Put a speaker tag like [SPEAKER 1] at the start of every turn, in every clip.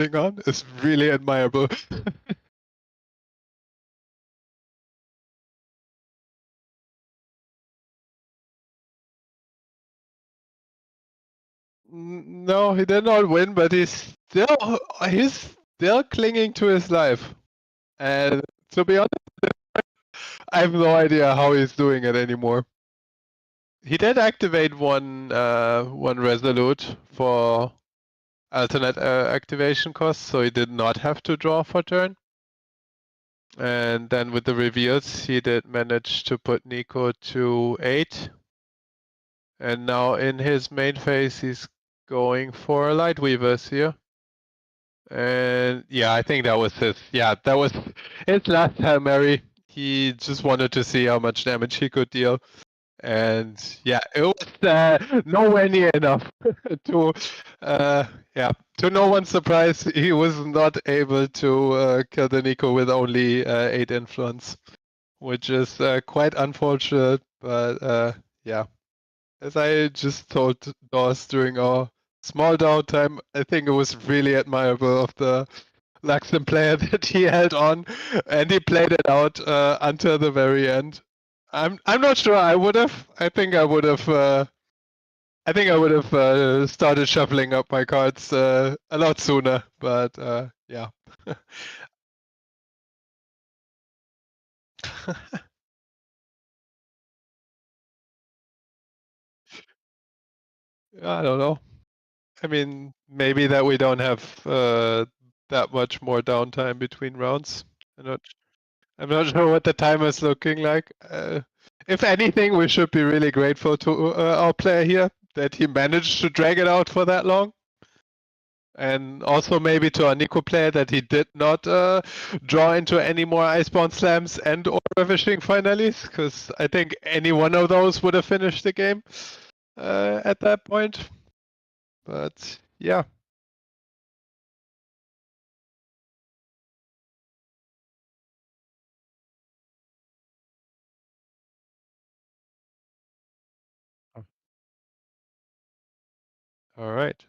[SPEAKER 1] on is really admirable. No, he did not win, but he's still clinging to his life. And to be honest, I have no idea how he's doing it anymore. He did activate one resolute for alternate activation costs, so he did not have to draw for turn. And then with the reveals, he did manage to put Nico to 8. And now in his main phase, he's going for Light Weavers here. And yeah, I think that was his last Hail Mary. He just wanted to see how much damage he could deal. And yeah, it was nowhere near enough to to no one's surprise, he was not able to kill the Nico with only 8 influence, which is quite unfortunate. But yeah, as I just told Dawes during our small downtime, I think it was really admirable of the Luxem player that he held on, and he played it out until the very end. I'm not sure I would have. I think I would have. I think I would have started shuffling up my cards a lot sooner. But yeah. I don't know. I mean, maybe that we don't have that much more downtime between rounds. I'm not sure what the time is looking like. If anything, we should be really grateful to our player here that he managed to drag it out for that long. And also maybe to our Nico player that he did not draw into any more Iceborne Slams and or Ravishing finales, because I think any one of those would have finished the game at that point. But yeah. All right.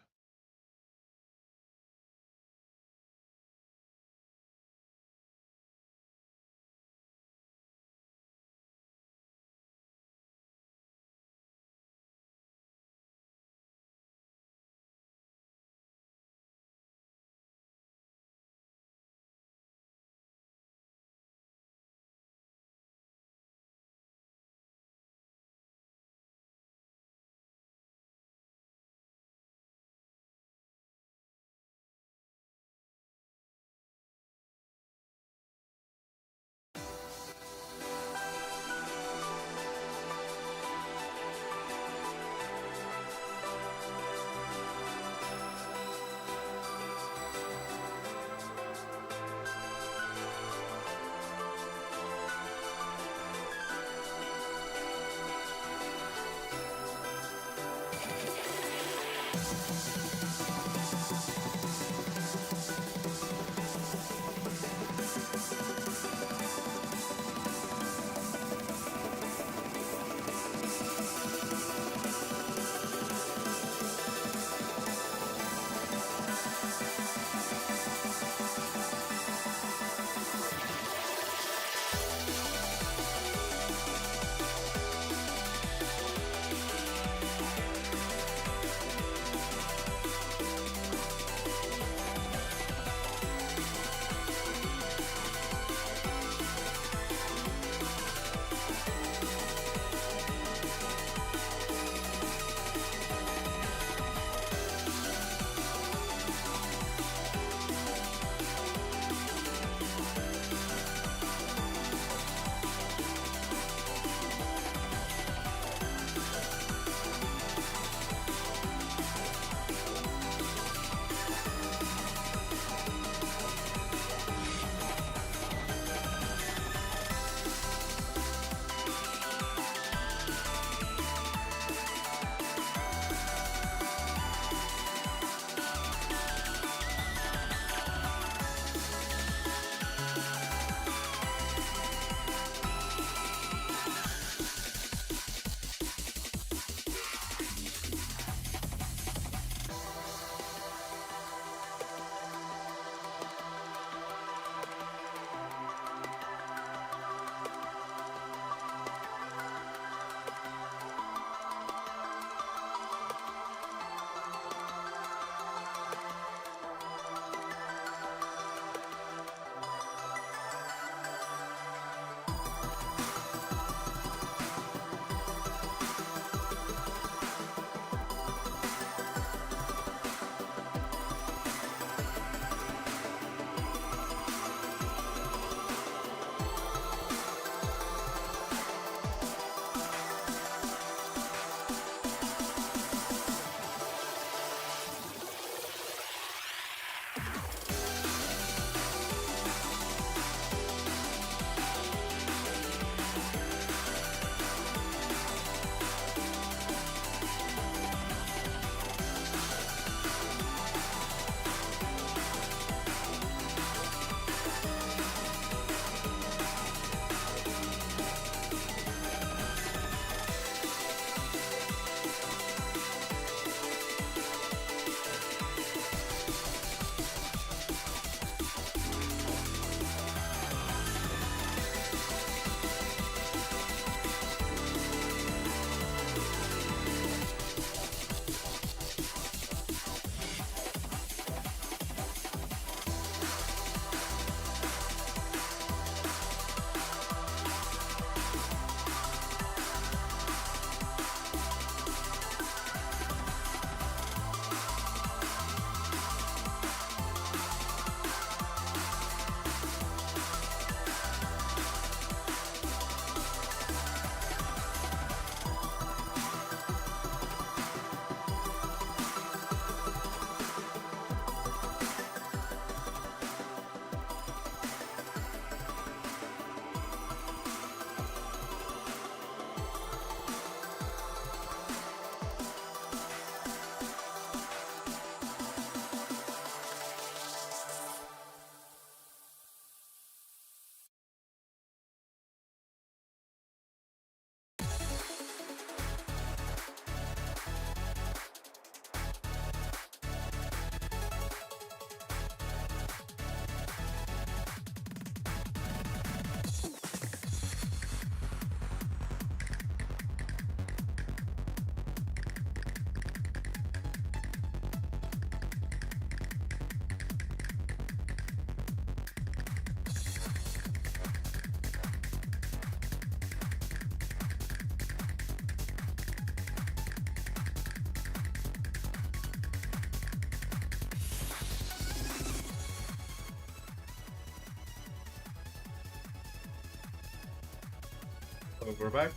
[SPEAKER 2] we're back.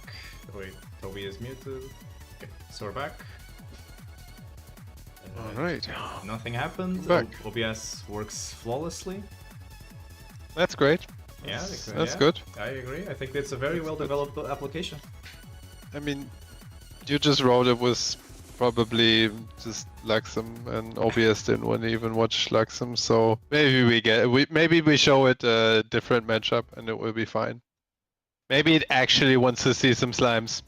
[SPEAKER 2] Wait, Toby is muted. Okay, so we're back.
[SPEAKER 1] Alright.
[SPEAKER 2] Nothing happened.
[SPEAKER 1] Back.
[SPEAKER 2] OBS works flawlessly.
[SPEAKER 1] That's great.
[SPEAKER 2] Yeah,
[SPEAKER 1] That's good.
[SPEAKER 2] I agree. I think it's a very well developed application.
[SPEAKER 1] I mean, you just wrote it with probably just Luxem, and OBS didn't want to even watch Luxem, so maybe maybe we show it a different matchup and it will be fine. Maybe it actually wants to see some slimes.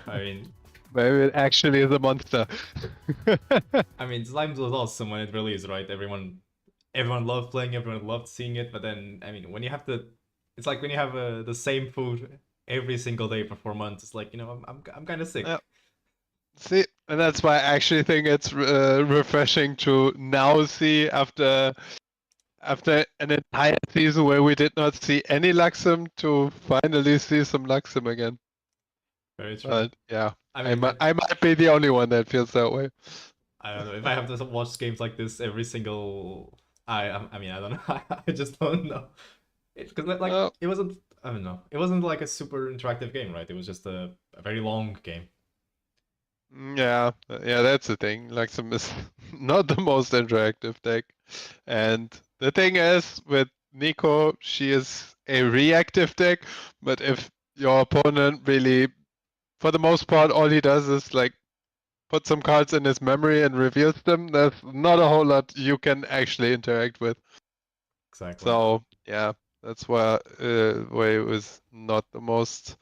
[SPEAKER 2] I mean,
[SPEAKER 1] maybe it actually is a monster.
[SPEAKER 2] I mean, Slimes was awesome when it released, right? Everyone loved playing, everyone loved seeing it. But then, I mean, when you have it's like when you have the same food every single day for 4 months. It's like, you know, I'm kind of sick.
[SPEAKER 1] Yeah. See, and that's why I actually think it's refreshing to now see after an entire season where we did not see any Luxem to finally see some Luxem again.
[SPEAKER 2] Very true.
[SPEAKER 1] But yeah,
[SPEAKER 2] I mean,
[SPEAKER 1] I might be the only one that feels that way.
[SPEAKER 2] I don't know if I have to watch games like this every single. I mean, I don't know. I just don't know. Because like it wasn't. I don't know. It wasn't like a super interactive game, right? It was just a very long game.
[SPEAKER 1] Yeah, that's the thing. Luxem is not the most interactive deck, and the thing is with Nico, she is a reactive deck. But if your opponent really, for the most part, all he does is like put some cards in his memory and reveals them, there's not a whole lot you can actually interact with.
[SPEAKER 2] Exactly.
[SPEAKER 1] So yeah, that's why it was not the most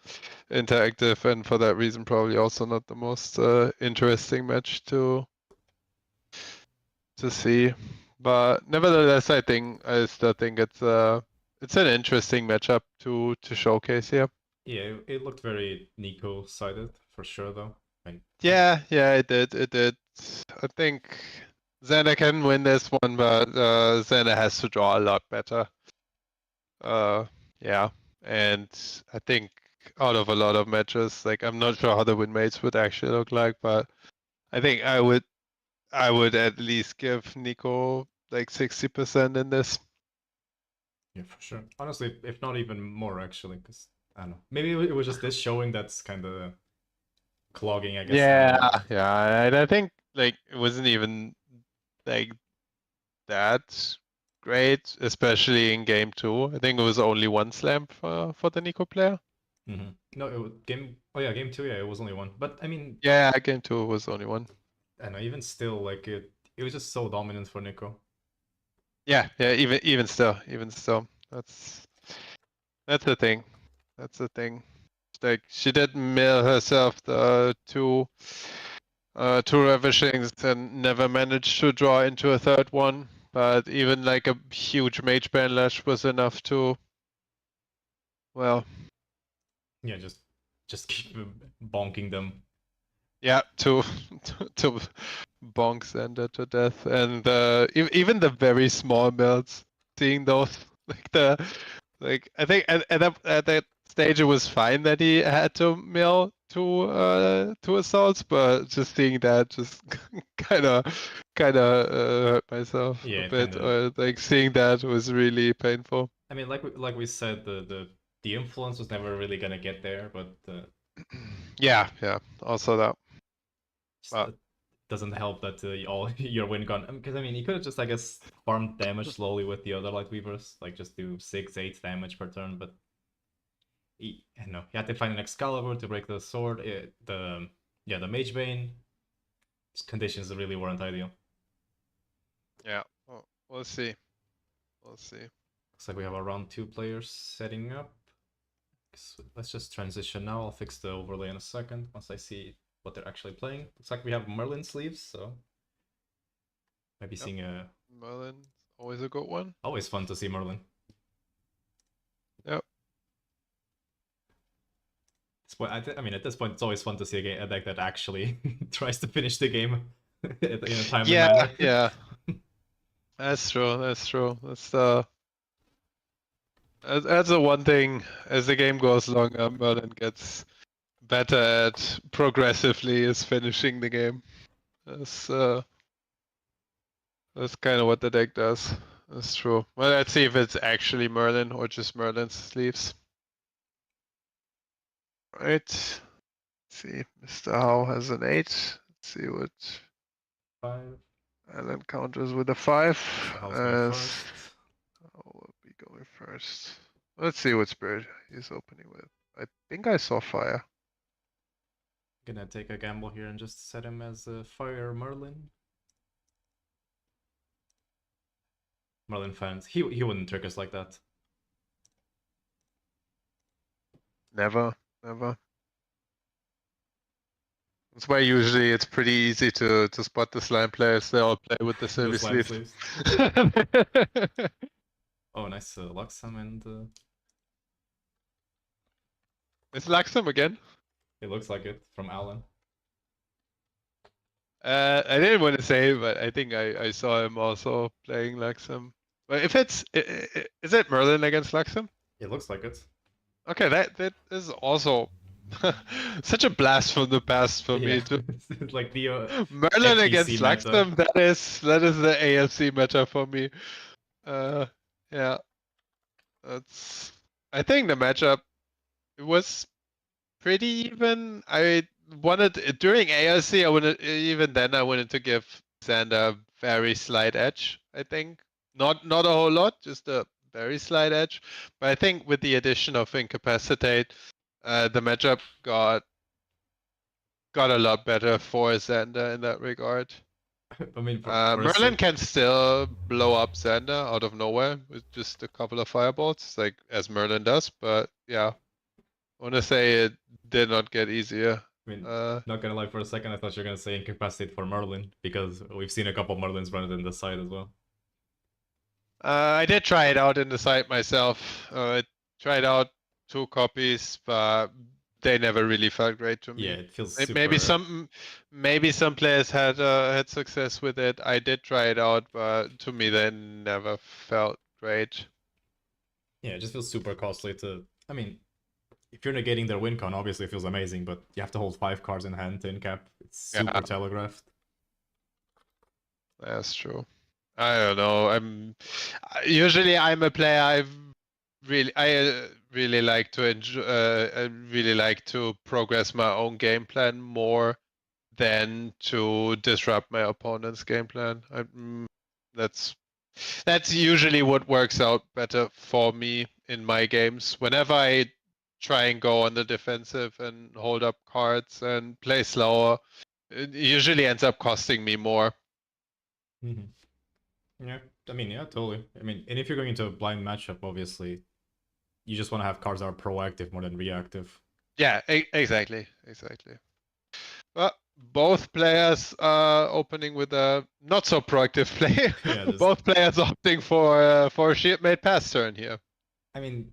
[SPEAKER 1] interactive, and for that reason probably also not the most interesting match to see. But nevertheless, I still think it's an interesting matchup to showcase here.
[SPEAKER 2] Yeah, it looked very Nico sided for sure, though.
[SPEAKER 1] Yeah, it did. I think Xander can win this one, but Xander has to draw a lot better. Yeah, and I think out of a lot of matches, like I'm not sure how the win mates would actually look like, but I think I would at least give Nico like 60% in this.
[SPEAKER 2] Yeah, for sure. Honestly, if not even more, actually, because I don't know. Maybe it was just this showing that's kind of clogging, I guess.
[SPEAKER 1] Yeah, and I think like it wasn't even like that great, especially in game 2. I think it was only one slam for the Nico player.
[SPEAKER 2] Mm-hmm. No, game. Oh yeah, game 2. Yeah, it was only one. But I mean,
[SPEAKER 1] yeah, game 2 was only one.
[SPEAKER 2] I know. Even still, like it was just so dominant for Nico.
[SPEAKER 1] Yeah, even still, that's the thing. That's the thing. Like she did mill herself the two ravishings and never managed to draw into a third one. But even like a huge mage ban lash was enough to, well,
[SPEAKER 2] yeah, just keep bonking them.
[SPEAKER 1] Yeah, to to bonk Xander to death, and even the very small builds, seeing those I think at that stage it was fine that he had to mill two assaults, but just seeing that just kind of hurt myself
[SPEAKER 2] Yeah,
[SPEAKER 1] a bit. Like seeing that was really painful.
[SPEAKER 2] I mean, like we said, the influence was never really gonna get there, but
[SPEAKER 1] yeah, also that.
[SPEAKER 2] it doesn't help that all your win gone. Because I mean, you could have just, I guess, farmed damage slowly with the other light weavers, like just do 6-8 damage per turn. But you had to find an Excalibur to break the sword. The Mage Bane conditions really weren't ideal.
[SPEAKER 1] Yeah, well, we'll see. We'll see.
[SPEAKER 2] Looks like we have around 2 players setting up. So let's just transition now. I'll fix the overlay in a second once I see what they're actually playing. Looks like we have Merlin sleeves, so maybe seeing a
[SPEAKER 1] Merlin, always a good one.
[SPEAKER 2] Always fun to see Merlin.
[SPEAKER 1] Yep.
[SPEAKER 2] I mean, at this point, it's always fun to see a deck that actually tries to finish the game in a timely manner.
[SPEAKER 1] Yeah. That's true. That's the one thing. As the game goes longer, Merlin gets better at progressively is finishing the game. That's kind of what the deck does. That's true. Well, let's see if it's actually Merlin or just Merlin's sleeves. Right. Let's see, Mr. Howe has an 8. Let's see what
[SPEAKER 2] 5.
[SPEAKER 1] Alan counters with a 5.
[SPEAKER 2] So how's going first?
[SPEAKER 1] Will be going first. Let's see what spirit he's opening with. I think I saw fire.
[SPEAKER 2] Gonna take a gamble here and just set him as a Fire Merlin. Merlin fans, he wouldn't trick us like that.
[SPEAKER 1] Never. That's why usually it's pretty easy to spot the slime players. They all play with the silver
[SPEAKER 2] slime
[SPEAKER 1] sleeves.
[SPEAKER 2] Oh, nice Luxem and...
[SPEAKER 1] It's Laxum again.
[SPEAKER 2] It looks like it from Alan.
[SPEAKER 1] I didn't want to say, but I think I saw him also playing Laxum. But if it's, is it Merlin against Laxum?
[SPEAKER 2] It looks like it.
[SPEAKER 1] Okay, that is also such a blast from the past for me too.
[SPEAKER 2] It's like the
[SPEAKER 1] Merlin
[SPEAKER 2] FTC
[SPEAKER 1] against
[SPEAKER 2] meta.
[SPEAKER 1] Laxum, that is the AFC meta for me. Yeah, I think the matchup, it was pretty even. I wanted during AFC, I wanted to give Xander a very slight edge. I think not a whole lot, just a very slight edge. But I think with the addition of Incapacitate, the matchup got a lot better for Xander in that regard.
[SPEAKER 2] I mean,
[SPEAKER 1] Merlin can still blow up Xander out of nowhere with just a couple of firebolts, like as Merlin does. But yeah, I want to say it did not get easier.
[SPEAKER 2] I mean, not gonna lie, for a second I thought you were gonna say Incapacitate for Merlin, because we've seen a couple Merlins run it in the side as well.
[SPEAKER 1] I did try it out in the site myself. I tried out 2 copies, but they never really felt great to me.
[SPEAKER 2] Yeah, it feels super...
[SPEAKER 1] Maybe some players had success with it. I did try it out, but to me they never felt great.
[SPEAKER 2] Yeah, it just feels super costly to... I mean, if you're negating their win con, obviously it feels amazing, but you have to hold 5 cards in hand to incap. It's super telegraphed.
[SPEAKER 1] That's true. I don't know. Usually I'm a player. I really like to enjoy. I really like to progress my own game plan more than to disrupt my opponent's game plan. That's usually what works out better for me in my games. Whenever I try and go on the defensive and hold up cards and play slower, it usually ends up costing me more.
[SPEAKER 2] Yeah, I mean, yeah, totally. I mean, and if you're going into a blind matchup, obviously, you just want to have cards that are proactive more than reactive.
[SPEAKER 1] Yeah, exactly. Well, both players are opening with a not so proactive play.
[SPEAKER 2] Yeah,
[SPEAKER 1] Both players opting for a shipmate pass turn here.
[SPEAKER 2] I mean,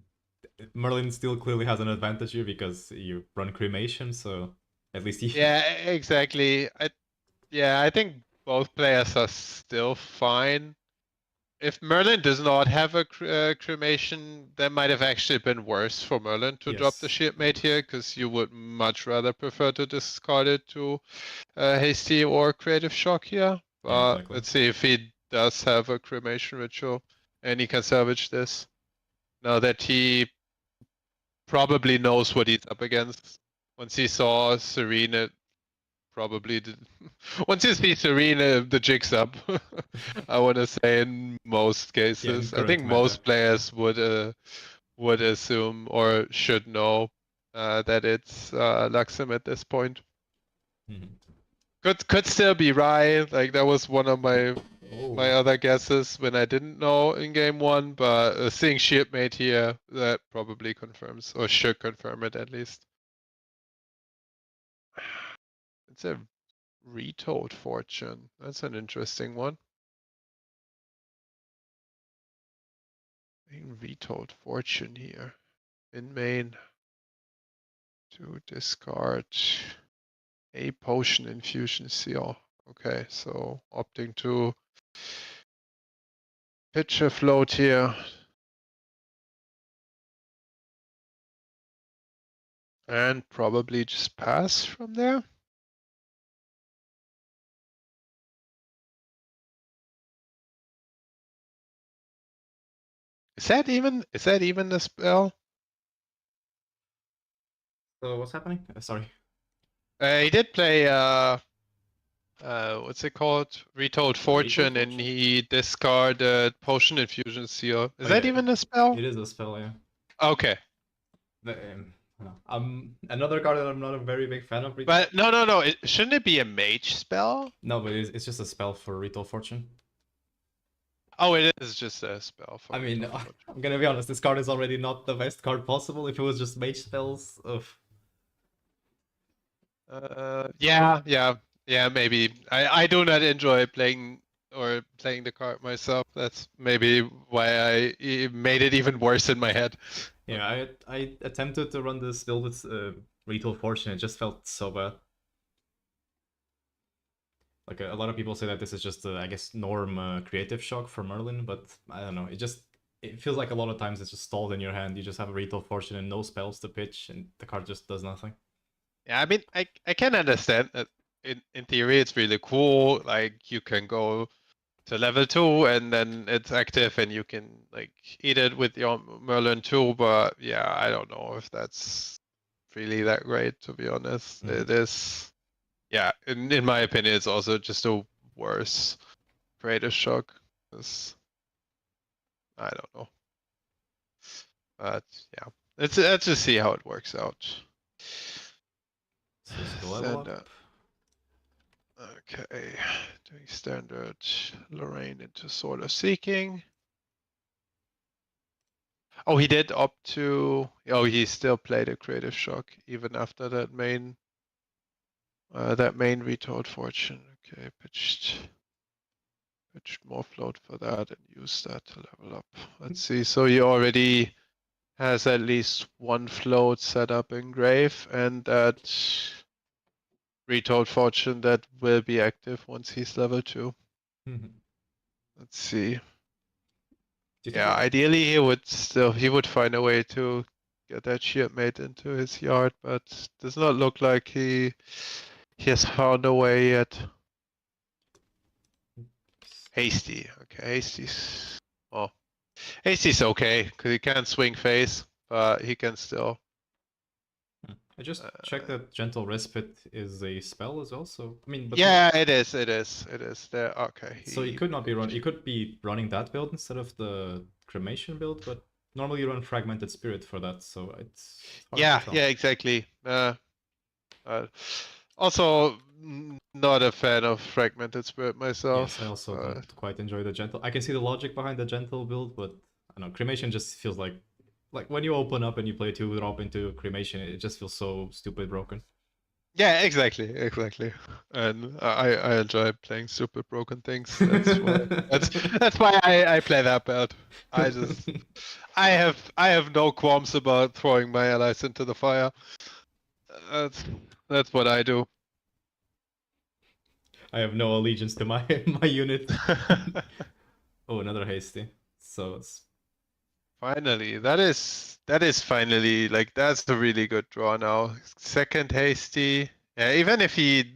[SPEAKER 2] Merlin still clearly has an advantage here because you run cremation, so at least he...
[SPEAKER 1] Yeah, exactly. I think both players are still fine. If Merlin does not have a cremation, that might have actually been worse for Merlin to drop the shipmate here, because you would much rather prefer to discard it to hasty or creative shock here.
[SPEAKER 2] Yeah, exactly.
[SPEAKER 1] Let's see if he does have a cremation ritual and he can salvage this. Now that he probably knows what he's up against. Once he saw Serene, it probably did. Once you see Serene, the jig's up. I want to say in most cases.
[SPEAKER 2] Yeah,
[SPEAKER 1] I think most players would assume or should know that it's Luxem at this point. Could still be right. Like that was one of my other guesses when I didn't know in game 1, but seeing shipmate here, that probably confirms or should confirm it at least. It's a retold fortune. That's an interesting one. Retold fortune here in main to discard a potion infusion seal. Okay, so opting to pitch a float here. And probably just pass from there. Is that even a spell?
[SPEAKER 2] So what's happening? Sorry.
[SPEAKER 1] He did play what's it called? Retold Fortune, and
[SPEAKER 2] Fortune?
[SPEAKER 1] he discarded Potion Infusion Seal. Is
[SPEAKER 2] Oh,
[SPEAKER 1] that
[SPEAKER 2] yeah,
[SPEAKER 1] even a spell?
[SPEAKER 2] It is a spell, yeah.
[SPEAKER 1] Okay.
[SPEAKER 2] Another card that I'm not a very big fan of.
[SPEAKER 1] But no. Shouldn't it be a mage spell?
[SPEAKER 2] No, but it's just a spell for Retold Fortune.
[SPEAKER 1] Oh, it is just a spell for
[SPEAKER 2] I mean,
[SPEAKER 1] Retold Fortune.
[SPEAKER 2] I'm gonna be honest, this card is already not the best card possible. If it was just mage spells,
[SPEAKER 1] Yeah, maybe. I do not enjoy playing the card myself. That's maybe why I made it even worse in my head.
[SPEAKER 2] yeah, I attempted to run this build with Retold Fortune. It just felt so bad. Like a lot of people say that this is just, I guess, norm creative shock for Merlin, but I don't know. It feels like a lot of times it's just stalled in your hand. You just have a Retold Fortune and no spells to pitch, and the card just does nothing.
[SPEAKER 1] Yeah, I mean, I can understand that in theory it's really cool. Like you can go to level 2 and then it's active and you can like eat it with your Merlin too. But yeah, I don't know if that's really that great, to be honest.
[SPEAKER 2] Mhm.
[SPEAKER 1] It is, yeah, in my opinion, it's also just a worse creative shock. 'Cause I don't know. But yeah, let's just see how it works out.
[SPEAKER 2] So this is the level
[SPEAKER 1] Send
[SPEAKER 2] up.
[SPEAKER 1] Okay, doing standard Lorraine into Sword of Seeking. Oh, he did opt to. Oh, he still played a creative shock even after that main Retold Fortune. Okay, pitched more float for that and used that to level up. Let's see. So he already has at least one float set up in Grave, and that Retold Fortune that will be active once he's level 2. Let's see. Yeah, ideally he would find a way to get that shipmate into his yard, but does not look like he has found a way yet. Hasty, okay, Hasty's okay because he can't swing face, but he can still.
[SPEAKER 2] I just checked that Gentle Respite is a spell as well, so I mean, but
[SPEAKER 1] Yeah, it is. There, okay.
[SPEAKER 2] so he could not be run. He could be running that build instead of the cremation build, but normally you run Fragmented Spirit for that, so it's hard to tell.
[SPEAKER 1] Yeah, exactly. Also, not a fan of Fragmented Spirit myself.
[SPEAKER 2] Yes, I also don't quite enjoy the gentle. I can see the logic behind the gentle build, but I don't know, cremation just feels like when you open up and you play 2-drop into cremation, it just feels so stupid broken.
[SPEAKER 1] Yeah, exactly. And I enjoy playing super broken things. That's why that's why I play that build. I have no qualms about throwing my allies into the fire. That's what I do.
[SPEAKER 2] I have no allegiance to my my unit. Oh, another hasty. So it's
[SPEAKER 1] Finally, that is finally like that's a really good draw now. Second hasty. Yeah, even if he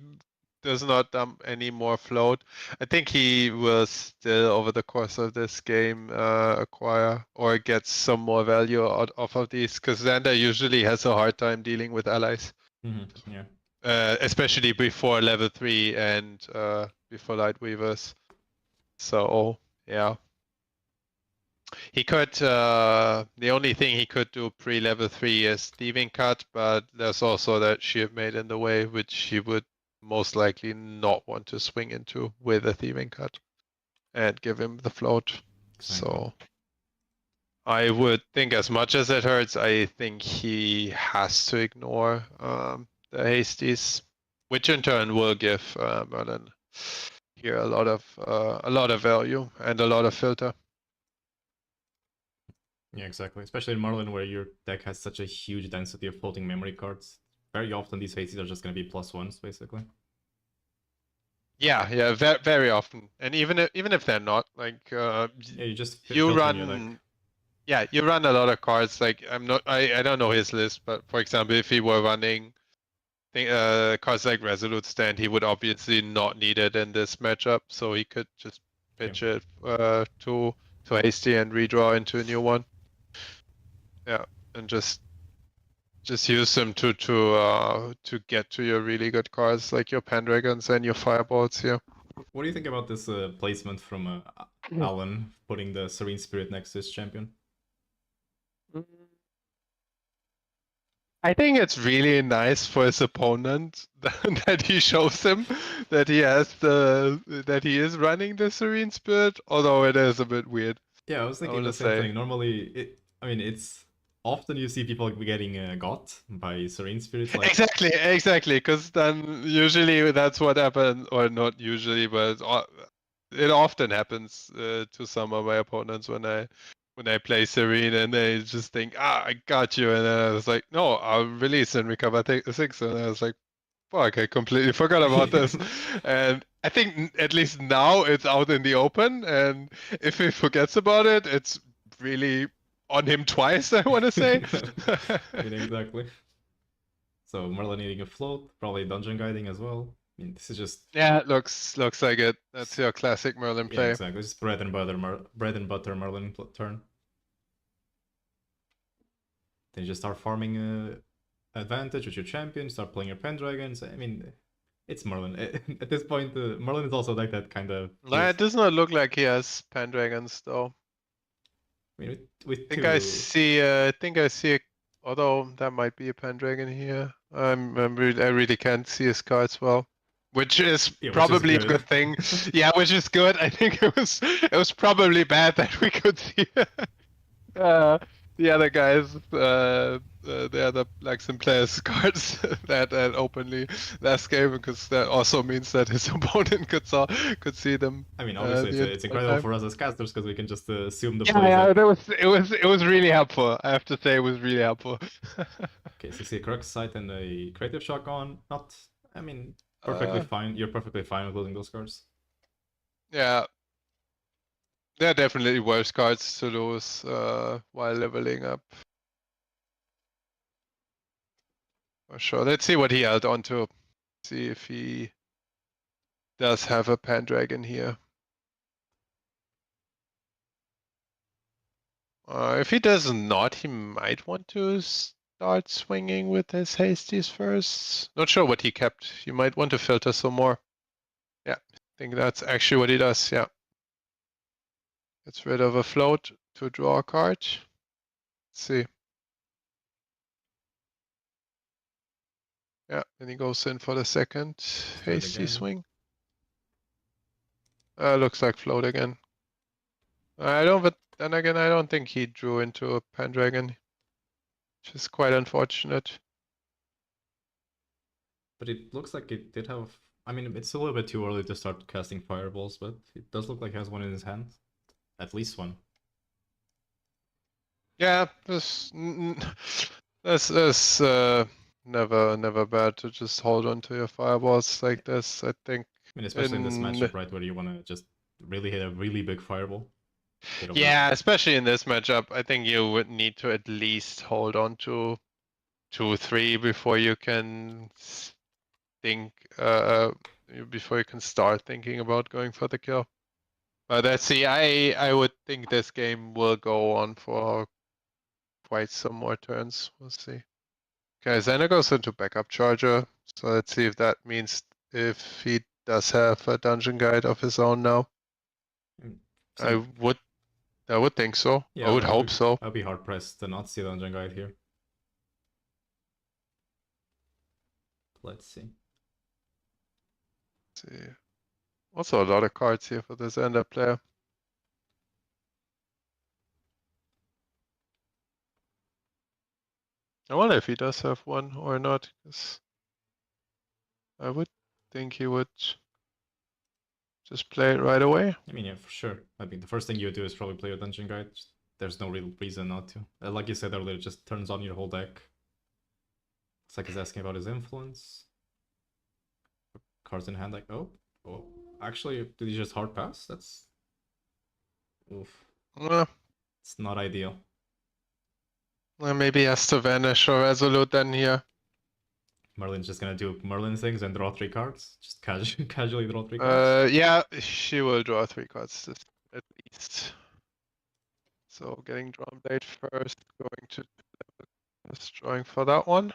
[SPEAKER 1] does not dump any more float, I think he will still over the course of this game acquire or get some more value out off of these because Xander usually has a hard time dealing with allies.
[SPEAKER 2] yeah.
[SPEAKER 1] Especially before level 3 and before Light Weavers. So yeah. He could, the only thing he could do pre-level 3 is thieving cut, but there's also that shield made in the way, which he would most likely not want to swing into with a thieving cut and give him the float.
[SPEAKER 2] Exactly.
[SPEAKER 1] So I would think as much as it hurts, I think he has to ignore the hasties, which in turn will give Merlin here a lot of value and a lot of filter.
[SPEAKER 2] Yeah, exactly. Especially in Marlin, where your deck has such a huge density of floating memory cards. Very often, these hasties are just going to be +1s, basically.
[SPEAKER 1] Yeah, very often, and even if they're not, like
[SPEAKER 2] Yeah, you just
[SPEAKER 1] you
[SPEAKER 2] filter in your deck.
[SPEAKER 1] run, yeah, you run a lot of cards. Like I don't know his list, but for example, if he were running cards like Resolute Stand, he would obviously not need it in this matchup, so he could just pitch it to too hasty and redraw into a new one. Yeah, and just use them to get to your really good cards like your Pendragons and your Fireballs here.
[SPEAKER 2] What do you think about this placement from Alan, putting the Serene Spirit next to his champion?
[SPEAKER 1] I think it's really nice for his opponent that he shows him that he is running the Serene Spirit, although it is a bit weird.
[SPEAKER 2] Yeah, I was thinking the same thing. Normally, it's often you see people getting got by Serene Spirits. Like...
[SPEAKER 1] Exactly, because then usually that's what happens, or not usually, but it often happens to some of my opponents when I play Serene and they just think, I got you, and then I was like, no, I'll release and recover 6, and I was like, fuck, I completely forgot about this. And I think at least now it's out in the open, and if he forgets about it, it's really on him twice, I want to say.
[SPEAKER 2] Exactly. So Merlin needing a float, probably dungeon guiding as well. I mean, this is just...
[SPEAKER 1] Yeah, it looks like it. That's your classic Merlin play.
[SPEAKER 2] Yeah, exactly. Just bread and butter Merlin turn. Then you just start farming advantage with your champion, start playing your Pendragons. I mean, it's Merlin. At this point, Merlin is also like that kind of...
[SPEAKER 1] It does not look like he has Pendragons though.
[SPEAKER 2] I mean, with
[SPEAKER 1] I think I see although that might be a Pendragon here. I really can't see his cards well. Which is probably a good thing. Yeah, which is good. I think it was probably bad that we could see the other guys, the other Blackson players' cards that openly last game, because that also means that his opponent could see them.
[SPEAKER 2] I mean, obviously, it's incredible for us as casters because we can just assume the plays.
[SPEAKER 1] Yeah, it was really helpful. I have to say, it was really helpful.
[SPEAKER 2] Okay, so you see a Crux Sight and a Creative Shock on. I mean, perfectly fine. You're perfectly fine with losing those cards.
[SPEAKER 1] Yeah. They're definitely worse cards to lose while leveling up. For sure. Let's see what he held on to. See if he does have a Pendragon here. If he does not, he might want to start swinging with his hasties first. Not sure what he kept. You might want to filter some more. Yeah, I think that's actually what he does. Yeah. Gets rid of a float to draw a card. Let's see. Yeah, and he goes in for the second hasty swing. Looks like float again. But then again, I don't think he drew into a Pendragon, which is quite unfortunate.
[SPEAKER 2] But it looks like it did have... I mean, it's a little bit too early to start casting fireballs, but it does look like he has one in his hand. At least one.
[SPEAKER 1] Yeah, this is never bad to just hold on to your fireballs like this, I think.
[SPEAKER 2] I mean, especially in this matchup, right, where you want to just really hit a really big fireball.
[SPEAKER 1] Yeah, especially in this matchup, I think you would need to at least hold on to 2-3 before you can think, before you can start thinking about going for the kill. But let's see, I would think this game will go on for quite some more turns. We'll see. Okay, Xena goes into backup charger. So let's see if that means if he does have a dungeon guide of his own now. I would think so.
[SPEAKER 2] Yeah,
[SPEAKER 1] I would hope so.
[SPEAKER 2] I'd be hard pressed to not see a dungeon guide here. Let's see.
[SPEAKER 1] Also a lot of cards here for this ender player. I wonder if he does have one or not, because I would think he would just play it right away.
[SPEAKER 2] I mean, yeah, for sure. I mean, the first thing you would do is probably play a dungeon guide. There's no real reason not to. Like you said earlier, it just turns on your whole deck. It's like he's asking about his influence. Cards in hand, like, oh. Actually, did he just hard pass? That's... Oof. It's not ideal.
[SPEAKER 1] Well, maybe he has to vanish or resolute then here.
[SPEAKER 2] Merlin's just gonna do Merlin things and draw 3 cards? Just casually draw 3 cards?
[SPEAKER 1] Yeah, she will draw 3 cards at least. So getting drawn blade first, going to just drawing for that one.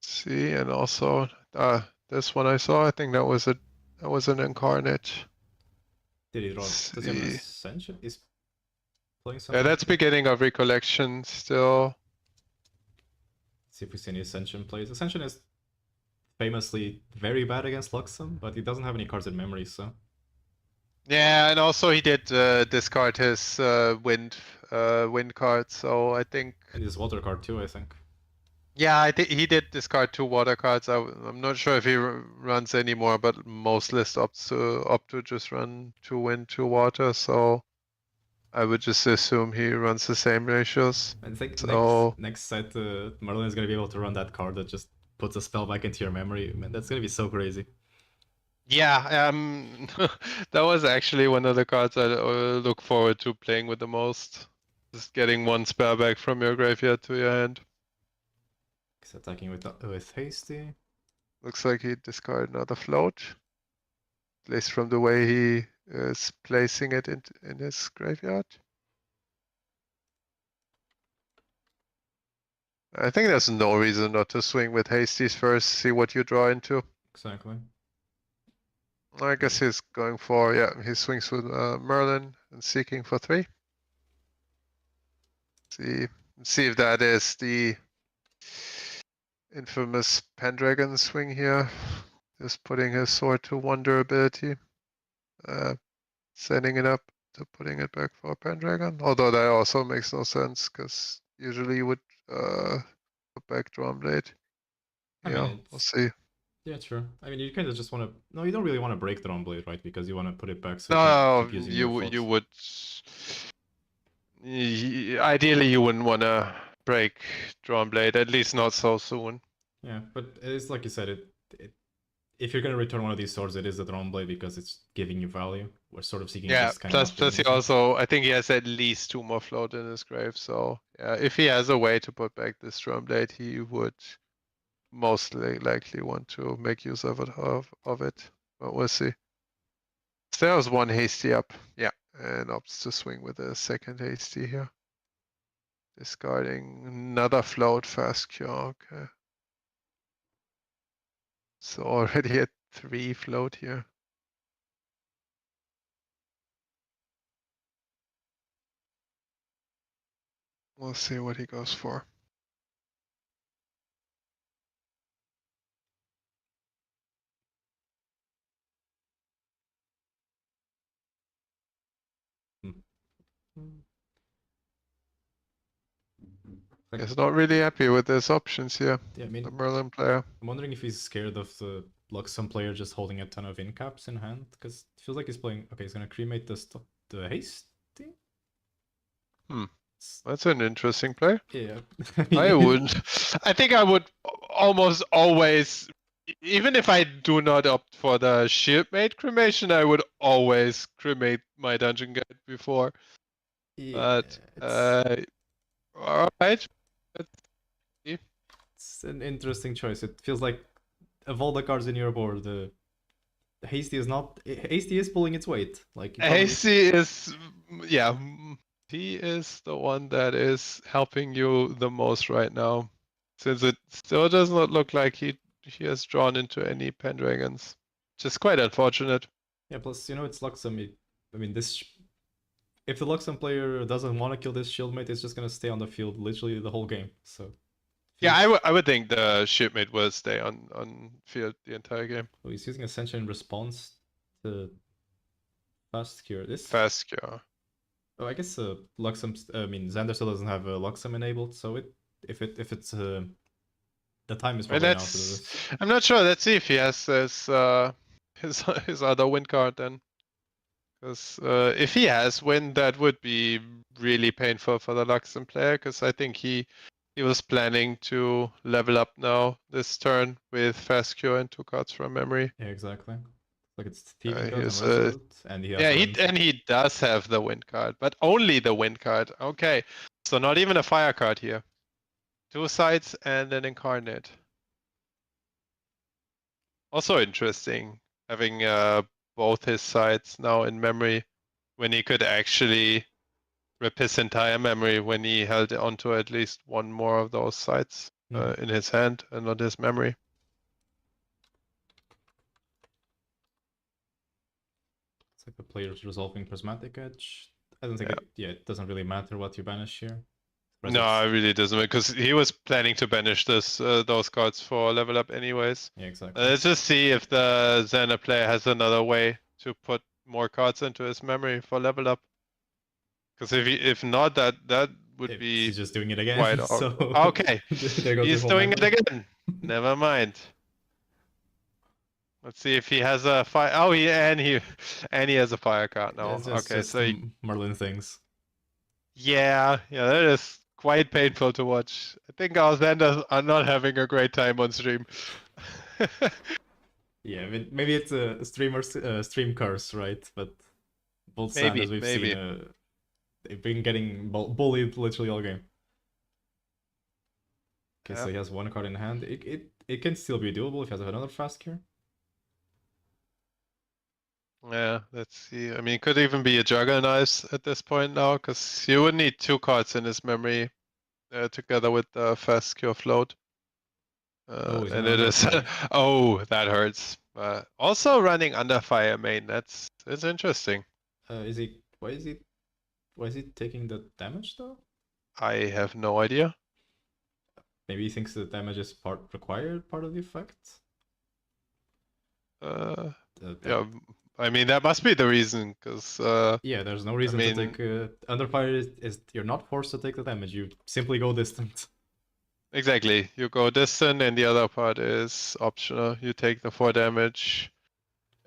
[SPEAKER 1] See, and also this one I saw, I think that was an incarnate.
[SPEAKER 2] Did he draw? Does he have an
[SPEAKER 1] See.
[SPEAKER 2] Ascension? Is playing
[SPEAKER 1] Yeah,
[SPEAKER 2] something?
[SPEAKER 1] that's beginning of recollection still.
[SPEAKER 2] See if we see any Ascension plays. Ascension is famously very bad against Luxem, but he doesn't have any cards in memory, so.
[SPEAKER 1] Yeah, and also he did discard his wind card, so I think.
[SPEAKER 2] And his water card too, I think.
[SPEAKER 1] Yeah, I think he did discard 2 water cards. I'm not sure if he runs anymore, but most lists opt to just run 2 wind, 2 water. So I would just assume he runs the same ratios.
[SPEAKER 2] I think
[SPEAKER 1] So
[SPEAKER 2] next set, Merlin is gonna be able to run that card that just puts a spell back into your memory. Man, that's gonna be so crazy.
[SPEAKER 1] yeah, that was actually one of the cards I look forward to playing with the most. Just getting 1 spell back from your graveyard to your hand.
[SPEAKER 2] He's attacking with Hasty.
[SPEAKER 1] Looks like he discarded another float. At least from the way he is placing it in his graveyard. I think there's no reason not to swing with Hasties first, see what you draw into.
[SPEAKER 2] Exactly.
[SPEAKER 1] I guess he's going for, yeah, he swings with Merlin and seeking for 3. See if that is the infamous Pendragon swing here. Just putting his sword to 1 durability. Setting it up to putting it back for Pendragon. Although that also makes no sense, because usually you would put back Drawn Blade. Yeah, we'll see.
[SPEAKER 2] Yeah, true. I mean, you kind of just want to. No, you don't really want to break the Drawn Blade, right? Because you want to put it back so you
[SPEAKER 1] No,
[SPEAKER 2] can keep using your floats.
[SPEAKER 1] you would. Ideally, you wouldn't want to break Drawn Blade, at least not so soon.
[SPEAKER 2] Yeah, but it's like you said, if you're gonna return one of these swords, it is the Drawn Blade because it's giving you value. We're sort of seeking
[SPEAKER 1] Yeah,
[SPEAKER 2] just kind
[SPEAKER 1] plus
[SPEAKER 2] of
[SPEAKER 1] he also, I think he has at least 2 more float in his grave. So yeah, if he has a way to put back this Drawn Blade, he would most likely want to make use of it. But we'll see. So there was 1 hasty up, yeah, and opts to swing with a 2nd hasty here. Discarding another float fast cure, okay. So already at 3 float here. We'll see what he goes for. He's not really happy with his options here.
[SPEAKER 2] Yeah, I mean,
[SPEAKER 1] the Merlin player.
[SPEAKER 2] I'm wondering if he's scared of the Luxem player just holding a ton of incaps in hand, because it feels like he's playing. Okay, he's gonna cremate the haste.
[SPEAKER 1] That's an interesting play.
[SPEAKER 2] Yeah,
[SPEAKER 1] I wouldn't. I think I would almost always, even if I do not opt for the Shieldmate cremation, I would always cremate my dungeon guide before.
[SPEAKER 2] Yeah,
[SPEAKER 1] But alright.
[SPEAKER 2] It's an interesting choice. It feels like of all the cards in your board, the Hasty is not. Hasty is pulling its weight. Like
[SPEAKER 1] Hasty is, yeah, he is the one that is helping you the most right now, since it still does not look like he has drawn into any Pendragons, which is quite unfortunate.
[SPEAKER 2] Yeah, plus it's Luxem. I mean, this. If the Luxem player doesn't want to kill this Shieldmate, it's just gonna stay on the field literally the whole game. So.
[SPEAKER 1] Yeah, I would think the Shipmate will stay on field the entire game.
[SPEAKER 2] Oh, he's using Ascension in response to Fast Cure.
[SPEAKER 1] Fast Cure.
[SPEAKER 2] Oh, I guess Luxem. I mean, Xander still doesn't have Luxem enabled, so if it's the time is probably now to do this.
[SPEAKER 1] I'm not sure. Let's see if he has his other win card then. Because if he has win, that would be really painful for the Luxem player. Because I think he was planning to level up now this turn with Fast Cure and 2 cards from memory.
[SPEAKER 2] Yeah, exactly. Like it's Thieving Gut and
[SPEAKER 1] He's,
[SPEAKER 2] Resolute, and he has
[SPEAKER 1] and he does have the win card, but only the win card. Okay, so not even a fire card here. 2 sides and an incarnate. Also interesting having both his sides now in memory. when he could actually rip his entire memory when he held onto at least one more of those sites in his hand and not his memory.
[SPEAKER 2] It's like the player's resolving prismatic edge. I don't think it doesn't really matter what you banish here.
[SPEAKER 1] No, it really doesn't, because he was planning to banish those cards for level up anyways.
[SPEAKER 2] Yeah, exactly.
[SPEAKER 1] Let's just see if the Xander player has another way to put more cards into his memory for level up. Because if not, that would be
[SPEAKER 2] he's just doing it again.
[SPEAKER 1] quite
[SPEAKER 2] So
[SPEAKER 1] okay.
[SPEAKER 2] there goes
[SPEAKER 1] He's doing it again. Never mind. Let's see if he has a fire. Oh, he has a fire card now.
[SPEAKER 2] Yeah,
[SPEAKER 1] okay, so
[SPEAKER 2] Merlin things.
[SPEAKER 1] yeah, that is quite painful to watch. I think our Xanders are not having a great time on stream.
[SPEAKER 2] Yeah, I mean, maybe it's a stream curse, right? But both
[SPEAKER 1] Maybe,
[SPEAKER 2] Xanders we've
[SPEAKER 1] maybe.
[SPEAKER 2] seen, they've been getting bullied literally all game. Okay, so he has one card in hand. It can still be doable if he has another fast cure.
[SPEAKER 1] Yeah, let's see. I mean, it could even be a Juggerknife at this point now, because you would need 2 cards in his memory together with the fast cure float. And it is. Oh, that hurts. Also running under fire main. That's interesting.
[SPEAKER 2] Why is he taking the damage though?
[SPEAKER 1] I have no idea.
[SPEAKER 2] Maybe he thinks the damage is required part of the effect.
[SPEAKER 1] Yeah, I mean that must be the reason, because
[SPEAKER 2] yeah, there's no reason to take under fire. Is you're not forced to take the damage. You simply go distant.
[SPEAKER 1] Exactly. You go distant, and the other part is optional. You take the 4 damage,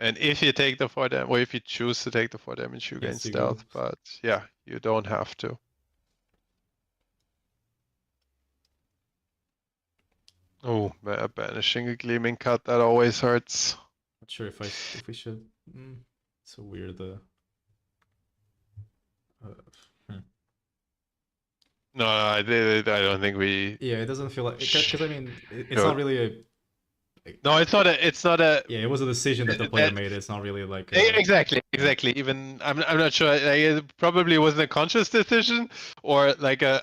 [SPEAKER 1] and if you take the 4 damage, or if you choose to take the 4 damage, you gain stealth. But yeah, you don't have to. Oh, banishing a gleaming cut, that always hurts.
[SPEAKER 2] Not sure if we should. So weird.
[SPEAKER 1] No, I don't think we.
[SPEAKER 2] Yeah, it doesn't feel like, because I mean, it's not really a.
[SPEAKER 1] No, it's not a.
[SPEAKER 2] Yeah, it was a decision that the player made. It's not really like.
[SPEAKER 1] Exactly. Even I'm not sure. It probably wasn't a conscious decision or like an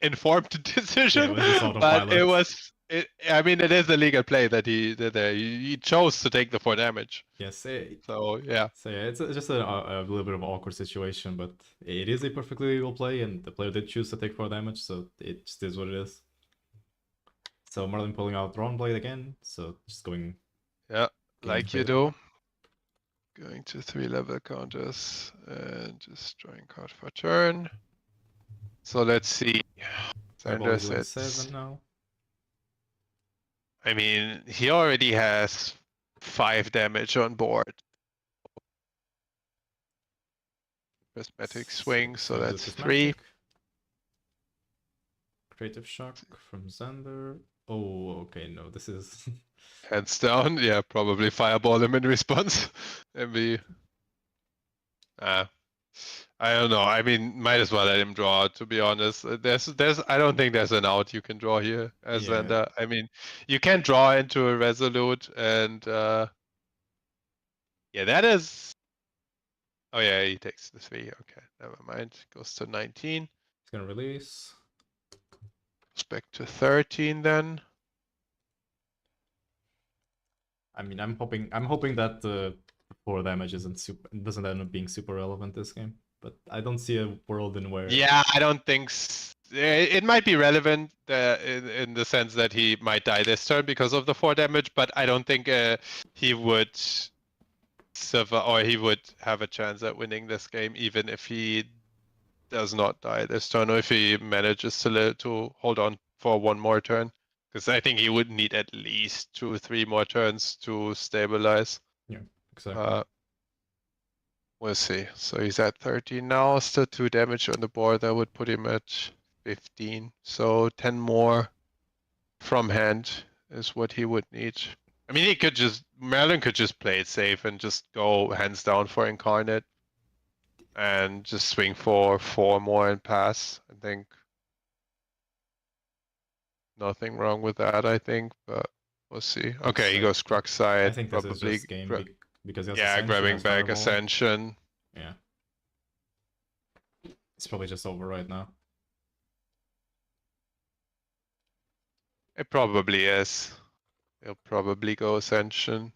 [SPEAKER 1] informed decision.
[SPEAKER 2] Yeah,
[SPEAKER 1] but it was. I mean, it is a legal play that he did there. He chose to take the 4 damage.
[SPEAKER 2] Yes.
[SPEAKER 1] So yeah.
[SPEAKER 2] So yeah, it's just a little bit of an awkward situation, but it is a perfectly legal play, and the player did choose to take 4 damage, so it just is what it is. So Merlin pulling out Drawn Blade again, so just going.
[SPEAKER 1] Yeah, like you do. Going to 3-level counters and just drawing card for turn. So let's see.
[SPEAKER 2] Sanders at 7 now.
[SPEAKER 1] I mean, he already has 5 damage on board. Prismatic swing, so that's 3.
[SPEAKER 2] Creative shock from Xander. Oh, okay, no, this is
[SPEAKER 1] hands down. Yeah, probably fireball him in response. And be I don't know. I mean, might as well let him draw, to be honest. I don't think there's an out you can draw here as Xander. I mean, you can draw into a Resolute, and yeah, that is. Oh yeah, he takes the 3. Okay, never mind. Goes to 19.
[SPEAKER 2] He's gonna release.
[SPEAKER 1] Goes back to 13 then.
[SPEAKER 2] I mean, I'm hoping that 4 damage doesn't end up being super relevant this game. But I don't see a world in where.
[SPEAKER 1] Yeah, I don't think it might be relevant in the sense that he might die this turn because of the 4 damage, but I don't think he would survive, or he would have a chance at winning this game, even if he does not die this turn, or if he manages to hold on for 1 more turn. Because I think he would need at least 2 or 3 more turns to stabilize.
[SPEAKER 2] Yeah, exactly.
[SPEAKER 1] We'll see. So he's at 13 now, still 2 damage on the board. That would put him at 15. So 10 more from hand is what he would need. I mean, Merlin could just play it safe and just go hands down for Incarnate and just swing for 4 more and pass. I think nothing wrong with that, I think, but we'll see. Okay, he goes Crux side.
[SPEAKER 2] I think this
[SPEAKER 1] probably
[SPEAKER 2] is just game because
[SPEAKER 1] grabbing back Ascension.
[SPEAKER 2] Yeah. It's probably just over right now.
[SPEAKER 1] It probably is. He'll probably go Ascension.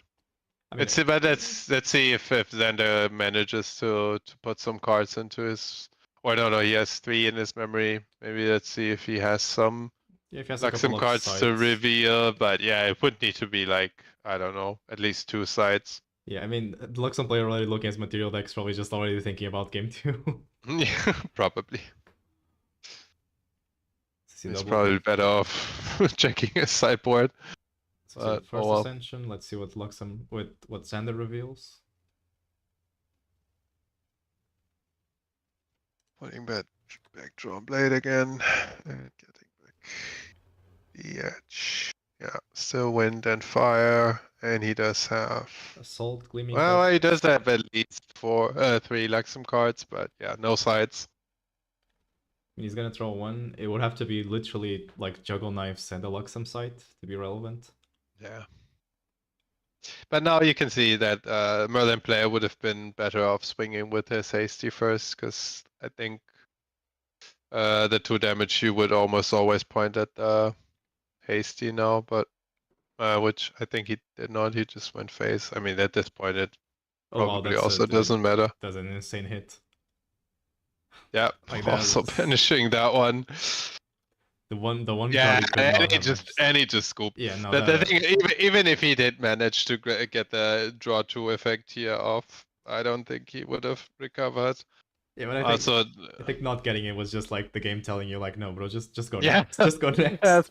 [SPEAKER 2] I mean,
[SPEAKER 1] But let's see if Xander manages to put some cards into his. Or no, he has 3 in his memory. Maybe let's see if he has some
[SPEAKER 2] yeah, if he has a
[SPEAKER 1] like some
[SPEAKER 2] couple of
[SPEAKER 1] cards to
[SPEAKER 2] sides.
[SPEAKER 1] reveal. But yeah, it would need to be like, I don't know, at least 2 sides.
[SPEAKER 2] Yeah, I mean, the Luxem player already looking at his material decks, probably just already thinking about game 2.
[SPEAKER 1] Yeah, probably.
[SPEAKER 2] See,
[SPEAKER 1] He's
[SPEAKER 2] double
[SPEAKER 1] probably better off checking his sideboard.
[SPEAKER 2] So see,
[SPEAKER 1] But
[SPEAKER 2] first
[SPEAKER 1] oh well.
[SPEAKER 2] Ascension. Let's see what Luxem with what Xander reveals.
[SPEAKER 1] Putting back drawn blade again and getting back the edge. Yeah, still wind and fire, and he does have.
[SPEAKER 2] Assault, Gleaming
[SPEAKER 1] Well,
[SPEAKER 2] Cut.
[SPEAKER 1] he does have at least 3 Lexum cards, but yeah, no sides.
[SPEAKER 2] I mean, he's gonna throw one. It would have to be literally like Juggle Knives and a Luxem site to be relevant.
[SPEAKER 1] Yeah. But now you can see that Merlin player would have been better off swinging with his hasty first, because I think the 2 damage you would almost always point at hasty now, but which I think he did not. He just went face. I mean, at this point, it
[SPEAKER 2] Oh wow,
[SPEAKER 1] probably also doesn't matter.
[SPEAKER 2] That's an insane hit.
[SPEAKER 1] Yeah,
[SPEAKER 2] Like
[SPEAKER 1] also
[SPEAKER 2] that's
[SPEAKER 1] banishing that one.
[SPEAKER 2] the one
[SPEAKER 1] Yeah,
[SPEAKER 2] card he could
[SPEAKER 1] and
[SPEAKER 2] not
[SPEAKER 1] he
[SPEAKER 2] have
[SPEAKER 1] just
[SPEAKER 2] missed.
[SPEAKER 1] and he just scooped.
[SPEAKER 2] Yeah, no,
[SPEAKER 1] The thing, even if he did manage to get the draw 2 effect here off, I don't think he would have recovered.
[SPEAKER 2] yeah, but I think not getting it was just like the game telling you like, no, bro, just go
[SPEAKER 1] yeah,
[SPEAKER 2] next, just go next.
[SPEAKER 1] yes,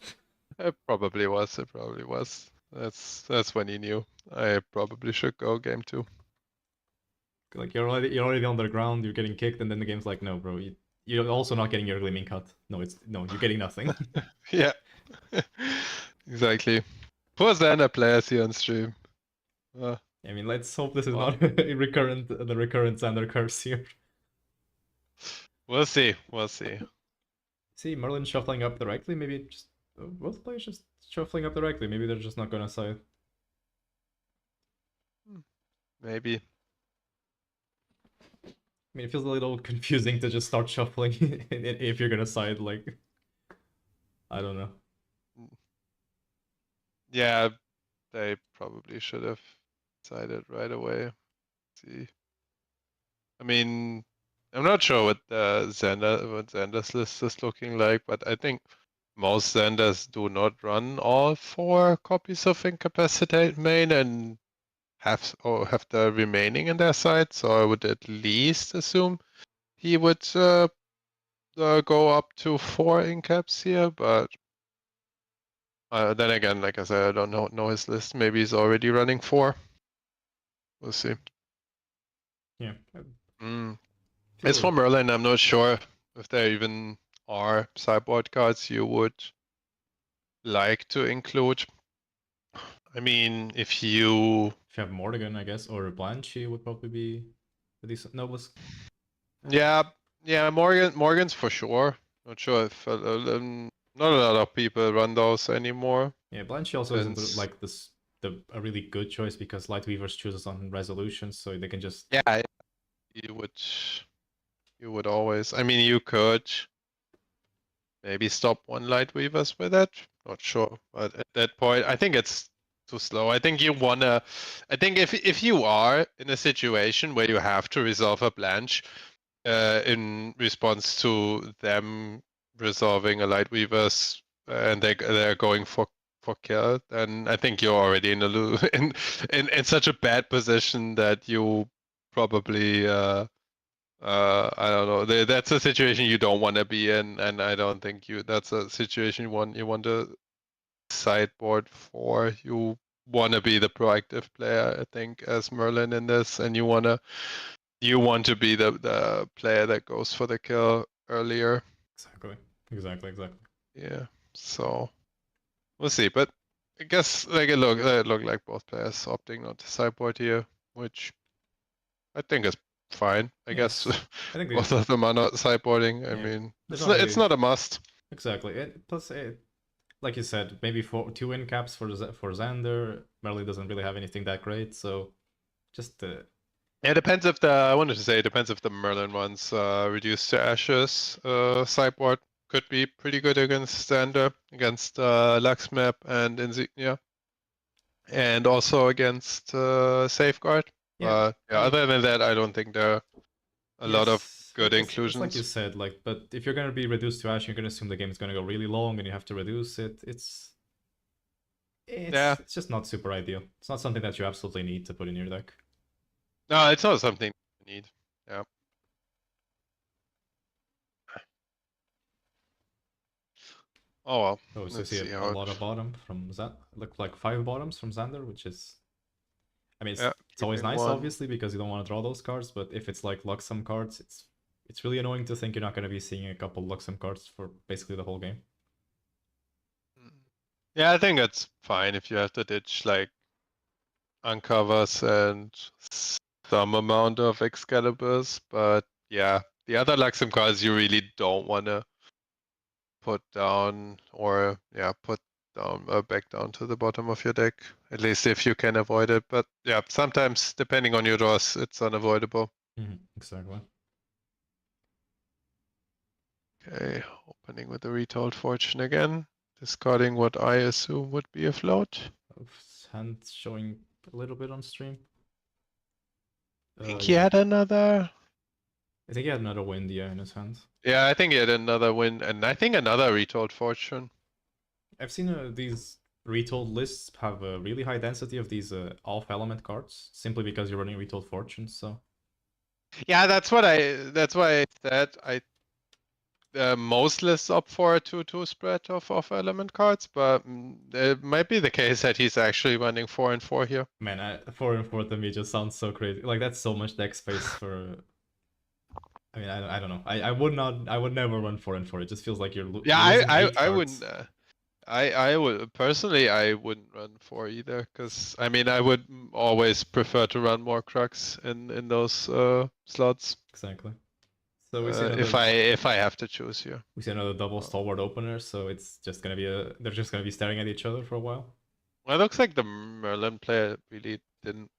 [SPEAKER 1] it probably was. It probably was. That's when he knew. I probably should go game 2.
[SPEAKER 2] Like you're already on the ground, you're getting kicked, and then the game's like, no, bro, you're also not getting your Gleaming Cut. No, you're getting nothing.
[SPEAKER 1] Yeah, exactly. Poor Xander players here on stream.
[SPEAKER 2] I mean, let's hope this is
[SPEAKER 1] Well.
[SPEAKER 2] not the recurrent Xander curse here.
[SPEAKER 1] We'll see. We'll see.
[SPEAKER 2] See, Merlin shuffling up directly. Maybe just both players just shuffling up directly. Maybe they're just not gonna side.
[SPEAKER 1] Maybe.
[SPEAKER 2] I mean, it feels a little confusing to just start shuffling if you're gonna side. Like, I don't know.
[SPEAKER 1] Yeah, they probably should have decided right away. Let's see. I mean, I'm not sure what Xander's list is looking like, but I think most Xanders do not run all 4 copies of Incapacitate main and have the remaining in their side. So I would at least assume he would go up to 4 incaps here, but then again, like I said, I don't know his list. Maybe he's already running 4. We'll see.
[SPEAKER 2] Yeah.
[SPEAKER 1] As for Merlin, I'm not sure if there even are sideboard cards you would like to include. I mean, if you
[SPEAKER 2] have Morgan, I guess, or Blanche would probably be a decent noblest.
[SPEAKER 1] Yeah, Morgan's for sure. Not sure if not a lot of people run those anymore.
[SPEAKER 2] Yeah, Blanche also isn't like a really good choice because Lightweavers chooses on resolutions, so they can just
[SPEAKER 1] you would always. I mean, you could maybe stop one Lightweavers with it. Not sure, but at that point, I think it's too slow. I think I think if you are in a situation where you have to resolve a Blanche, in response to them resolving a Lightweavers and they're going for kill, then I think you're already in a in such a bad position that you probably I don't know. That's a situation you don't want to be in, and I don't think that's a situation you want to sideboard for. You want to be the proactive player, I think, as Merlin in this, and you want to be the player that goes for the kill earlier.
[SPEAKER 2] Exactly.
[SPEAKER 1] Yeah. So we'll see, but I guess like it looked like both players opting not to sideboard here, which I think is fine. I guess
[SPEAKER 2] I think
[SPEAKER 1] both of them are not sideboarding. I mean, it's not a must.
[SPEAKER 2] Exactly. Plus, like you said, maybe 2 win caps for Xander. Merlin doesn't really have anything that great, so just
[SPEAKER 1] Yeah, it depends if I wanted to say it depends if the Merlin ones reduced to ashes. Sideboard could be pretty good against Xander, against Lux Map and Insignia, and also against Safeguard.
[SPEAKER 2] Yeah,
[SPEAKER 1] But yeah,
[SPEAKER 2] I mean,
[SPEAKER 1] other than that, I don't think there are a lot of
[SPEAKER 2] yes,
[SPEAKER 1] good
[SPEAKER 2] it's like you
[SPEAKER 1] inclusions.
[SPEAKER 2] said, like, but if you're gonna be reduced to ash, you're gonna assume the game is gonna go really long, and you have to reduce it.
[SPEAKER 1] Yeah,
[SPEAKER 2] It's just not super ideal. It's not something that you absolutely need to put in your deck.
[SPEAKER 1] no, it's not something you need. Yeah. Oh well,
[SPEAKER 2] Oh, so you
[SPEAKER 1] let's
[SPEAKER 2] see
[SPEAKER 1] see
[SPEAKER 2] a
[SPEAKER 1] how it.
[SPEAKER 2] lot of bottom from Xander. Look like 5 bottoms from Xander, which is, I mean,
[SPEAKER 1] Yeah,
[SPEAKER 2] it's always
[SPEAKER 1] keeping
[SPEAKER 2] nice,
[SPEAKER 1] one.
[SPEAKER 2] obviously, because you don't want to draw those cards. But if it's like Luxem cards, it's really annoying to think you're not going to be seeing a couple Luxem cards for basically the whole game.
[SPEAKER 1] Yeah, I think it's fine if you have to ditch like uncovers and some amount of Excaliburs, but yeah, the other Luxem cards you really don't want to put down or yeah, put down back down to the bottom of your deck, at least if you can avoid it. But yeah, sometimes depending on your draws, it's unavoidable.
[SPEAKER 2] Exactly.
[SPEAKER 1] Okay, opening with the Retold Fortune again, discarding what I assume would be a float.
[SPEAKER 2] Hand showing a little bit on stream.
[SPEAKER 1] I think he
[SPEAKER 2] Yeah.
[SPEAKER 1] had another.
[SPEAKER 2] I think he had another wind, yeah, in his hand.
[SPEAKER 1] Yeah, I think he had another win, and I think another Retold Fortune.
[SPEAKER 2] I've seen these retold lists have a really high density of these off element cards, simply because you're running retold fortunes. So
[SPEAKER 1] Yeah, that's why I said most lists opt for a 2/2 spread of element cards, but it might be the case that he's actually running 4 and 4 here.
[SPEAKER 2] man, 4 and 4 to me just sounds so crazy. Like that's so much deck space for. I mean, I don't know. I would not. I would never run 4 and 4. It just feels like
[SPEAKER 1] Yeah,
[SPEAKER 2] you're losing eight
[SPEAKER 1] I
[SPEAKER 2] cards.
[SPEAKER 1] wouldn't. I would personally I wouldn't run 4 either, because I mean I would always prefer to run more Crux in those slots.
[SPEAKER 2] Exactly. So we see another.
[SPEAKER 1] If I have to choose here.
[SPEAKER 2] We see another double stalwart opener. So it's just gonna be a. They're just gonna be staring at each other for a while.
[SPEAKER 1] Well, it looks like the Merlin player really didn't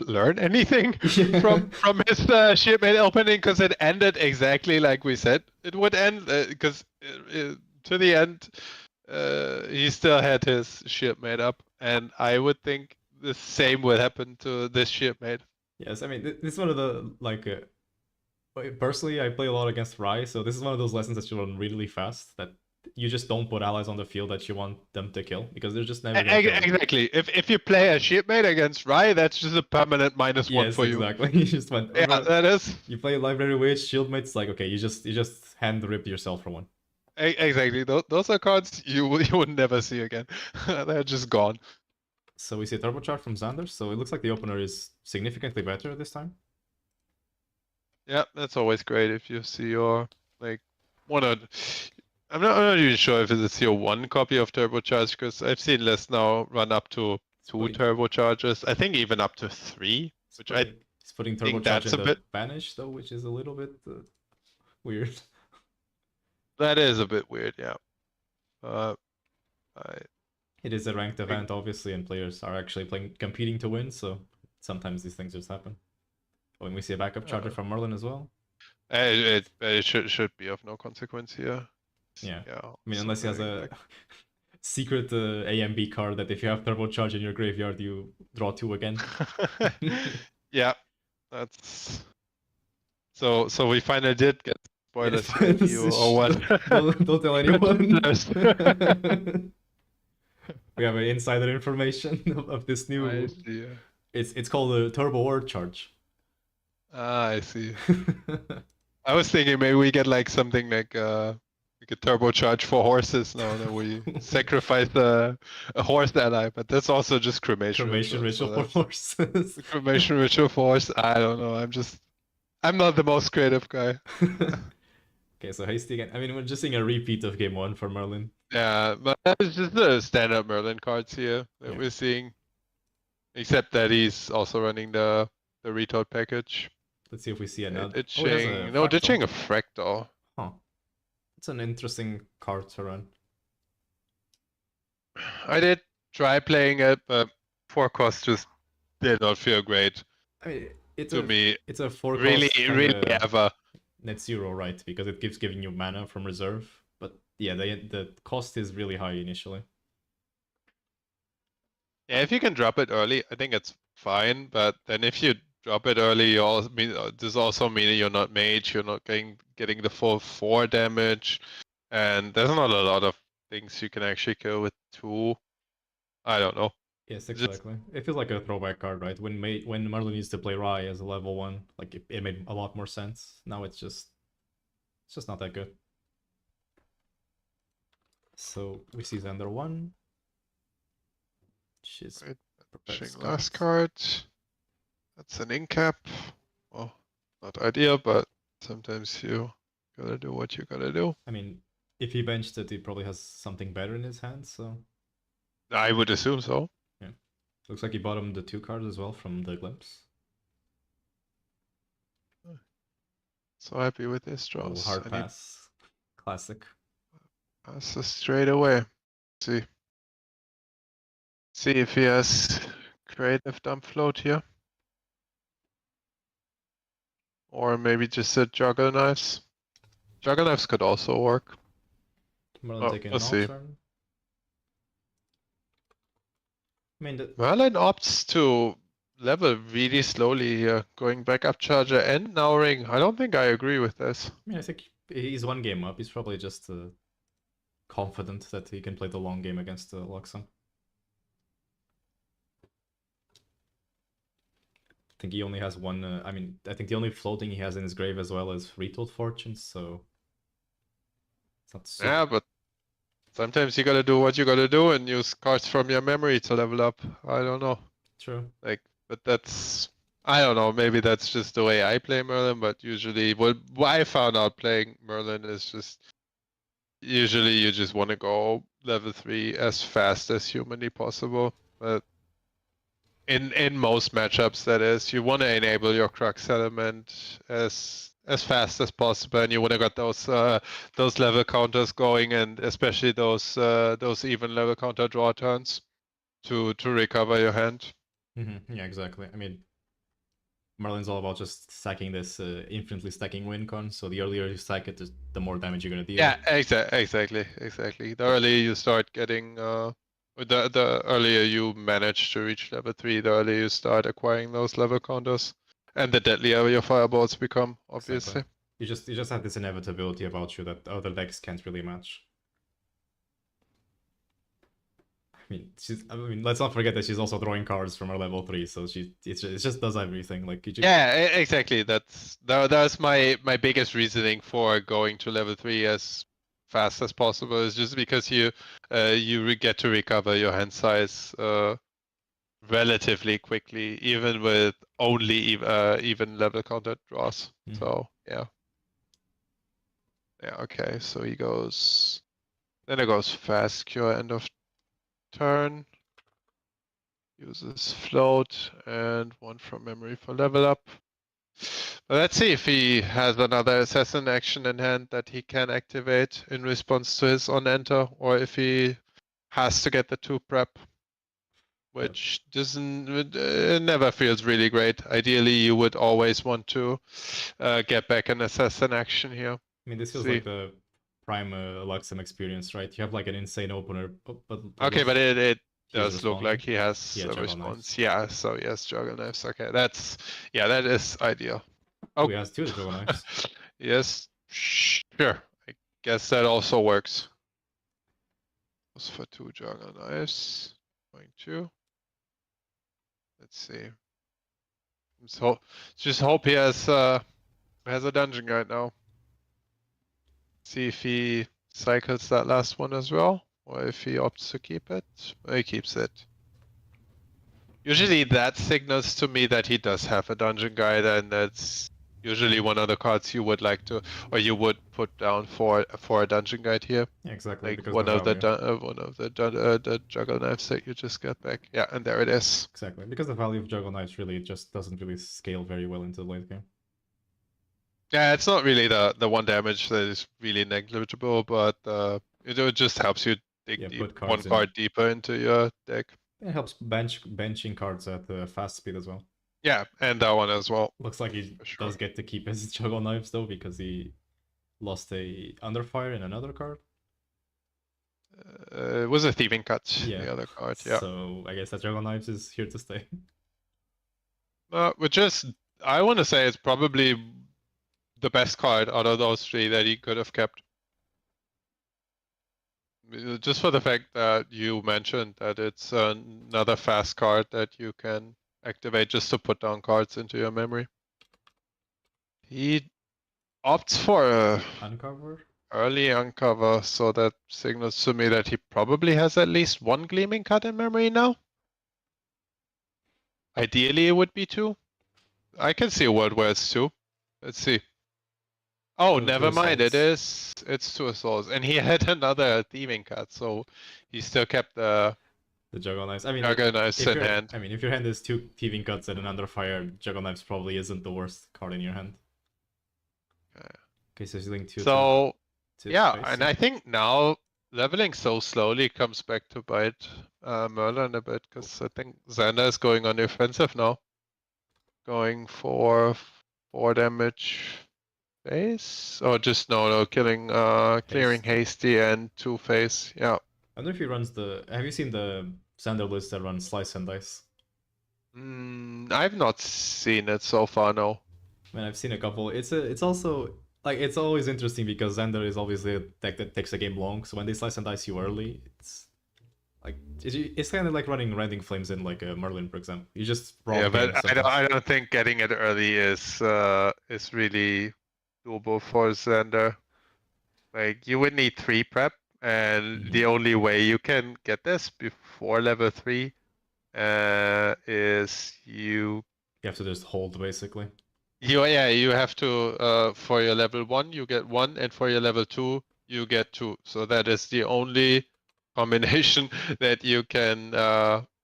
[SPEAKER 1] learn anything
[SPEAKER 2] Yeah.
[SPEAKER 1] from his shipmate opening, because it ended exactly like we said it would end, because to the end he still had his shipmate up, and I would think the same would happen to this shipmate.
[SPEAKER 2] Yes, I mean this is one of the like. Personally, I play a lot against Rai, so this is one of those lessons that you learn really fast. That you just don't put allies on the field that you want them to kill because they're just never gonna kill them.
[SPEAKER 1] Exactly. If you play a shipmate against Rai, that's just a permanent -1
[SPEAKER 2] Yes,
[SPEAKER 1] for you.
[SPEAKER 2] exactly. You just went.
[SPEAKER 1] Yeah, that is.
[SPEAKER 2] You play library witch, shieldmate. It's like okay, you just hand rip yourself for one.
[SPEAKER 1] Exactly. Those are cards you would never see again. They're just gone.
[SPEAKER 2] So we see a turbocharge from Xander. So it looks like the opener is significantly better this time.
[SPEAKER 1] Yeah, that's always great if you see your like one of. I'm not even sure if it's your one copy of turbocharge, because I've seen lists now run up to two
[SPEAKER 2] Putting,
[SPEAKER 1] turbochargers. I think even up to 3, which I
[SPEAKER 2] he's putting
[SPEAKER 1] think
[SPEAKER 2] turbocharge
[SPEAKER 1] that's
[SPEAKER 2] in
[SPEAKER 1] a
[SPEAKER 2] the
[SPEAKER 1] bit.
[SPEAKER 2] banish though, which is a little bit weird.
[SPEAKER 1] That is a bit weird, yeah. I
[SPEAKER 2] It is a ranked
[SPEAKER 1] think
[SPEAKER 2] event, obviously, and players are actually competing to win. So sometimes these things just happen. Oh, and we see a backup charger from Merlin as well.
[SPEAKER 1] it should be of no consequence here.
[SPEAKER 2] Yeah.
[SPEAKER 1] Yeah.
[SPEAKER 2] I mean, unless he has a secret AMB card that if you have turbocharge in your graveyard, you draw 2 again.
[SPEAKER 1] Yeah, that's so we finally did get spoilers
[SPEAKER 2] Yes,
[SPEAKER 1] here, you or what?
[SPEAKER 2] don't tell anyone. We have insider information of this new.
[SPEAKER 1] I see.
[SPEAKER 2] It's called a turbo word charge.
[SPEAKER 1] Ah, I see. I was thinking maybe we get like something like a turbocharge for horses now that we sacrifice a horse ally, but that's also just cremation
[SPEAKER 2] Ritual for horses.
[SPEAKER 1] Cremation ritual for horse. I don't know. I'm not the most creative guy.
[SPEAKER 2] Okay, so hasty again. I mean, we're just seeing a repeat of game 1 for Merlin.
[SPEAKER 1] Yeah, but that's just the standard Merlin cards here that we're seeing. Except that he's also running the retold package.
[SPEAKER 2] Let's see if we see another.
[SPEAKER 1] Ditching a fractal.
[SPEAKER 2] Huh. It's an interesting card to run.
[SPEAKER 1] I did try playing it, but 4 costs just did not feel great.
[SPEAKER 2] I mean,
[SPEAKER 1] to me.
[SPEAKER 2] It's a 4
[SPEAKER 1] Really,
[SPEAKER 2] cost
[SPEAKER 1] really
[SPEAKER 2] kinda
[SPEAKER 1] ever.
[SPEAKER 2] net zero, right? Because it keeps giving you mana from reserve. But yeah, the cost is really high initially.
[SPEAKER 1] Yeah, if you can drop it early, I think it's fine. But then if you drop it early, you also mean this also means you're not mage, you're not getting the full 4 damage, and there's not a lot of things you can actually kill with 2. I don't know.
[SPEAKER 2] Yes,
[SPEAKER 1] Just
[SPEAKER 2] exactly. It feels like a throwback card, right? When Merlin used to play Rai as a level 1, like it made a lot more sense. Now it's just not that good. So we see Xander 1. She's
[SPEAKER 1] right,
[SPEAKER 2] prepared
[SPEAKER 1] last
[SPEAKER 2] Scout.
[SPEAKER 1] card. That's an incap. Well, not ideal, but sometimes you gotta do what you gotta do.
[SPEAKER 2] I mean, if he benched it, he probably has something better in his hand, so
[SPEAKER 1] I would assume so.
[SPEAKER 2] yeah. Looks like he bottomed the 2 cards as well from the Glimpse.
[SPEAKER 1] So happy with his
[SPEAKER 2] Oh,
[SPEAKER 1] draws.
[SPEAKER 2] hard
[SPEAKER 1] I need
[SPEAKER 2] pass. Classic.
[SPEAKER 1] passes straight away. See. See if he has creative dump float here. Or maybe just a juggle knives. Juggle knives could also work.
[SPEAKER 2] Merlin
[SPEAKER 1] Oh,
[SPEAKER 2] taking
[SPEAKER 1] we'll
[SPEAKER 2] an
[SPEAKER 1] see.
[SPEAKER 2] turn. I mean,
[SPEAKER 1] Merlin opts to level really slowly here, going back up charger and now ring. I don't think I agree with this.
[SPEAKER 2] I think he's 1 game up. He's probably just confident that he can play the long game against Luxon. I think he only has 1. I mean, I think the only floating he has in his grave as well is Retold Fortunes, so it's not super.
[SPEAKER 1] Yeah, but sometimes you gotta do what you gotta do and use cards from your memory to level up. I don't know.
[SPEAKER 2] True.
[SPEAKER 1] Like, but that's, I don't know, maybe that's just the way I play Merlin, but usually what I found out playing Merlin is just, usually you just want to go level 3 as fast as humanly possible. But in most matchups, that is, you want to enable your crux element as fast as possible, and you want to get those level counters going, and especially those even level counter draw turns to recover your hand.
[SPEAKER 2] Yeah, exactly. I mean, Merlin's all about just stacking this infinitely stacking win con, so the earlier you stack it, the more damage you're gonna deal.
[SPEAKER 1] Yeah, exactly. The earlier you start getting, the earlier you manage to reach level 3, the earlier you start acquiring those level counters, and the deadlier your fireballs become, obviously.
[SPEAKER 2] Exactly. You just have this inevitability about you that other decks can't really match. I mean, let's not forget that she's also drawing cards from her level 3, so it just does everything. Like
[SPEAKER 1] Yeah, exactly. That's my biggest reasoning for going to level 3 as fast as possible, is just because you get to recover your hand size relatively quickly, even with only even level counter draws. So yeah. Yeah, okay, so he goes, then it goes fast cure end of turn. Uses float and 1 from memory for level up. But let's see if he has another assassin action in hand that he can activate in response to his on enter, or if he has to get the 2 prep, which doesn't, never feels really great. Ideally, you would always want to get back an assassin action here.
[SPEAKER 2] I mean, this feels like the prime Luxem experience, right? You have like an insane opener, but
[SPEAKER 1] okay, but it does look
[SPEAKER 2] responding.
[SPEAKER 1] like he has
[SPEAKER 2] Yeah,
[SPEAKER 1] a
[SPEAKER 2] juggle
[SPEAKER 1] response.
[SPEAKER 2] knives.
[SPEAKER 1] Yeah, so yes, juggle knives. Okay, that is ideal.
[SPEAKER 2] Oh, he has 2 juggle knives.
[SPEAKER 1] Yes, sure. I guess that also works. Goes for 2 juggle knives. Going to. Let's see. So just hope he has a dungeon guide now. See if he cycles that last one as well, or if he opts to keep it. He keeps it. Usually that signals to me that he does have a dungeon guide, and that's usually one of the cards you would like to, or you would put down for a dungeon guide here.
[SPEAKER 2] Yeah, exactly,
[SPEAKER 1] Like
[SPEAKER 2] because
[SPEAKER 1] one
[SPEAKER 2] the
[SPEAKER 1] of the
[SPEAKER 2] value.
[SPEAKER 1] the juggle knives that you just got back. Yeah, and there it is.
[SPEAKER 2] Exactly, because the value of juggle knives really just doesn't really scale very well into the late game.
[SPEAKER 1] Yeah, it's not really the 1 damage that is really negligible, but it just helps you dig
[SPEAKER 2] put
[SPEAKER 1] one
[SPEAKER 2] cards in.
[SPEAKER 1] card deeper into your deck.
[SPEAKER 2] It helps benching cards at fast speed as well.
[SPEAKER 1] Yeah, and that one as well.
[SPEAKER 2] Looks like he
[SPEAKER 1] For sure.
[SPEAKER 2] does get to keep his juggle knives though, because he lost a underfire in another card.
[SPEAKER 1] It was a thieving cut,
[SPEAKER 2] Yeah.
[SPEAKER 1] the other card, yeah.
[SPEAKER 2] So I guess that juggle knives is here to stay.
[SPEAKER 1] Which is, I want to say it's probably the best card out of those three that he could have kept. Just for the fact that you mentioned that it's another fast card that you can activate just to put down cards into your memory. He opts for a
[SPEAKER 2] Uncover.
[SPEAKER 1] early uncover, so that signals to me that he probably has at least one gleaming cut in memory now. Ideally, it would be two. I can see a world where it's two. Let's see. Oh,
[SPEAKER 2] Two
[SPEAKER 1] never mind. It
[SPEAKER 2] assaults.
[SPEAKER 1] is. It's two assaults, and he had another thieving cut, so he still kept the
[SPEAKER 2] Juggle knives. I mean,
[SPEAKER 1] juggle knives
[SPEAKER 2] if
[SPEAKER 1] in
[SPEAKER 2] your
[SPEAKER 1] hand.
[SPEAKER 2] I mean, if your hand is two thieving cuts and an underfire, juggle knives probably isn't the worst card in your hand. Okay, so he's linked two.
[SPEAKER 1] So yeah,
[SPEAKER 2] space.
[SPEAKER 1] and I think now leveling so slowly comes back to bite Merlin a bit, because I think Xander is going on the offensive now, going for 4 damage face, or just no, killing clearing hasty and 2 face. Yeah.
[SPEAKER 2] I don't know if he runs the. Have you seen the Xander list that runs slice and dice?
[SPEAKER 1] I've not seen it so far. No.
[SPEAKER 2] I mean, I've seen a couple. It's also like it's always interesting because Xander is obviously a deck that takes the game long. So when they slice and dice you early, it's like it's kind of like running Rending Flames in like a Merlin, for example. You just
[SPEAKER 1] Yeah, but I don't think getting it early is really doable for Xander. Like you would need 3 prep, and the only way you can get this before level 3 is
[SPEAKER 2] You have to just hold basically.
[SPEAKER 1] you have to for your level 1 you get 1, and for your level 2 you get 2. So that is the only combination that you can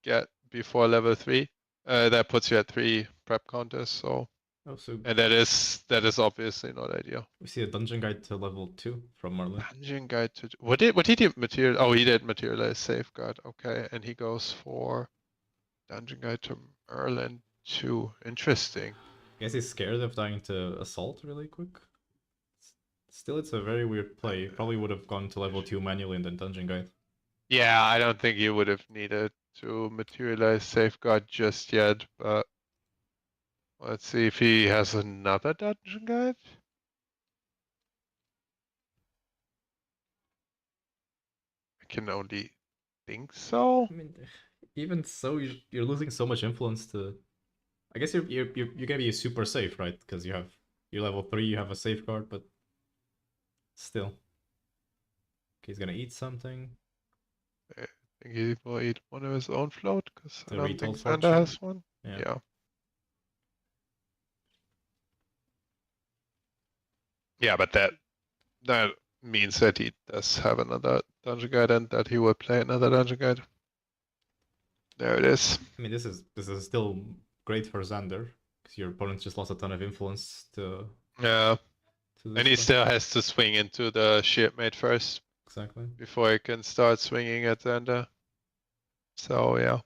[SPEAKER 1] get before level 3. That puts you at 3 prep counters. So and that is obviously not ideal.
[SPEAKER 2] We see a dungeon guide to level 2 from Merlin.
[SPEAKER 1] Dungeon guide to what did he material? Oh, he did materialize safeguard. Okay, and he goes for dungeon guide to Merlin 2. Interesting.
[SPEAKER 2] I guess he's scared of dying to assault really quick. Still, it's a very weird play. Probably would have gone to level 2 manually and then dungeon guide.
[SPEAKER 1] Yeah, I don't think you would have needed to materialize safeguard just yet, but let's see if he has another dungeon guide. I can only think so.
[SPEAKER 2] I mean, even so, you're losing so much influence to. I guess you're gonna be super safe, right? Because you're level 3, you have a safeguard, but still. Okay, he's gonna eat something.
[SPEAKER 1] I think he will eat one of his own float, because I
[SPEAKER 2] The
[SPEAKER 1] don't think
[SPEAKER 2] retold
[SPEAKER 1] Xander has one.
[SPEAKER 2] Yeah.
[SPEAKER 1] Yeah, but that means that he does have another dungeon guide and that he will play another dungeon guide. There it is.
[SPEAKER 2] I mean, this is still great for Xander because your opponent just lost a ton of influence to.
[SPEAKER 1] Yeah. And he still has to swing into the shipmate first.
[SPEAKER 2] Exactly.
[SPEAKER 1] Before he can start swinging at Xander. So yeah.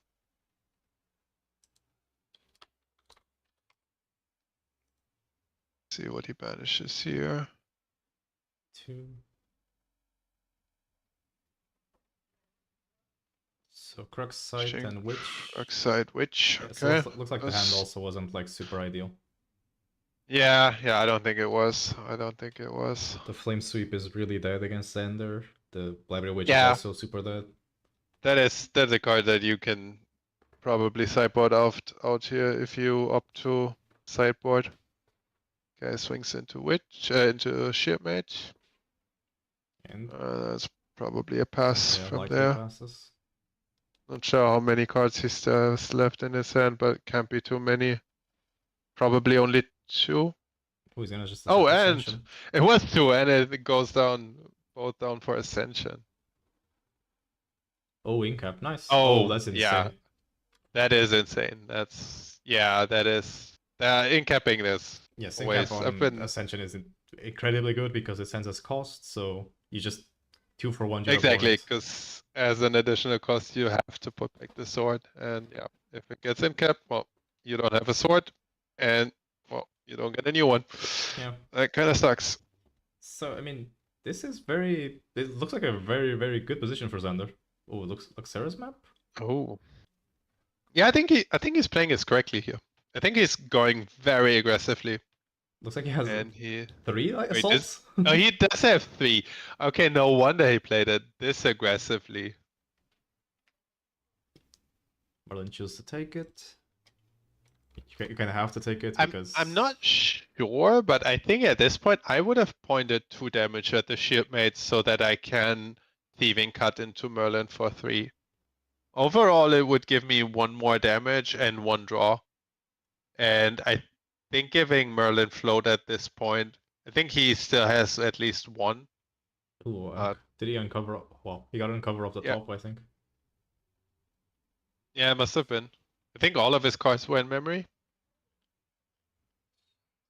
[SPEAKER 1] See what he banishes here.
[SPEAKER 2] 2. So Crux Sight and Witch.
[SPEAKER 1] Crux Sight, Witch.
[SPEAKER 2] Yeah,
[SPEAKER 1] okay.
[SPEAKER 2] So looks like the hand also wasn't like super ideal.
[SPEAKER 1] Yeah, I don't think it was.
[SPEAKER 2] The Flame Sweep is really dead against Xander. The Library Witch is also super dead.
[SPEAKER 1] That's a card that you can probably sideboard out here if you opt to sideboard. Okay, swings into Witch, into Shipmate.
[SPEAKER 2] And
[SPEAKER 1] that's probably a pass from there.
[SPEAKER 2] Passes.
[SPEAKER 1] Not sure how many cards he still has left in his hand, but can't be too many. Probably only 2.
[SPEAKER 2] Oh, he's gonna just
[SPEAKER 1] and
[SPEAKER 2] Ascension.
[SPEAKER 1] It was 2, and it goes down, both down for Ascension.
[SPEAKER 2] Oh, Incap, nice.
[SPEAKER 1] Oh,
[SPEAKER 2] that's insane.
[SPEAKER 1] Yeah, that is insane. That is incapping this.
[SPEAKER 2] Yes, Incap on Ascension is incredibly good because it sends us cost, so you just 2 for 1.
[SPEAKER 1] Exactly, because as an additional cost, you have to put back the sword, and yeah, if it gets incapped, well, you don't have a sword, and well, you don't get a new one.
[SPEAKER 2] Yeah.
[SPEAKER 1] That kind of sucks.
[SPEAKER 2] So I mean, this is very. It looks like a very very good position for Xander. Oh, it looks Luxera's map.
[SPEAKER 1] Oh. Yeah, I think he's playing this correctly here. I think he's going very aggressively,
[SPEAKER 2] Looks like he has
[SPEAKER 1] and he
[SPEAKER 2] 3
[SPEAKER 1] wait,
[SPEAKER 2] assaults.
[SPEAKER 1] oh, he does have 3. Okay, no wonder he played it this aggressively.
[SPEAKER 2] Marlon chooses to take it. You kind of have to take it
[SPEAKER 1] I'm
[SPEAKER 2] because
[SPEAKER 1] not sure, but I think at this point I would have pointed 2 damage at the shieldmate so that I can thieving cut into Merlin for 3. Overall, it would give me 1 more damage and 1 draw. And I think giving Merlin float at this point, I think he still has at least 1.
[SPEAKER 2] Ooh, did he uncover? Well, he got uncover off the
[SPEAKER 1] Yeah.
[SPEAKER 2] top, I think.
[SPEAKER 1] Yeah, it must have been. I think all of his cards were in memory.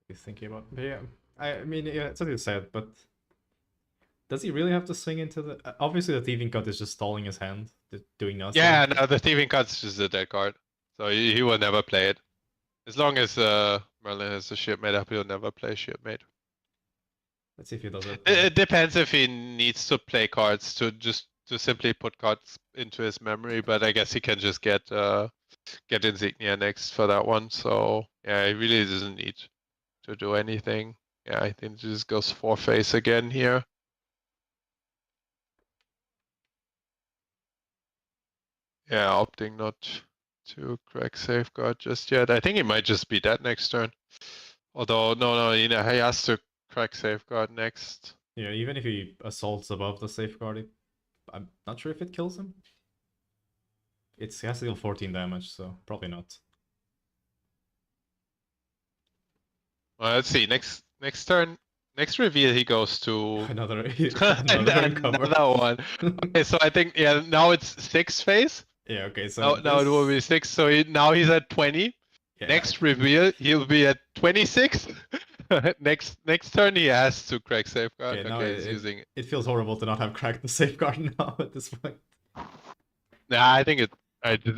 [SPEAKER 2] He's thinking about. But yeah, I mean, yeah, it's what you said, but does he really have to swing into the? Obviously, the thieving cut is just stalling his hand, doing nothing.
[SPEAKER 1] Yeah, no, the thieving cut's just a dead card, so he will never play it. As long as Merlin has a shipmate up, he'll never play shipmate.
[SPEAKER 2] Let's see if he does it.
[SPEAKER 1] It depends if he needs to play cards to simply put cards into his memory, but I guess he can just get insignia next for that one. So yeah, he really doesn't need to do anything. Yeah, I think he just goes 4-face again here. Yeah, opting not to crack safeguard just yet. I think he might just be dead next turn. Although no, he has to crack safeguard next.
[SPEAKER 2] Yeah, even if he assaults above the safeguard, I'm not sure if it kills him. He has to deal 14 damage, so probably not.
[SPEAKER 1] Well, let's see. Next turn, next reveal, he goes to
[SPEAKER 2] another
[SPEAKER 1] another one. Okay, so I think now it's 6-face.
[SPEAKER 2] Yeah, okay, so
[SPEAKER 1] now it will be 6. So now he's at 20.
[SPEAKER 2] Yeah,
[SPEAKER 1] next reveal, he'll be at 26. next turn, he has to crack safeguard.
[SPEAKER 2] Okay,
[SPEAKER 1] Okay, he's using it.
[SPEAKER 2] It feels horrible to not have cracked the safeguard now at this point.
[SPEAKER 1] Nah, I think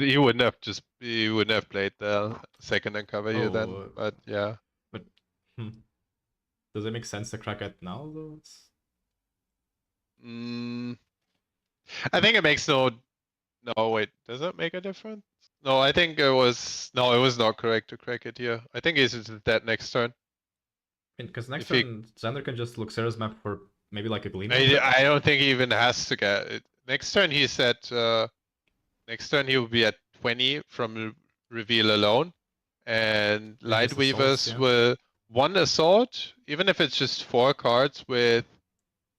[SPEAKER 1] he wouldn't have played the second uncover here then. But yeah.
[SPEAKER 2] But does it make sense to crack it now though?
[SPEAKER 1] I think it makes no. Wait, does it make a difference? No, I think it was not correct to crack it here. I think he's dead next turn.
[SPEAKER 2] Because next turn, Xander can just Luxera's map for maybe like a Gleam.
[SPEAKER 1] I don't think he even has to get it. Next turn he's at. Next turn he will be at 20 from reveal alone, and Light Weavers will 1 assault, even if it's just 4 cards with.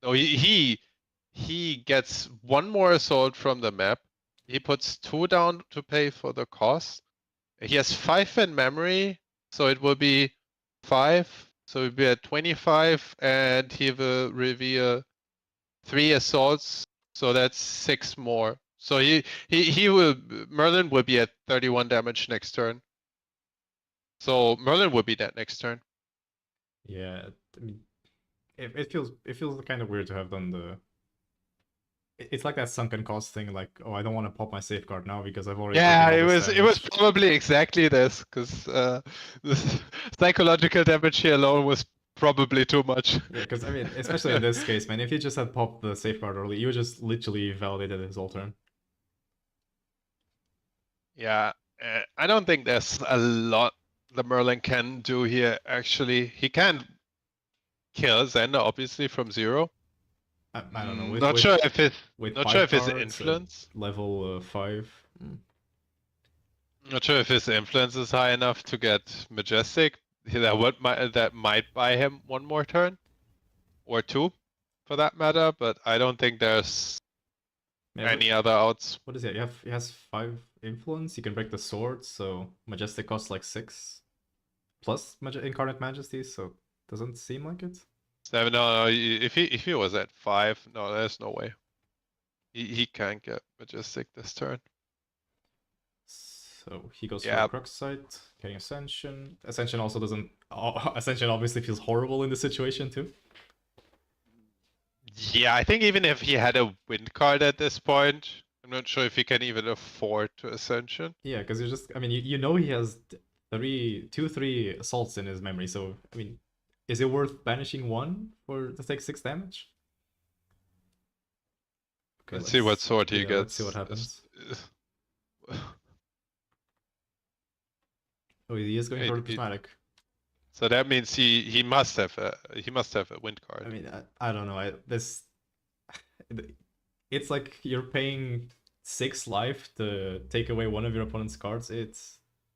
[SPEAKER 1] No, he gets 1 more assault from the map. He puts 2 down to pay for the cost. He has 5 in memory, so it will be 5. So he'll be at 25, and he will reveal 3 assaults. So that's 6 more. So Merlin will be at 31 damage next turn. So Merlin will be dead next turn.
[SPEAKER 2] Yeah, I mean, it feels kind of weird to have done the. It's like that sunken cost thing, like, oh, I don't want to pop my safeguard now because I've already.
[SPEAKER 1] Yeah, it was probably exactly this, because the psychological damage here alone was probably too much.
[SPEAKER 2] Yeah, because I mean, especially in this case, man, if he just had popped the safeguard early, you would just literally validated his whole turn.
[SPEAKER 1] Yeah, I don't think there's a lot the Merlin can do here. Actually, he can kill Xander obviously from 0.
[SPEAKER 2] I don't know.
[SPEAKER 1] Not sure if his influence
[SPEAKER 2] level 5.
[SPEAKER 1] Not sure if his influence is high enough to get Majestic. That might buy him 1 more turn, or 2, for that matter. But I don't think there's any other outs.
[SPEAKER 2] What is it? He has 5 influence. You can break the sword, so Majestic costs like 6 plus Incarnate Majesty. So doesn't seem like it.
[SPEAKER 1] 7, no, if he was at 5, no, there's no way. He can't get Majestic this turn.
[SPEAKER 2] So he goes for Crux Sight, getting Ascension. Ascension also doesn't. Ascension obviously feels horrible in this situation too.
[SPEAKER 1] Yeah, I think even if he had a wind card at this point, I'm not sure if he can even afford to Ascension.
[SPEAKER 2] Yeah, because you're just. I mean, you know he has 3 assaults in his memory. So I mean, is it worth banishing one to take 6 damage? Okay,
[SPEAKER 1] let's see what sword he
[SPEAKER 2] yeah,
[SPEAKER 1] gets.
[SPEAKER 2] let's see what happens. Oh, he is going for the prismatic.
[SPEAKER 1] So that means he must have a wind card.
[SPEAKER 2] I mean, I don't know. It's like you're paying 6 life to take away one of your opponent's cards.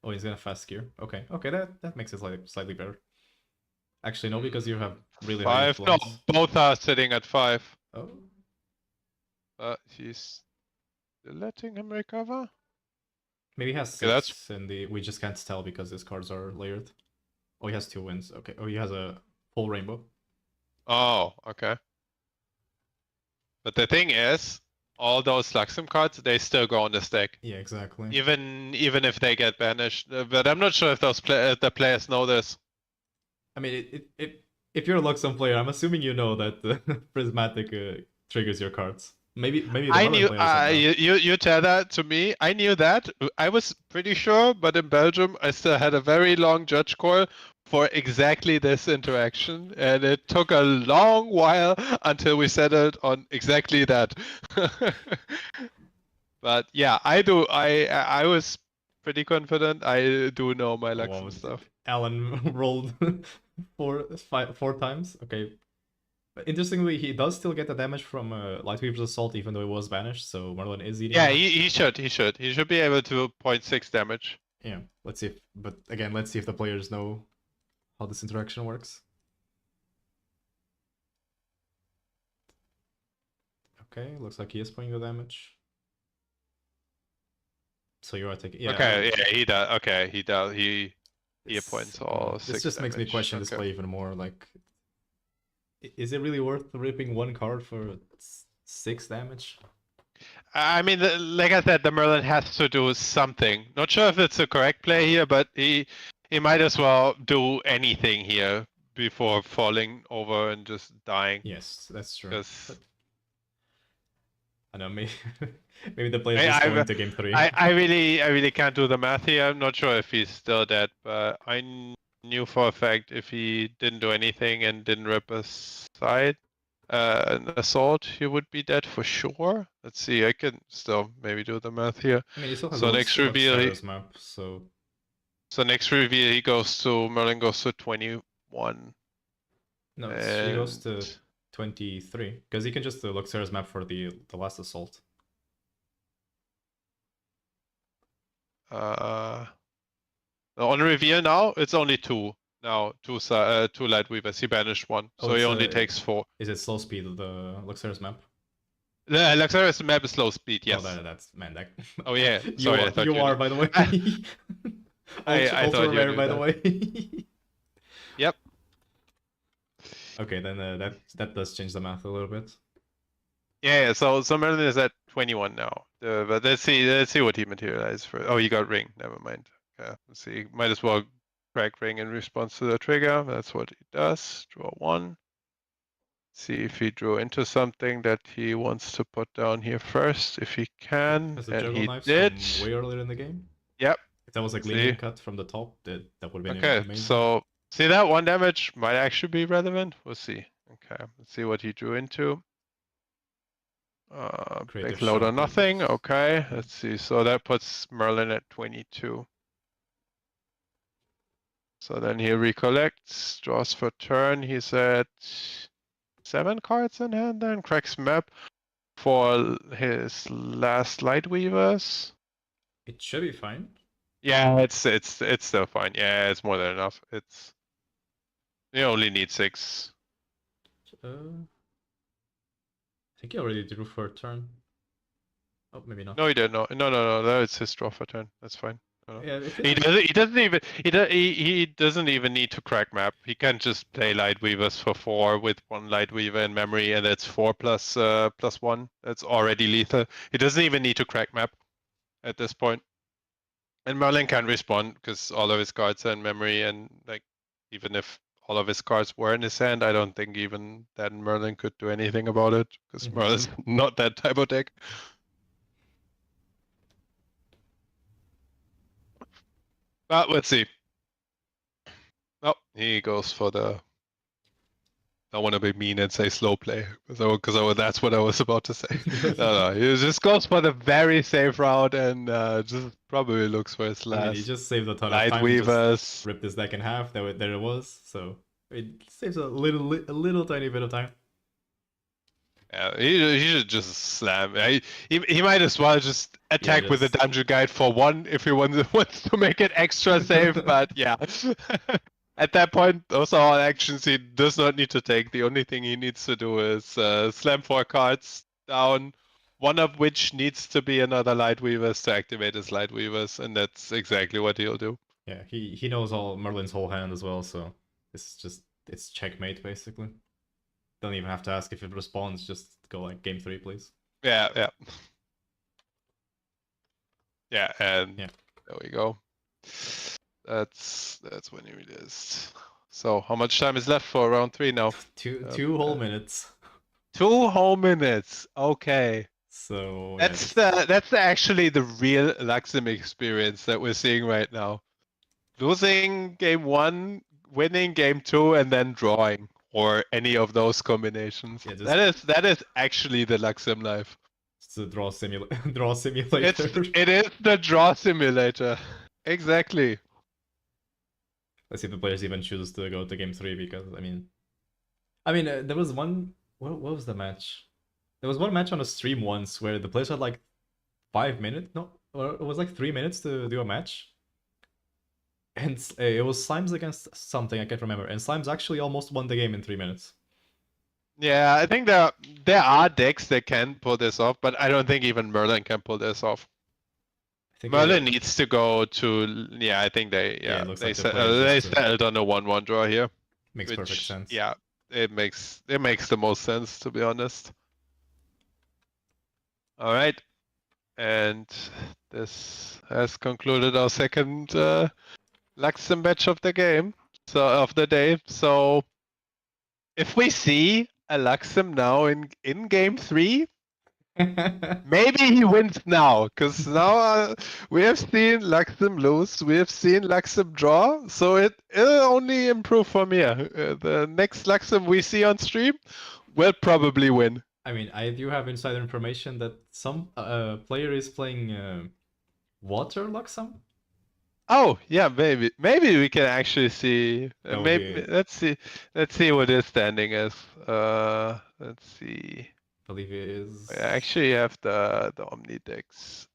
[SPEAKER 2] Oh, he's gonna fast gear. Okay, that makes it slightly better. Actually, no, because you have really high
[SPEAKER 1] 5. No,
[SPEAKER 2] influence.
[SPEAKER 1] both are sitting at 5.
[SPEAKER 2] Oh,
[SPEAKER 1] He's letting him recover.
[SPEAKER 2] maybe he has
[SPEAKER 1] Okay,
[SPEAKER 2] 6, and we just can't tell because his cards are layered. Oh, he has 2 wins. Okay. Oh, he has a full rainbow.
[SPEAKER 1] Oh, okay. But the thing is, all those Luxem cards, they still go on the stack.
[SPEAKER 2] Yeah, exactly.
[SPEAKER 1] Even if they get banished. But I'm not sure if the players know this.
[SPEAKER 2] I mean, if you're a Luxem player, I'm assuming you know that the prismatic triggers your cards. Maybe the
[SPEAKER 1] I
[SPEAKER 2] Merlin
[SPEAKER 1] knew
[SPEAKER 2] players don't know.
[SPEAKER 1] you tell that to me. I knew that. I was pretty sure, but in Belgium I still had a very long judge call for exactly this interaction, and it took a long while until we settled on exactly that. But yeah, I do. I was pretty confident. I do know my Luxem stuff.
[SPEAKER 2] Alan rolled 4 times. Okay. But interestingly, he does still get the damage from Lightweaver's Assault, even though it was banished. So Merlin is eating.
[SPEAKER 1] Yeah,
[SPEAKER 2] it.
[SPEAKER 1] he should. He should be able to 0.6 damage.
[SPEAKER 2] Yeah. Let's see. But again, let's see if the players know how this interaction works. Okay, looks like he is putting the damage. So you are taking. Yeah.
[SPEAKER 1] Okay. Yeah, he does. Okay, he does. He appoints all 6
[SPEAKER 2] This just makes me question this play even more. Like, is it really worth ripping one card for 6 damage?
[SPEAKER 1] I mean, like I said, the Merlin has to do something. Not sure if it's the correct play here, but he might as well do anything here before falling over and just dying.
[SPEAKER 2] Yes, that's true.
[SPEAKER 1] Because
[SPEAKER 2] I know, maybe the player's just going to game 3.
[SPEAKER 1] I really can't do the math here. I'm not sure if he's still dead, but I knew for a fact if he didn't do anything and didn't rip a side, an assault, he would be dead for sure. Let's see, I can still maybe do the math here.
[SPEAKER 2] I mean, he still has
[SPEAKER 1] so next reveal,
[SPEAKER 2] map, so
[SPEAKER 1] next reveal he goes to Merlin goes to 21.
[SPEAKER 2] No, he goes to 23 because he can just look Sarah's map for the last assault.
[SPEAKER 1] On reveal now, it's only 2. Now 2 Lightweavers. He banished 1, so he only takes 4.
[SPEAKER 2] Is it slow speed, the Luxera's map?
[SPEAKER 1] The Luxera's map is slow speed, yes.
[SPEAKER 2] Oh, that's Mandak.
[SPEAKER 1] Oh yeah, sorry, I thought
[SPEAKER 2] you are, by the way.
[SPEAKER 1] I thought
[SPEAKER 2] rare,
[SPEAKER 1] you
[SPEAKER 2] by the way.
[SPEAKER 1] Yep.
[SPEAKER 2] Okay, then that does change the math a little bit.
[SPEAKER 1] Yeah, so Merlin is at 21 now. But let's see what he materializes for. Oh, he got ring. Never mind. Okay, let's see. Might as well crack ring in response to the trigger. That's what he does. Draw 1. See if he drew into something that he wants to put down here first, if he can.
[SPEAKER 2] Has
[SPEAKER 1] And he did.
[SPEAKER 2] Way earlier in the game.
[SPEAKER 1] Yep.
[SPEAKER 2] If that was like linear cut from the top, that would have been
[SPEAKER 1] okay.
[SPEAKER 2] Amazing.
[SPEAKER 1] So see that 1 damage might actually be relevant. We'll see. Okay, let's see what he drew into. Big load or nothing. Okay, let's see. So that puts Merlin at 22. So then he recollects, draws for turn. He's at 7 cards in hand. Then cracks map for his last Lightweavers.
[SPEAKER 2] It should be fine.
[SPEAKER 1] Yeah, it's still fine. Yeah, it's more than enough. You only need 6.
[SPEAKER 2] I think he already drew for a turn. Oh, maybe not.
[SPEAKER 1] No, he didn't. No, it's his draw for turn. That's fine. No.
[SPEAKER 2] Yeah,
[SPEAKER 1] He doesn't even need to crack map. He can just play Lightweavers for 4 with 1 Lightweaver in memory, and that's 4 plus 1. That's already lethal. He doesn't even need to crack map at this point. And Merlin can respond because all of his cards are in memory, and like even if all of his cards were in his hand, I don't think even then Merlin could do anything about it because Merlin's not that type of deck. But let's see. Oh, he goes for the. I want to be mean and say slow play, because that's what I was about to say. No, he just goes for the very safe route and just probably looks for his
[SPEAKER 2] I mean, he
[SPEAKER 1] last
[SPEAKER 2] just saved a ton of
[SPEAKER 1] light
[SPEAKER 2] time. Just
[SPEAKER 1] weavers.
[SPEAKER 2] ripped this deck in half. There it was. So it saves a little tiny bit of time.
[SPEAKER 1] Yeah, he should just slam. He might as well just attack with the
[SPEAKER 2] just-
[SPEAKER 1] dungeon guide for one if he wants to make it extra safe. But yeah, at that point, those are all actions he does not need to take. The only thing he needs to do is slam 4 cards down, one of which needs to be another light weavers to activate his light weavers, and that's exactly what he'll do.
[SPEAKER 2] Yeah, he knows all Merlin's whole hand as well. So it's checkmate basically. Don't even have to ask if it responds. Just go like game 3, please.
[SPEAKER 1] Yeah, yeah. Yeah, and
[SPEAKER 2] Yeah.
[SPEAKER 1] there we go. That's when he released. So how much time is left for round 3 now?
[SPEAKER 2] Two whole minutes.
[SPEAKER 1] 2 whole minutes. Okay.
[SPEAKER 2] So
[SPEAKER 1] That's actually the real Luxem experience that we're seeing right now. Losing game 1, winning game 2, and then drawing, or any of those combinations.
[SPEAKER 2] Yeah,
[SPEAKER 1] That is actually the Luxem life.
[SPEAKER 2] It's a draw simulator.
[SPEAKER 1] It is the draw simulator. Exactly.
[SPEAKER 2] Let's see if the players even choose to go to game 3 because there was one. What was the match? There was one match on a stream once where the players had like 5 minutes, no, or it was like 3 minutes to do a match, and it was Slimes against something I can't remember, and Slimes actually almost won the game in 3 minutes.
[SPEAKER 1] Yeah, I think there are decks that can pull this off, but I don't think even Merlin can pull this off.
[SPEAKER 2] I think
[SPEAKER 1] Merlin needs to go to I think
[SPEAKER 2] it looks
[SPEAKER 1] they
[SPEAKER 2] like the players
[SPEAKER 1] they
[SPEAKER 2] just,
[SPEAKER 1] settled on a 1/1 draw here.
[SPEAKER 2] makes perfect sense.
[SPEAKER 1] Yeah, it makes the most sense, to be honest. All right, and this has concluded our second Luxem match of the game, so of the day. So if we see a Luxem now in game 3. Maybe he wins now, because now we have seen Luxem lose, we have seen Luxem draw, so it'll only improve from here. The next Luxem we see on stream will probably win.
[SPEAKER 2] I mean, I do have insider information that some player is playing Water Luxem.
[SPEAKER 1] Oh yeah, maybe we can actually see.
[SPEAKER 2] Maybe
[SPEAKER 1] let's see what his standing is. Let's see.
[SPEAKER 2] I believe it is.
[SPEAKER 1] I actually have the Omni decks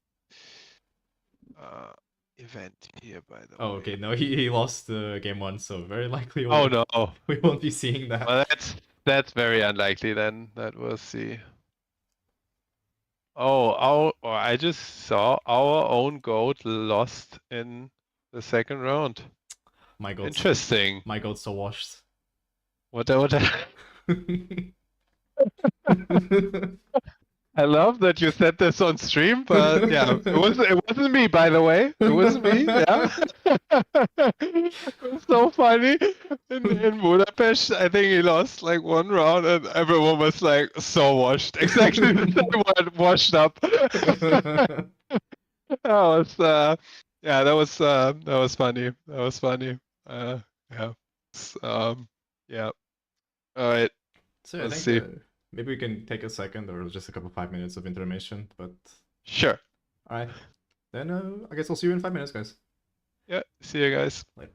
[SPEAKER 1] event here, by the way.
[SPEAKER 2] Oh, okay. No, he lost game 1, so very likely.
[SPEAKER 1] Oh no,
[SPEAKER 2] we won't be seeing that.
[SPEAKER 1] Well, that's very unlikely then. That we'll see. Oh, I just saw our own goat lost in the second round.
[SPEAKER 2] My goat's
[SPEAKER 1] Interesting.
[SPEAKER 2] My goat's so washed.
[SPEAKER 1] What? I love that you said this on stream, but yeah, it wasn't me, by the way. It wasn't me. Yeah, it was so funny. In Budapest, I think he lost like 1 round, and everyone was like so washed. Exactly the same word, washed up. That was yeah, that was funny. That was funny. Yeah. Yeah. All right.
[SPEAKER 2] So I
[SPEAKER 1] Let's
[SPEAKER 2] think
[SPEAKER 1] see.
[SPEAKER 2] maybe we can take a second or just a couple 5 minutes of intermission, but
[SPEAKER 1] Sure.
[SPEAKER 2] all right. Then I guess I'll see you in 5 minutes, guys.
[SPEAKER 1] Yeah. See you guys.
[SPEAKER 2] Later.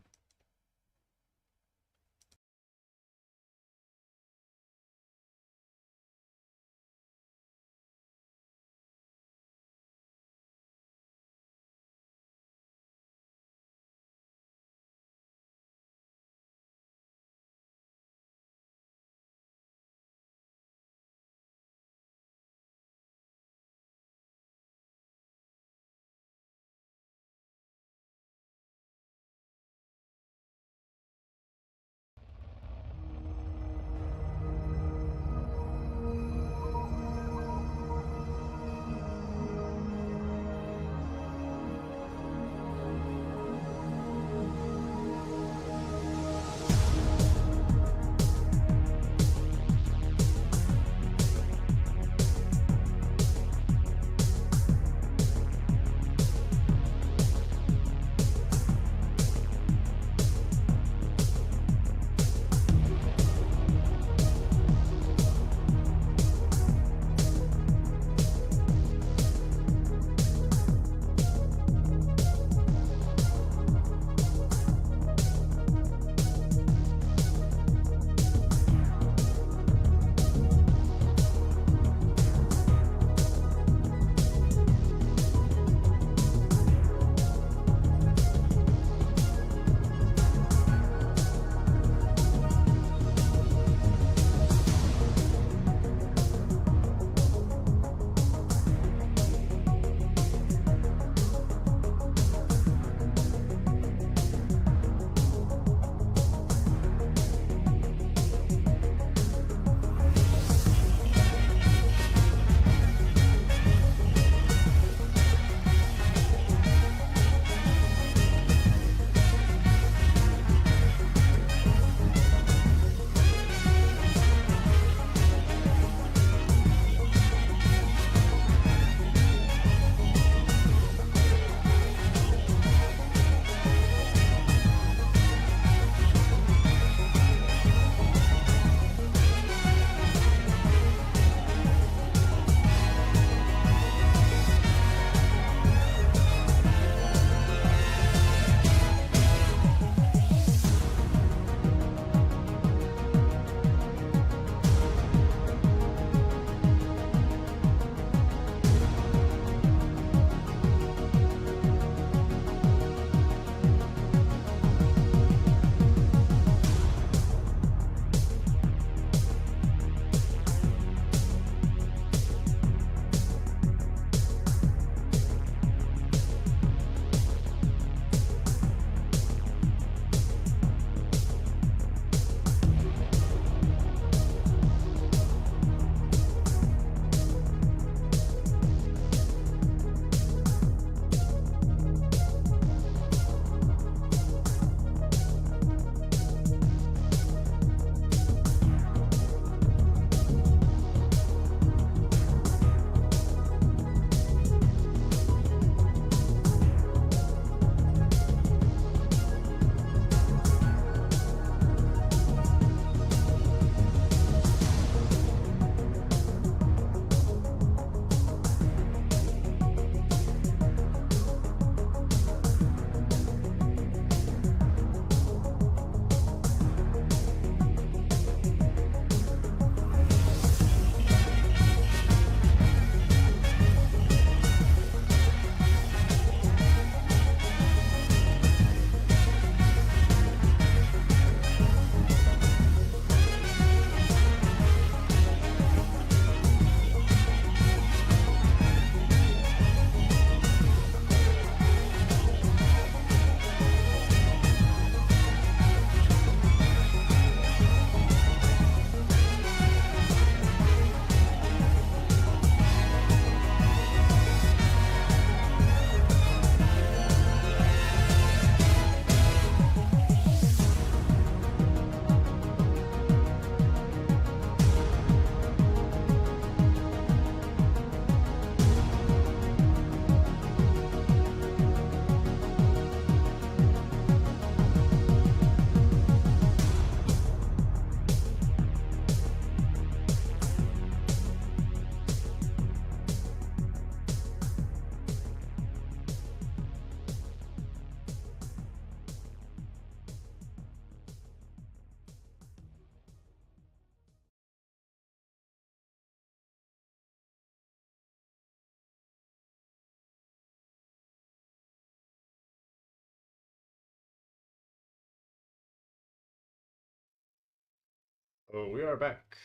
[SPEAKER 2] Oh, we are back.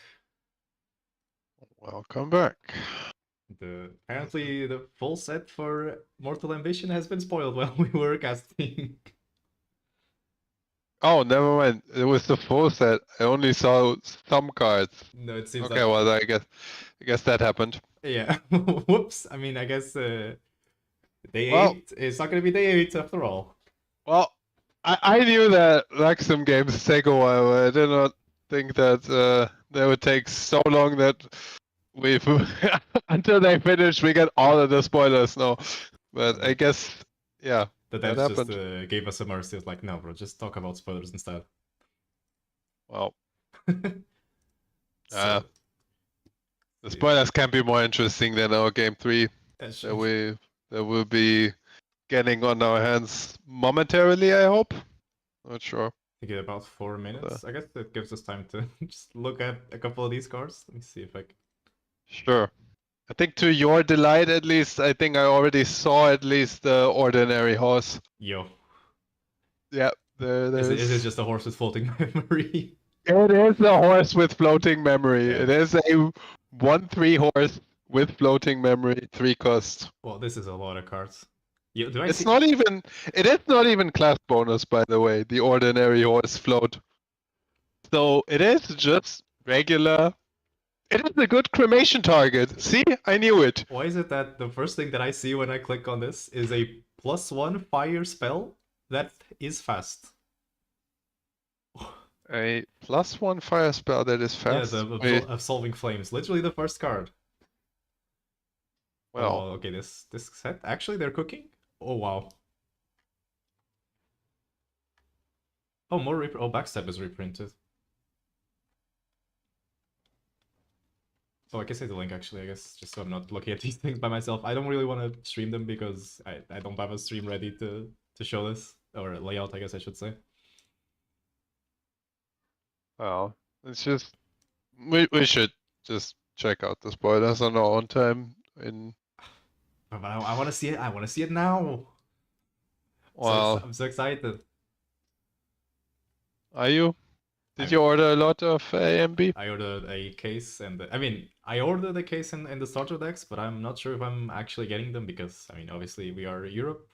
[SPEAKER 1] Welcome back.
[SPEAKER 2] Apparently the full set for Mortal Ambition has been spoiled while we were casting.
[SPEAKER 1] Oh, never mind. It was the full set. I only saw some cards.
[SPEAKER 2] No, it seems
[SPEAKER 1] Okay,
[SPEAKER 2] that.
[SPEAKER 1] well, I guess that happened.
[SPEAKER 2] Yeah. Whoops. I mean, I guess day
[SPEAKER 1] Well,
[SPEAKER 2] 8 is not gonna be day 8 after all.
[SPEAKER 1] well, I knew that like some games take a while. I did not think that they would take so long that we've until they finish. We get all of the spoilers now. But I guess, yeah,
[SPEAKER 2] The
[SPEAKER 1] that
[SPEAKER 2] devs just
[SPEAKER 1] happened.
[SPEAKER 2] gave us a mercy. It's like, no, bro, just talk about spoilers instead.
[SPEAKER 1] Well,
[SPEAKER 2] So,
[SPEAKER 1] the spoilers can be more interesting than our game 3 that will be getting on our hands momentarily, I hope. Not sure.
[SPEAKER 2] I think about 4 minutes. I guess it gives us time to just look at a couple of these cards. Let me see if I can.
[SPEAKER 1] Sure. I think to your delight, at least, I think I already saw at least the ordinary horse.
[SPEAKER 2] Yo.
[SPEAKER 1] Yeah,
[SPEAKER 2] Is it just a horse with floating memory?
[SPEAKER 1] It is a horse with floating memory.
[SPEAKER 2] Yeah.
[SPEAKER 1] It is a 1/3 horse with floating memory, 3 cost.
[SPEAKER 2] Well, this is a lot of cards. It is
[SPEAKER 1] not even class bonus, by the way, the ordinary horse float. So it is just regular. It is a good cremation target. See, I knew it.
[SPEAKER 2] Why is it that the first thing that I see when I click on this is a +1 fire spell that is fast?
[SPEAKER 1] A +1 fire spell that is fast.
[SPEAKER 2] Yeah, the Absolving Flames. Literally the first card.
[SPEAKER 1] Well,
[SPEAKER 2] oh, okay, this set actually they're cooking. Oh wow. Oh, Backstab is reprinted. So I can say the link actually, I guess, just so I'm not looking at these things by myself. I don't really want to stream them because I don't have a stream ready to show this, or layout, I guess I should say.
[SPEAKER 1] well, it's just we should just check out the spoilers on our own time.
[SPEAKER 2] But I want to see it. I want to see it now.
[SPEAKER 1] Well,
[SPEAKER 2] I'm so excited.
[SPEAKER 1] Are you? Did you order a lot of AMB?
[SPEAKER 2] I ordered a case, and I mean, I ordered a case in the starter decks, but I'm not sure if I'm actually getting them because, I mean, obviously we are Europe,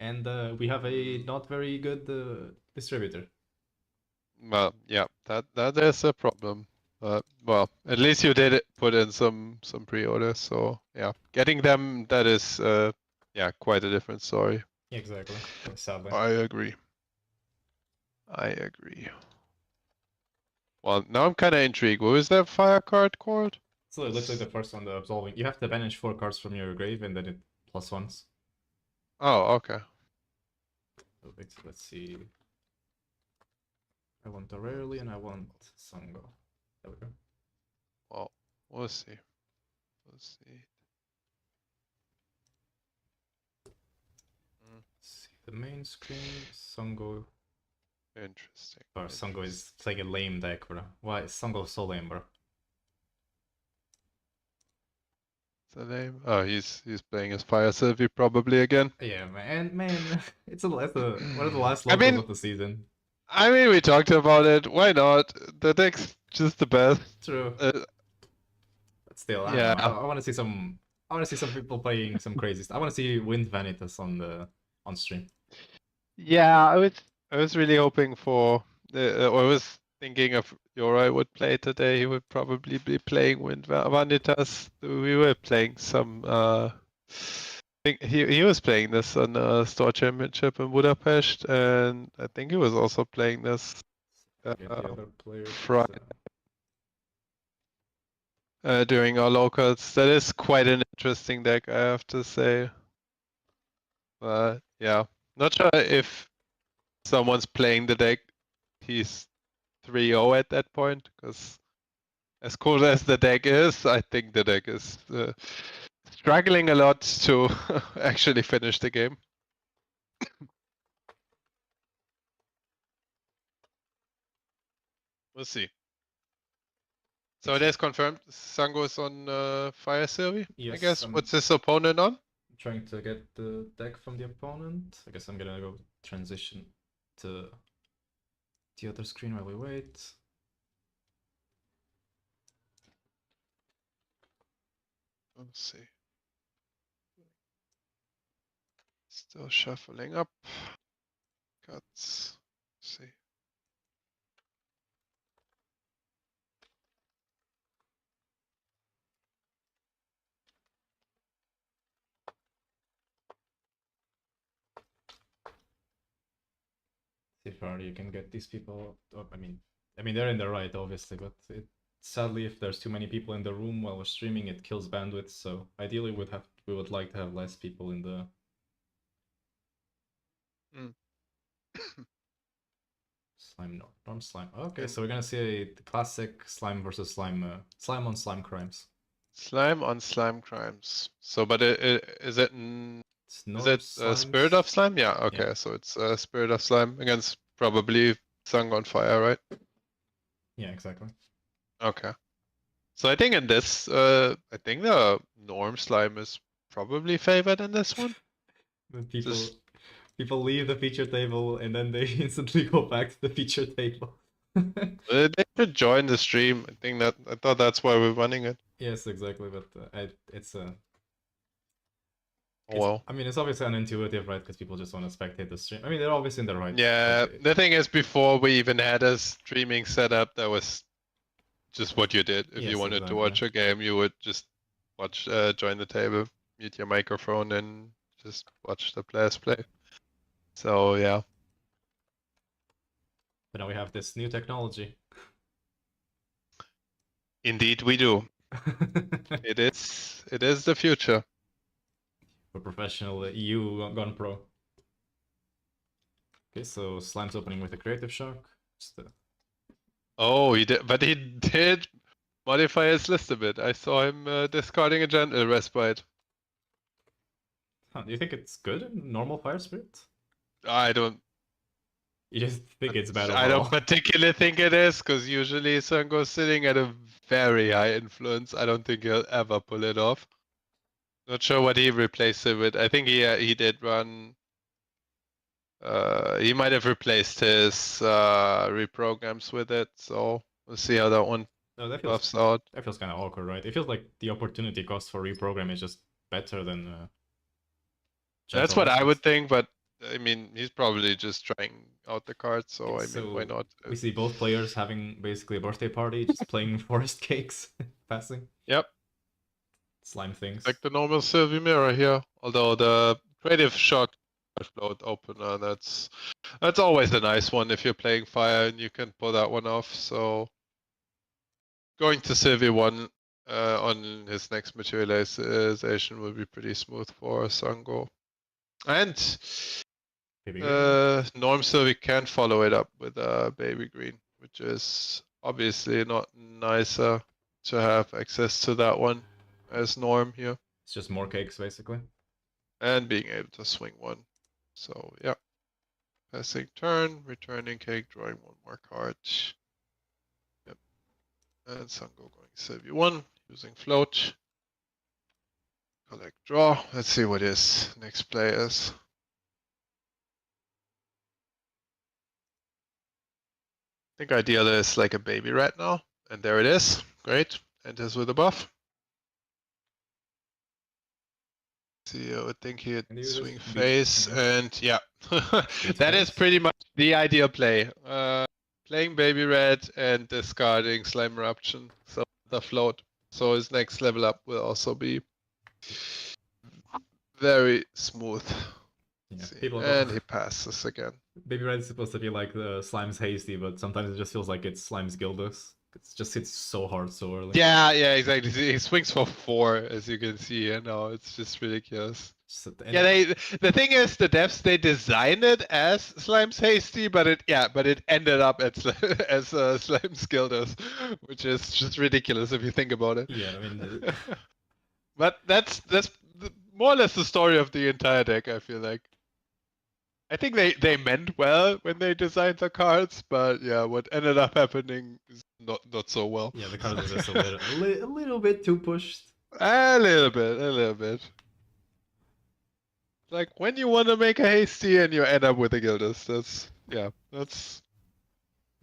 [SPEAKER 2] and we have a not very good distributor.
[SPEAKER 1] Well, yeah, that is a problem. Well, at least you did put in some pre-orders, so yeah, getting them, that is yeah, quite a different story.
[SPEAKER 2] Exactly. Sadly.
[SPEAKER 1] I agree. I agree. Well, now I'm kind of intrigued. What was that fire card called?
[SPEAKER 2] So literally the first one, the Absolving. You have to banish 4 cards from your grave, and then it +1s.
[SPEAKER 1] Oh, okay.
[SPEAKER 2] Wait, let's see. I want Rarely, and I want Sango. There we go.
[SPEAKER 1] Well, we'll see. Let's see.
[SPEAKER 2] Let's see the main screen. Sango.
[SPEAKER 1] Interesting.
[SPEAKER 2] Or Sango is playing a lame deck, bro. Why is Sango so lame, bro?
[SPEAKER 1] The name? Oh, he's playing his Fire Sylvie probably again.
[SPEAKER 2] Yeah, man, it's one of the last locals of the season.
[SPEAKER 1] I mean, we talked about it. Why not? The deck's just the best.
[SPEAKER 2] True. But still,
[SPEAKER 1] yeah.
[SPEAKER 2] I want to see some. I want to see some people playing some crazy stuff. I want to see Wind Vanitas on stream.
[SPEAKER 1] Yeah, I was really hoping for. I was thinking of Yorai would play today. He would probably be playing Wind Vanitas. We were playing some. I think he was playing this on a store championship in Budapest, and I think he was also playing this Friday during our locals. That is quite an interesting deck, I have to say. Yeah, not sure if someone's playing the deck, he's 3-0 at that point, because as cool as the deck is, I think the deck is struggling a lot to actually finish the game. We'll see. So it is confirmed Sango is on Fire Sylvie,
[SPEAKER 2] yes,
[SPEAKER 1] I guess. What's his opponent on?
[SPEAKER 2] I'm trying to get the deck from the opponent. I guess I'm gonna go transition to the other screen while we wait.
[SPEAKER 1] Let's see. Still shuffling up. Cuts. Let's see.
[SPEAKER 2] See if Aria can get these people. I mean, they're in the right, obviously, but sadly, if there's too many people in the room while we're streaming, it kills bandwidth. So ideally, we would like to have less people in the. Slime norm slime. Okay, so we're gonna see the classic slime versus slime, slime on slime crimes.
[SPEAKER 1] Slime on slime crimes. So, but is it
[SPEAKER 2] Is
[SPEAKER 1] it Spirit of Slime? Yeah. Okay,
[SPEAKER 2] Yeah.
[SPEAKER 1] so it's Spirit of Slime against probably Sung on Fire, right?
[SPEAKER 2] Yeah, exactly.
[SPEAKER 1] Okay. So I think in this, I think the norm slime is probably favored in this one.
[SPEAKER 2] When people
[SPEAKER 1] Just
[SPEAKER 2] people leave the feature table and then they instantly go back to the feature table.
[SPEAKER 1] they should join the stream. I thought that's why we're running it.
[SPEAKER 2] Yes, exactly. But it's
[SPEAKER 1] Oh well.
[SPEAKER 2] I mean, it's obviously unintuitive, right? Because people just want to spectate the stream. I mean, they're obviously in the right.
[SPEAKER 1] Yeah. The thing is, before we even had a streaming setup, that was just what you did. If
[SPEAKER 2] Yes,
[SPEAKER 1] you wanted
[SPEAKER 2] exactly.
[SPEAKER 1] to watch a game, you would just watch, join the table, mute your microphone, and just watch the players play. So yeah.
[SPEAKER 2] But now we have this new technology.
[SPEAKER 1] Indeed, we do. It is the future.
[SPEAKER 2] For professional EU gone pro. Okay, so Slime's opening with a creative shock.
[SPEAKER 1] Oh, he did, but he did modify his list a bit. I saw him discarding a gentle respite.
[SPEAKER 2] Huh, do you think it's good in normal Fire Spirit?
[SPEAKER 1] I don't.
[SPEAKER 2] You just think it's bad
[SPEAKER 1] I
[SPEAKER 2] overall?
[SPEAKER 1] don't particularly think it is, because usually Sungo's sitting at a very high influence. I don't think he'll ever pull it off. Not sure what he replaced it with. I think he did run. He might have replaced his reprograms with it, so we'll see how that one
[SPEAKER 2] No,
[SPEAKER 1] buffs out.
[SPEAKER 2] that feels kind of awkward, right? It feels like the opportunity cost for reprogram is just better than.
[SPEAKER 1] That's what I would think, but I mean, he's probably just trying out the card, so I mean, why not?
[SPEAKER 2] We see both players having basically a birthday party, just playing forest cakes, passing.
[SPEAKER 1] Yep.
[SPEAKER 2] Slime things.
[SPEAKER 1] Like the normal Sylvie Mirror here, although the creative shock float opener, that's always a nice one if you're playing fire and you can pull that one off. So going to Sylvie 1 on his next materialization will be pretty smooth for Sango. And Norm Sylvie can follow it up with Baby Green, which is obviously not nicer to have access to that one as Norm here.
[SPEAKER 2] It's just more cakes, basically.
[SPEAKER 1] And being able to swing one. So, yeah. Passing turn, returning cake, drawing one more card. Yep. And Sango going Sylvie 1, using float. Collect, draw. Let's see what his next play is. I think ideal is like a baby rat now. And there it is. Great. Enters with a buff. See, I would think he'd swing face, and yeah, that is pretty much the ideal play. Playing Baby Red and discarding Slime Eruption, so the float. So his next level up will also be very smooth.
[SPEAKER 2] Yeah,
[SPEAKER 1] and he passes again.
[SPEAKER 2] Baby Red is supposed to be like the Slime's Hasty, but sometimes it just feels like it's Slime's Gildas. It just hits so hard so early.
[SPEAKER 1] Yeah, exactly. He swings for 4, as you can see. You know, it's just ridiculous. Yeah, the thing is, the devs, they designed it as Slime's Hasty, but it ended up as Slime's Gildas, which is just ridiculous if you think about it.
[SPEAKER 2] Yeah, I mean,
[SPEAKER 1] but that's more or less the story of the entire deck. I feel like. I think they meant well when they designed the cards, but yeah, what ended up happening is not so well.
[SPEAKER 2] Yeah, the cards are just a little bit too pushed.
[SPEAKER 1] A little bit. Like when you want to make a hasty and you end up with a Gildas, that's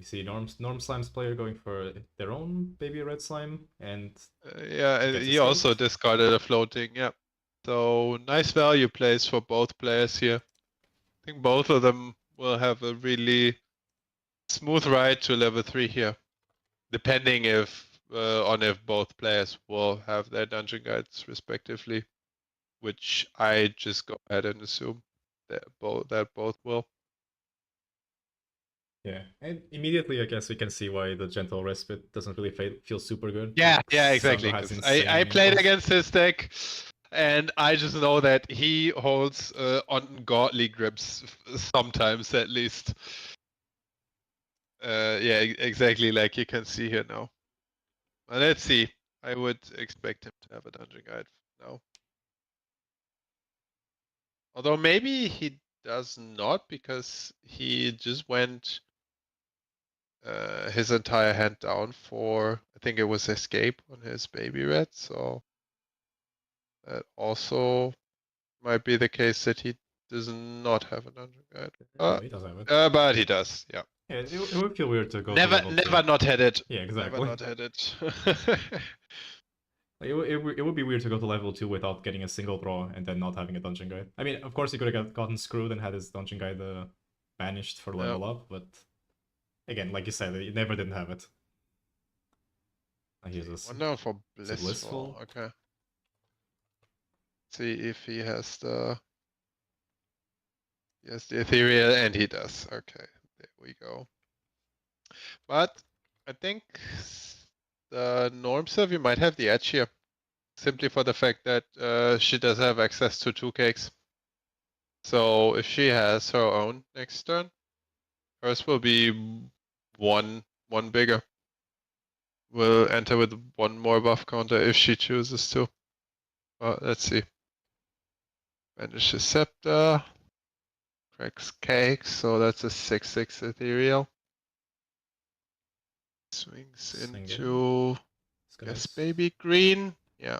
[SPEAKER 2] You see Norm Slime's player going for their own baby red slime, and
[SPEAKER 1] Yeah, and
[SPEAKER 2] gets
[SPEAKER 1] he also
[SPEAKER 2] escaped.
[SPEAKER 1] discarded a floating. Yeah. So nice value plays for both players here. I think both of them will have a really smooth ride to level 3 here, depending on if both players will have their dungeon guides respectively, which I just go ahead and assume that both will.
[SPEAKER 2] Yeah, and immediately I guess we can see why the Gentle Respite doesn't really feel super good.
[SPEAKER 1] Yeah,
[SPEAKER 2] Like,
[SPEAKER 1] yeah, exactly.
[SPEAKER 2] Zango has
[SPEAKER 1] Because
[SPEAKER 2] insane
[SPEAKER 1] I played
[SPEAKER 2] impulse.
[SPEAKER 1] against his deck, and I just know that he holds ungodly grips sometimes, at least. Yeah, exactly like you can see here now. Well, let's see. I would expect him to have a dungeon guide now. Although maybe he does not, because he just went his entire hand down for, I think it was escape on his baby red, so that also might be the case that he does not have a dungeon guide.
[SPEAKER 2] No, he doesn't have it.
[SPEAKER 1] But he does, yeah.
[SPEAKER 2] Yeah, it would feel weird to go to
[SPEAKER 1] Never,
[SPEAKER 2] level 2.
[SPEAKER 1] never not had it.
[SPEAKER 2] Yeah,
[SPEAKER 1] Never
[SPEAKER 2] exactly.
[SPEAKER 1] not had it.
[SPEAKER 2] Like, it would be weird to go to level 2 without getting a single draw and then not having a dungeon guide. I mean, of course, he could have gotten screwed and had his dungeon guide banished for level up, but again, like you said, he never didn't have it. Here's this.
[SPEAKER 1] One down for
[SPEAKER 2] Blissful.
[SPEAKER 1] blissful. Okay. See if he has the ethereal, and he does. Okay, there we go. But I think the norm server might have the edge here, simply for the fact that she does have access to 2 cakes. So if she has her own next turn, hers will be one bigger. Will enter with 1 more buff counter if she chooses to. Let's see. Banish the scepter. Cracks cake, so that's a 6/6 ethereal. Swings into yes, baby green. Yeah.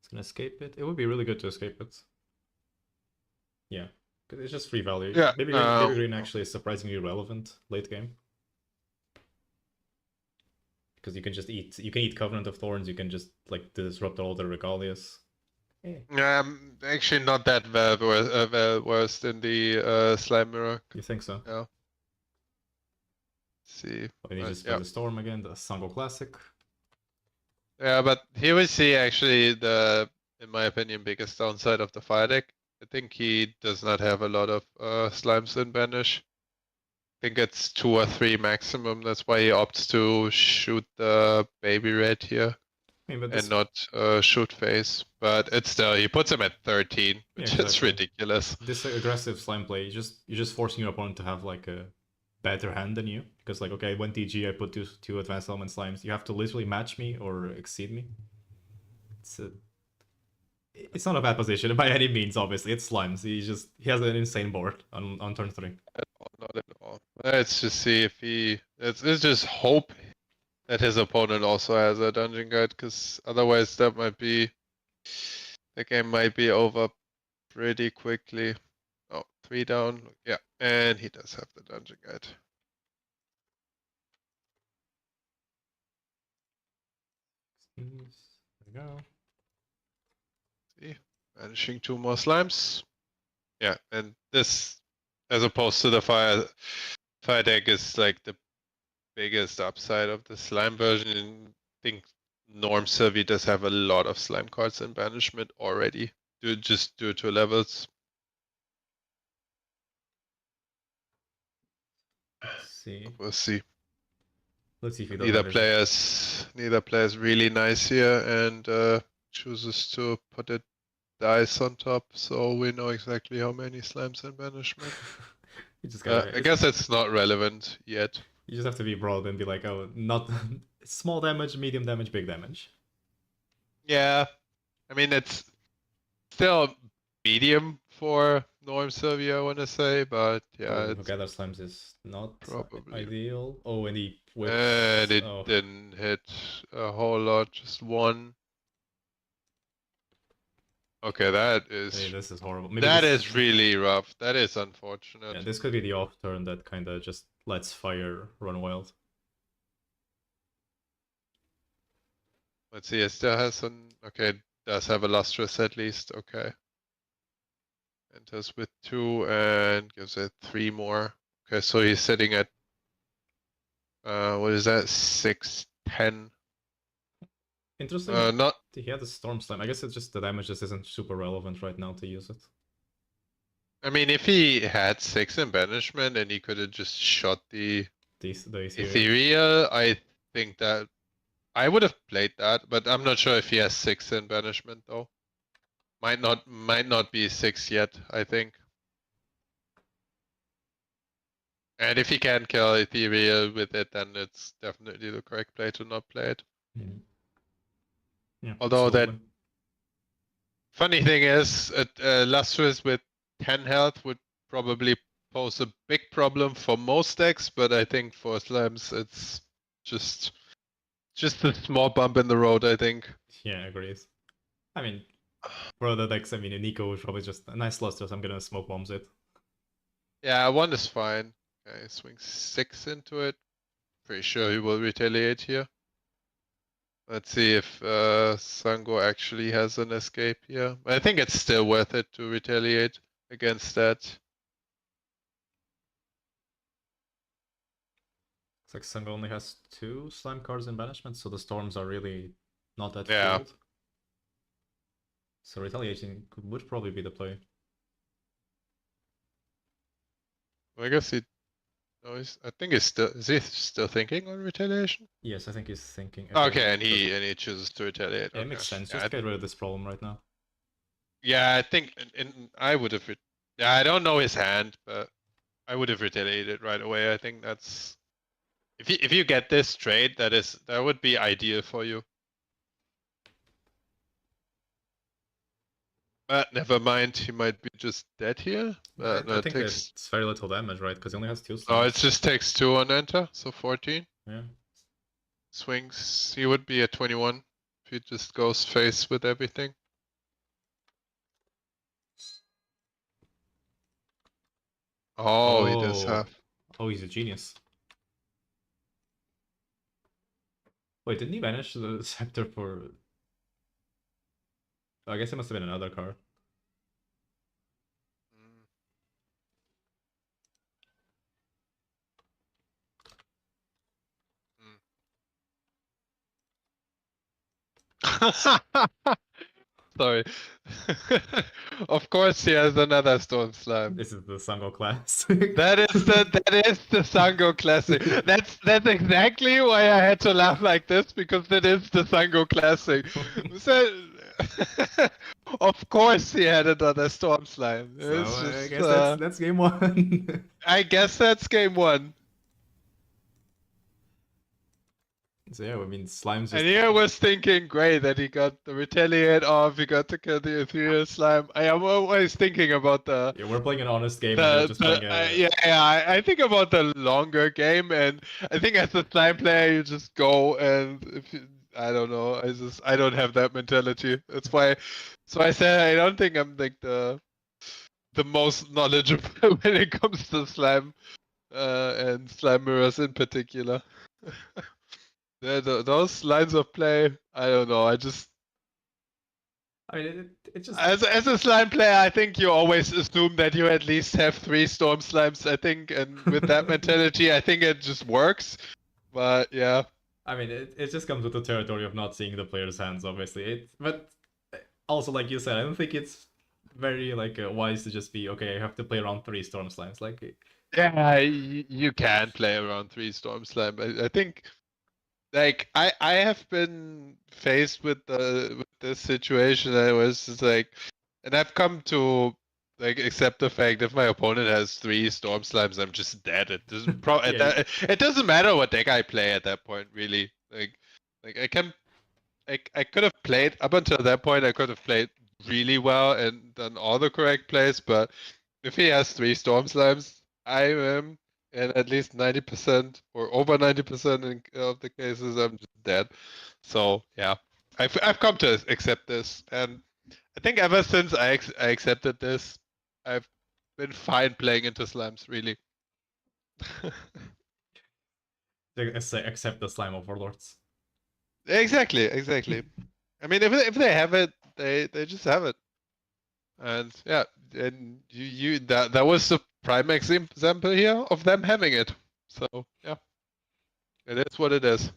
[SPEAKER 2] It's gonna escape it. It would be really good to escape it. Yeah. Because it's just free value.
[SPEAKER 1] Yeah.
[SPEAKER 2] Baby green actually is surprisingly relevant late game. Because you can just eat Covenant of Thorns, you can just like disrupt all the regalias.
[SPEAKER 1] Actually not that well worse than the slime mirror.
[SPEAKER 2] You think so?
[SPEAKER 1] Yeah. Let's see.
[SPEAKER 2] And you just play the Storm again, the Sango Classic.
[SPEAKER 1] Yeah, but here we see actually in my opinion, biggest downside of the fire deck. I think he does not have a lot of slimes in banish. I think it's 2 or 3 maximum. That's why he opts to shoot the baby red here. And not shoot face. But it's still, he puts him at 13, which is ridiculous.
[SPEAKER 2] This aggressive slime play, you're just forcing your opponent to have like a better hand than you. Because like, okay, I went DG, I put two advanced element slimes. You have to literally match me or exceed me. It's not a bad position by any means, obviously. It's slimes. He has an insane board on turn 3.
[SPEAKER 1] Not at all. Let's just see if let's just hope that his opponent also has a dungeon guide, because otherwise the game might be over pretty quickly. Oh, 3 down. Yeah, and he does have the dungeon guide.
[SPEAKER 2] There we go.
[SPEAKER 1] See, vanishing 2 more slimes. Yeah, and this, as opposed to the fire deck, is like the biggest upside of the slime version. I think Norm Servi does have a lot of slime cards in banishment already, just due to levels.
[SPEAKER 2] Let's see.
[SPEAKER 1] We'll see.
[SPEAKER 2] Let's see if he does.
[SPEAKER 1] Neither player's really nice here, and chooses to put a dice on top, so we know exactly how many slimes in banishment. I guess it's not relevant yet.
[SPEAKER 2] You just have to be broad and be like, oh, not small damage, medium damage, big damage.
[SPEAKER 1] Yeah, I mean it's still medium for Norm Servi, I want to say, but yeah,
[SPEAKER 2] Gather Slimes is not
[SPEAKER 1] probably
[SPEAKER 2] ideal. Oh, and he whips.
[SPEAKER 1] And it didn't hit a whole lot, just 1. Okay, that is.
[SPEAKER 2] Hey, this is horrible.
[SPEAKER 1] Maybe that is really rough. That is unfortunate.
[SPEAKER 2] Yeah, this could be the off turn that kind of just lets fire run wild.
[SPEAKER 1] Let's see, it still has an, okay, it does have a lustrous at least, okay. Enters with 2 and gives it 3 more. Okay, so he's sitting at, what is that, 6-10?
[SPEAKER 2] Interesting.
[SPEAKER 1] Not,
[SPEAKER 2] He had a Storm Slam. I guess it's just the damage just isn't super relevant right now to use it.
[SPEAKER 1] I mean, if he had 6 in banishment and he could have just shot the
[SPEAKER 2] The Ethereal.
[SPEAKER 1] ethereal, I think that I would have played that, but I'm not sure if he has 6 in banishment though. Might not be 6 yet, I think. And if he can kill ethereal with it, then it's definitely the correct play to not play it.
[SPEAKER 2] Yeah,
[SPEAKER 1] Although
[SPEAKER 2] absolutely.
[SPEAKER 1] that funny thing is, lustrous with 10 health would probably pose a big problem for most decks, but I think for slams it's just a small bump in the road, I think.
[SPEAKER 2] Yeah, agrees. I mean, for other decks, I mean, Nico is probably just a nice luster, so I'm gonna smoke bombs it.
[SPEAKER 1] Yeah, 1 is fine. Okay, swing 6 into it. Pretty sure he will retaliate here. Let's see if Sango actually has an escape here. I think it's still worth it to retaliate against that.
[SPEAKER 2] Looks like Sungo only has 2 slime cards in banishment, so the storms are really not that
[SPEAKER 1] Yeah.
[SPEAKER 2] fueled. So retaliating would probably be the play.
[SPEAKER 1] I guess he. No, I think he's still. Is he still thinking on retaliation?
[SPEAKER 2] Yes, I think he's thinking.
[SPEAKER 1] Okay, and he chooses to retaliate.
[SPEAKER 2] Yeah,
[SPEAKER 1] Okay.
[SPEAKER 2] it makes sense.
[SPEAKER 1] Yeah,
[SPEAKER 2] Just get rid of this problem right now.
[SPEAKER 1] yeah, I think I would have. Yeah, I don't know his hand, but I would have retaliated right away. I think that's if you get this trade, that would be ideal for you. But never mind, he might be just dead here.
[SPEAKER 2] I
[SPEAKER 1] No, it
[SPEAKER 2] think
[SPEAKER 1] takes.
[SPEAKER 2] it's very little damage, right? Because he only has 2 slimes.
[SPEAKER 1] Oh, it just takes 2 on enter, so 14.
[SPEAKER 2] Yeah.
[SPEAKER 1] Swings, he would be at 21 if he just goes face with everything. Oh, he does have.
[SPEAKER 2] Oh, he's a genius. Wait, didn't he banish the scepter for... Oh, I guess it must have been another card.
[SPEAKER 1] Sorry. Of course he has another Storm Slime.
[SPEAKER 2] This is the Sango class.
[SPEAKER 1] That is the Sango Classic. That's exactly why I had to laugh like this, because that is the Sango Classic. Of course he had another Storm Slime.
[SPEAKER 2] So
[SPEAKER 1] It's just,
[SPEAKER 2] I guess that's game 1.
[SPEAKER 1] I guess that's game 1.
[SPEAKER 2] So yeah, I mean, Slime's just...
[SPEAKER 1] And here I was thinking, great, that he got the retaliate off, he got to kill the ethereal slime. I am always thinking about the...
[SPEAKER 2] Yeah, we're playing an honest game and you're just playing a...
[SPEAKER 1] I think about the longer game, and I think as a slime player, you just go and... If you, I don't know, I don't have that mentality. That's why... So I said I don't think I'm like the most knowledgeable when it comes to slime, and slime mirrors in particular. Those lines of play, I don't know. I
[SPEAKER 2] mean, it just...
[SPEAKER 1] As a slime player, I think you always assume that you at least have 3 storm slimes, I think, and with that mentality, I think it just works. But yeah.
[SPEAKER 2] I mean, it just comes with the territory of not seeing the player's hands, obviously. But also, like you said, I don't think it's very wise to just be, okay, I have to play around 3 storm slimes.
[SPEAKER 1] Yeah, you can play around 3 storm slime. I think. Like I have been faced with this situation. I was just like, and I've come to accept the fact if my opponent has 3 storm slimes, I'm just dead. It doesn't it doesn't matter what deck I play at that point, really. I could have played up until that point. I could have played really well and done all the correct plays, but if he has 3 storm slimes, I am. And at least 90% or over 90% of the cases, I'm just dead. So yeah, I've come to accept this, and I think ever since I accepted this, I've been fine playing into slimes. Really.
[SPEAKER 2] Accept the slime overlords.
[SPEAKER 1] Exactly. I mean, if they have it, they just have it. And yeah, and that was the prime example here of them having it. So yeah, it is what it is.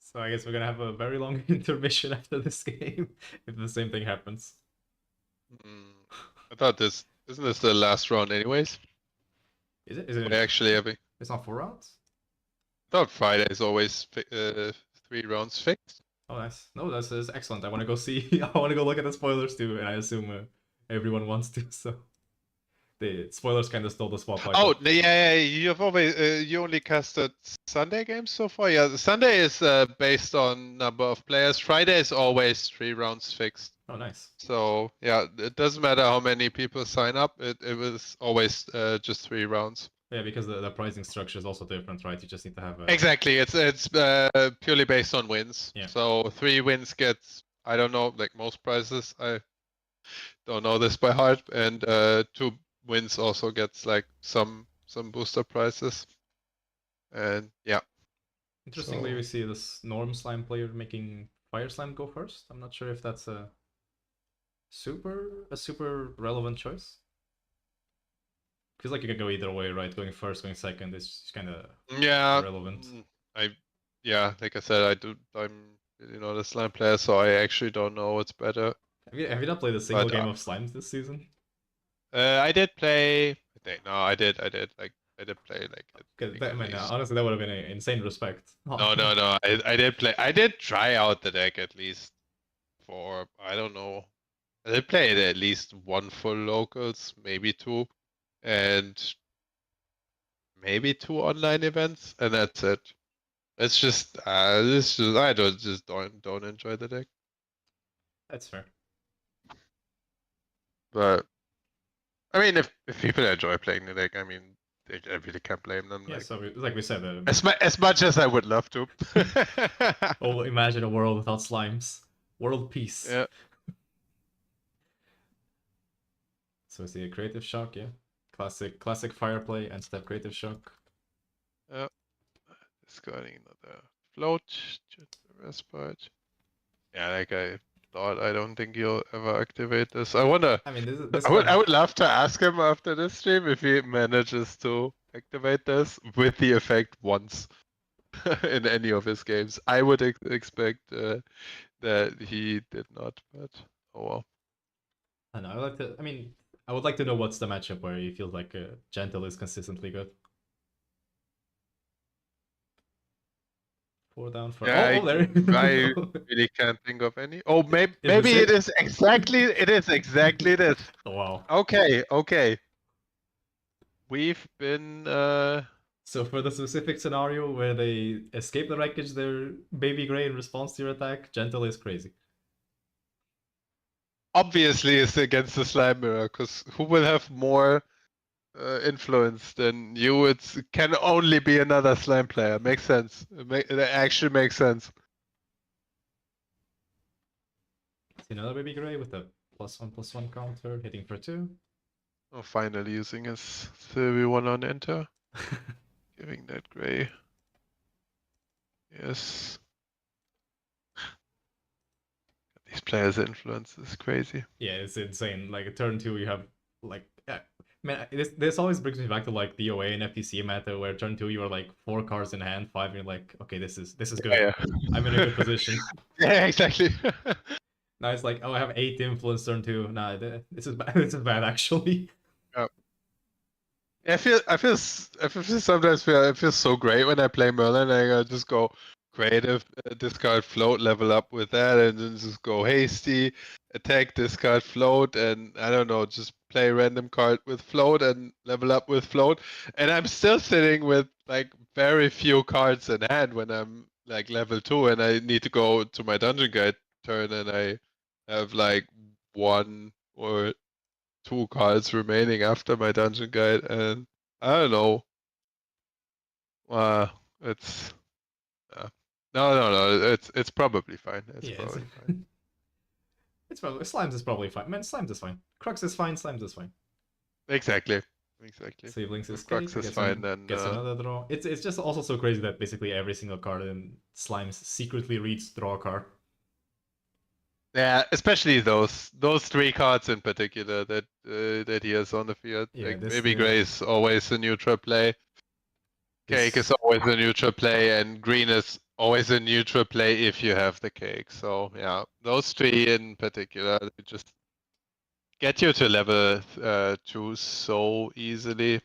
[SPEAKER 2] So I guess we're gonna have a very long intermission after this game if the same thing happens.
[SPEAKER 1] Mm, I thought isn't this the last round anyways?
[SPEAKER 2] Is it? Is it?
[SPEAKER 1] They actually having.
[SPEAKER 2] It's not 4 rounds?
[SPEAKER 1] I thought Friday is always 3 rounds fixed.
[SPEAKER 2] Oh, nice. No, that's excellent. I want to go see. I want to go look at the spoilers too, and I assume everyone wants to. So the spoilers kind of stole the spotlight.
[SPEAKER 1] Oh, yeah, you've always you only casted Sunday games so far. Yeah, the Sunday is based on number of players. Friday is always 3 rounds fixed.
[SPEAKER 2] Oh, nice.
[SPEAKER 1] So yeah, it doesn't matter how many people sign up. It was always just 3 rounds.
[SPEAKER 2] Yeah, because the pricing structure is also different, right? You just need to have
[SPEAKER 1] Exactly. It's purely based on wins.
[SPEAKER 2] Yeah.
[SPEAKER 1] So 3 wins gets, I don't know, like most prizes. I don't know this by heart, and 2 wins also gets like some booster prizes. And yeah.
[SPEAKER 2] Interestingly,
[SPEAKER 1] So-
[SPEAKER 2] we see this Norm Slime player making Fire Slime go first. I'm not sure if that's a super relevant choice. Feels like you can go either way, right? Going first, going second is kind of
[SPEAKER 1] Yeah.
[SPEAKER 2] irrelevant.
[SPEAKER 1] Like I said, I'm not a slime player, so I actually don't know what's better.
[SPEAKER 2] Have you not played a single
[SPEAKER 1] But,
[SPEAKER 2] game of Slimes this season?
[SPEAKER 1] I did play. I did. Like I did play like.
[SPEAKER 2] I mean, honestly, that would have been an insane respect.
[SPEAKER 1] No. I did play. I did try out the deck at least for, I don't know. I did play it at least one full locals, maybe 2, and maybe 2 online events, and that's it. It's just I don't enjoy the deck.
[SPEAKER 2] That's fair.
[SPEAKER 1] But I mean, if people enjoy playing the deck, I mean, I really can't blame them.
[SPEAKER 2] Yeah,
[SPEAKER 1] Like,
[SPEAKER 2] so like we said,
[SPEAKER 1] as much as I would love to.
[SPEAKER 2] oh, imagine a world without slimes. World peace.
[SPEAKER 1] Yeah.
[SPEAKER 2] So we see a creative shock, yeah. Classic fireplay and step creative shock.
[SPEAKER 1] Yeah. Discarding another float, just a respite. Yeah, like I thought, I don't think he'll ever activate this. I wonder.
[SPEAKER 2] I mean, this
[SPEAKER 1] I would love to ask him after this stream if he manages to activate this with the effect once in any of his games. I would expect that he did not, but oh well.
[SPEAKER 2] I know. I would like to know what's the matchup where you feel like Gentle is consistently good. 4 down for.
[SPEAKER 1] Yeah,
[SPEAKER 2] there.
[SPEAKER 1] I really can't think of any. Oh, maybe
[SPEAKER 2] this
[SPEAKER 1] it
[SPEAKER 2] it?
[SPEAKER 1] is exactly this.
[SPEAKER 2] Oh, wow.
[SPEAKER 1] Okay. We've been
[SPEAKER 2] So for the specific scenario where they escape the wreckage, they're baby gray in response to your attack. Gentle is crazy.
[SPEAKER 1] obviously it's against the slime mirror, because who will have more influence than you? It can only be another slime player. Makes sense. It actually makes sense.
[SPEAKER 2] See another baby gray with a +1/+1 counter, hitting for 2.
[SPEAKER 1] Oh, finally using his 3v1 on enter. Giving that gray. Yes. These players' influence is crazy.
[SPEAKER 2] Yeah, it's insane. Like turn 2, you have like man, this always brings me back to like DOA and FTC meta, where turn 2 you are like 4 cards in hand, 5, and you're like, okay, this is good.
[SPEAKER 1] Yeah.
[SPEAKER 2] I'm in a good position.
[SPEAKER 1] Yeah, exactly.
[SPEAKER 2] Now it's like, oh, I have 8 influence turn 2. Nah, this is bad. This is bad actually.
[SPEAKER 1] I sometimes it feels so great when I play Merlin. I just go creative, discard float, level up with that, and then just go hasty, attack, discard float, and I don't know, just play random card with float and level up with float. And I'm still sitting with like very few cards in hand when I'm like level 2 and I need to go to my dungeon guide turn, and I have like 1 or 2 cards remaining after my dungeon guide, and I don't know. It's no. It's probably fine. It's
[SPEAKER 2] Yeah,
[SPEAKER 1] probably fine.
[SPEAKER 2] it's probably Slimes is probably fine. Man, Slimes is fine. Crux is fine. Slimes is fine.
[SPEAKER 1] Exactly. Exactly.
[SPEAKER 2] So he blinks his
[SPEAKER 1] If Crux
[SPEAKER 2] cake,
[SPEAKER 1] is fine, then
[SPEAKER 2] gets another draw. It's just also so crazy that basically every single card in Slimes secretly reads draw a card.
[SPEAKER 1] yeah, especially those three cards in particular that he has on the field.
[SPEAKER 2] Yeah,
[SPEAKER 1] Like
[SPEAKER 2] this
[SPEAKER 1] Baby
[SPEAKER 2] thing,
[SPEAKER 1] Gray is always a neutral play. Cake
[SPEAKER 2] this
[SPEAKER 1] is always a neutral play, and green is always a neutral play if you have the cake. So yeah, those three in particular they just get you to level 2 so easily.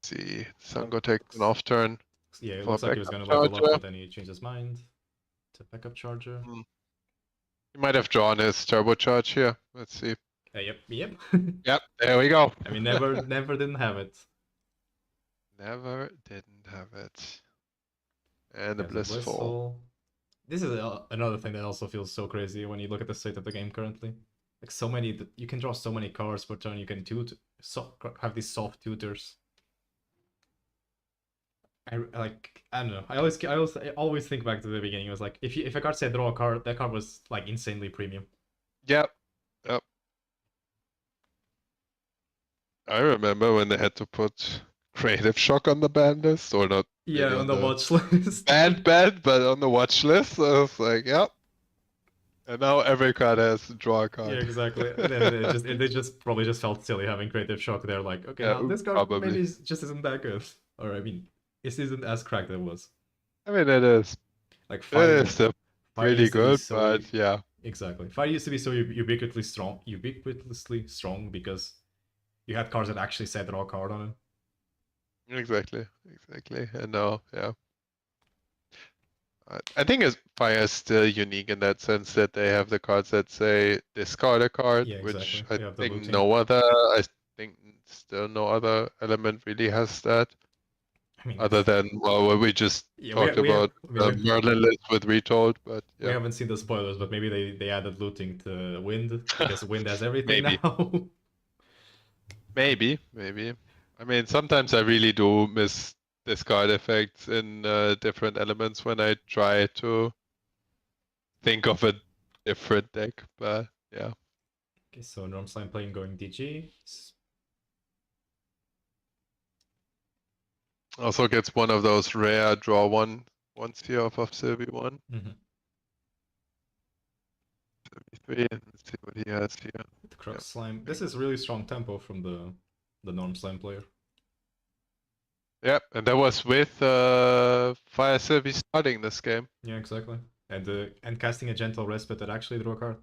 [SPEAKER 1] See, Sango takes an off turn.
[SPEAKER 2] yeah, it
[SPEAKER 1] For
[SPEAKER 2] looks like he was
[SPEAKER 1] backup
[SPEAKER 2] gonna level up,
[SPEAKER 1] charger.
[SPEAKER 2] but then he changed his mind to backup charger.
[SPEAKER 1] He might have drawn his turbocharge here. Let's see.
[SPEAKER 2] Yep.
[SPEAKER 1] Yep, there we go.
[SPEAKER 2] I mean, never didn't have it.
[SPEAKER 1] Never didn't have it. And the
[SPEAKER 2] There's a
[SPEAKER 1] blissful.
[SPEAKER 2] This is another thing that also feels so crazy when you look at the state of the game currently. Like so many, you can draw so many cards per turn. You can have these soft tutors. I don't know. I always think back to the beginning. It was like if a card said draw a card, that card was like insanely premium.
[SPEAKER 1] Yep. Yep. I remember when they had to put Creative Shock on the ban list, or not.
[SPEAKER 2] Yeah,
[SPEAKER 1] really
[SPEAKER 2] on the watch list.
[SPEAKER 1] Banned, but on the watch list. So I was like, yep. And now every card has to draw a card.
[SPEAKER 2] Yeah, exactly. And then they just probably just felt silly having Creative Shock. They're like, okay,
[SPEAKER 1] Yeah,
[SPEAKER 2] now this card
[SPEAKER 1] probably.
[SPEAKER 2] maybe just isn't that good. Or I mean, this isn't as cracked as it was.
[SPEAKER 1] I mean, it is.
[SPEAKER 2] Like
[SPEAKER 1] It is really
[SPEAKER 2] used to be
[SPEAKER 1] good,
[SPEAKER 2] so
[SPEAKER 1] but yeah.
[SPEAKER 2] Exactly. Fire used to be so ubiquitously strong because you had cards that actually said draw a card on it.
[SPEAKER 1] Exactly. And now, yeah. I think Fire is still unique in that sense that they have the cards that say discard a card,
[SPEAKER 2] Yeah,
[SPEAKER 1] which
[SPEAKER 2] exactly.
[SPEAKER 1] I
[SPEAKER 2] They have the
[SPEAKER 1] think
[SPEAKER 2] looting.
[SPEAKER 1] I think still no other element really has that.
[SPEAKER 2] I mean,
[SPEAKER 1] Other than, well, what we just talked about the Merlin list with Retold, but yeah.
[SPEAKER 2] We haven't seen the spoilers, but maybe they added looting to Wind, because Wind has everything
[SPEAKER 1] Maybe.
[SPEAKER 2] now.
[SPEAKER 1] Maybe. I mean, sometimes I really do miss discard effects in different elements when I try to think of a different deck, but yeah.
[SPEAKER 2] Okay, so Norm Slime playing going DG.
[SPEAKER 1] Also gets one of those rare draw once here off of Sylvie 1. Sylvie 3, and let's see what he has here.
[SPEAKER 2] The Crux Slime. This is really strong tempo from the Norm Slime player.
[SPEAKER 1] Yep, and that was with Fire Sylvie starting this game.
[SPEAKER 2] Yeah, exactly. And casting a Gentle Respite that actually drew a card.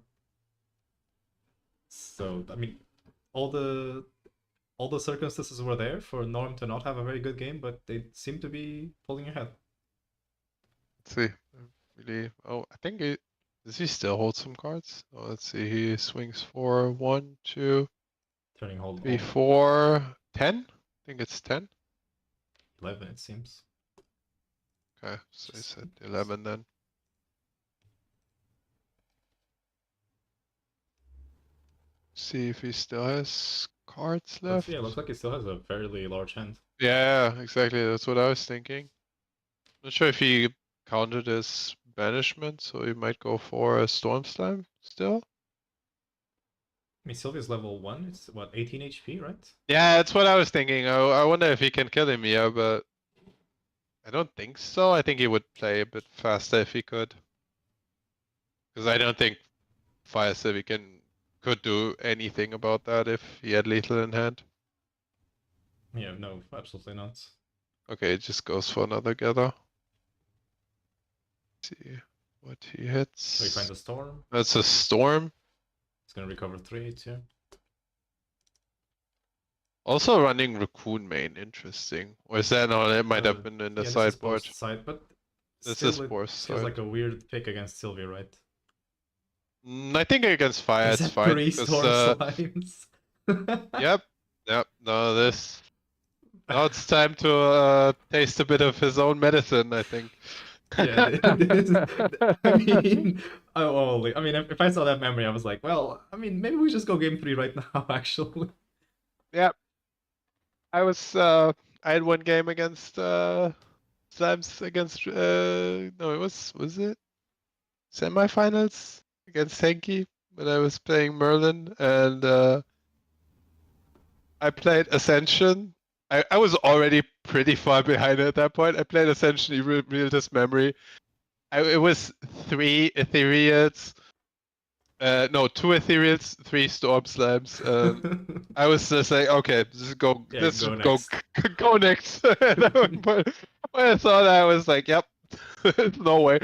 [SPEAKER 2] So I mean, all the circumstances were there for Norm to not have a very good game, but they seem to be pulling ahead.
[SPEAKER 1] Let's see. Really, I think does he still hold some cards? Oh, let's see. He swings for 1, 2,
[SPEAKER 2] turning hold
[SPEAKER 1] 3, 4, 10. I think it's 10.
[SPEAKER 2] 11, it seems.
[SPEAKER 1] Okay, so he said 11 then. See if he still has cards left.
[SPEAKER 2] Yeah, looks like he still has a fairly large hand.
[SPEAKER 1] Yeah, exactly. That's what I was thinking. Not sure if he counted as banishment, so he might go for a Storm Slime still.
[SPEAKER 2] I mean, Sylvia's level 1, it's what, 18 HP, right?
[SPEAKER 1] Yeah, that's what I was thinking. I wonder if he can kill him here, but I don't think so. I think he would play a bit faster if he could. Because I don't think Fire Sylvie could do anything about that if he had lethal in hand.
[SPEAKER 2] Yeah, no, absolutely not.
[SPEAKER 1] Okay, it just goes for another gather. Let's see what he hits.
[SPEAKER 2] So we find a Storm.
[SPEAKER 1] That's a Storm.
[SPEAKER 2] It's gonna recover 3 too.
[SPEAKER 1] Also running Raccoon main, interesting. Or is that not? It might have been in the sideboard.
[SPEAKER 2] Side, but
[SPEAKER 1] this is force
[SPEAKER 2] side. Feels like a weird pick against Sylvie, right?
[SPEAKER 1] I think against Fire it's fine.
[SPEAKER 2] 3 Storm Slimes.
[SPEAKER 1] Yep. No, now it's time to taste a bit of his own medicine, I think.
[SPEAKER 2] Yeah, I mean, I mean, if I saw that memory, I was like, well, I mean, maybe we just go game 3 right now, actually.
[SPEAKER 1] Yep. I had one game against Slimes against no, was it semifinals against Henki when I was playing Merlin, and I played Ascension. I was already pretty far behind at that point. I played Ascension, Realist Memory. It was 3 Ethereals. No, 2 Ethereals, 3 Storm Slimes. I was just like, okay,
[SPEAKER 2] Yeah,
[SPEAKER 1] this
[SPEAKER 2] go
[SPEAKER 1] should go,
[SPEAKER 2] next.
[SPEAKER 1] go next. But when I saw that, I was like, yep, no way.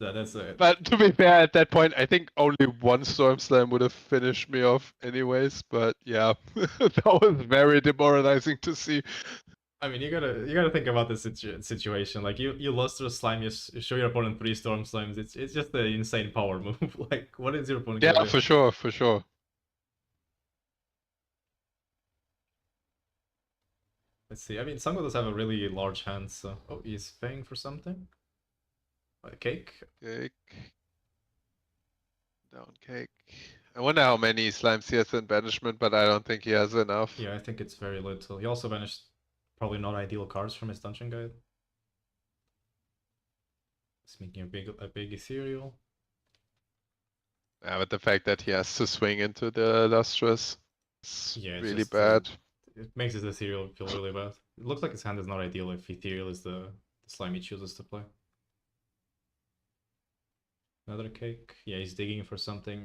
[SPEAKER 2] That's it.
[SPEAKER 1] But to be fair, at that point, I think only one Storm Slam would have finished me off anyways. But yeah, that was very demoralizing to see.
[SPEAKER 2] I mean, you gotta think about the situation. Like you lost to a slime, you show your opponent 3 storm slimes. It's just an insane power move. Like, what is your opponent
[SPEAKER 1] Yeah,
[SPEAKER 2] gonna do?
[SPEAKER 1] for sure, for sure.
[SPEAKER 2] Let's see. I mean, some of those have a really large hand. So, oh, he's paying for something. Cake.
[SPEAKER 1] Cake. Down cake. I wonder how many slimes he has in banishment, but I don't think he has enough.
[SPEAKER 2] Yeah, I think it's very little. He also banished probably not ideal cards from his dungeon guide. He's making a big ethereal.
[SPEAKER 1] Yeah, but the fact that he has to swing into the lustrous is
[SPEAKER 2] Yeah, it's
[SPEAKER 1] really
[SPEAKER 2] just,
[SPEAKER 1] bad.
[SPEAKER 2] It makes his ethereal feel really bad. It looks like his hand is not ideal if ethereal is the slime he chooses to play. Another cake. Yeah, he's digging for something.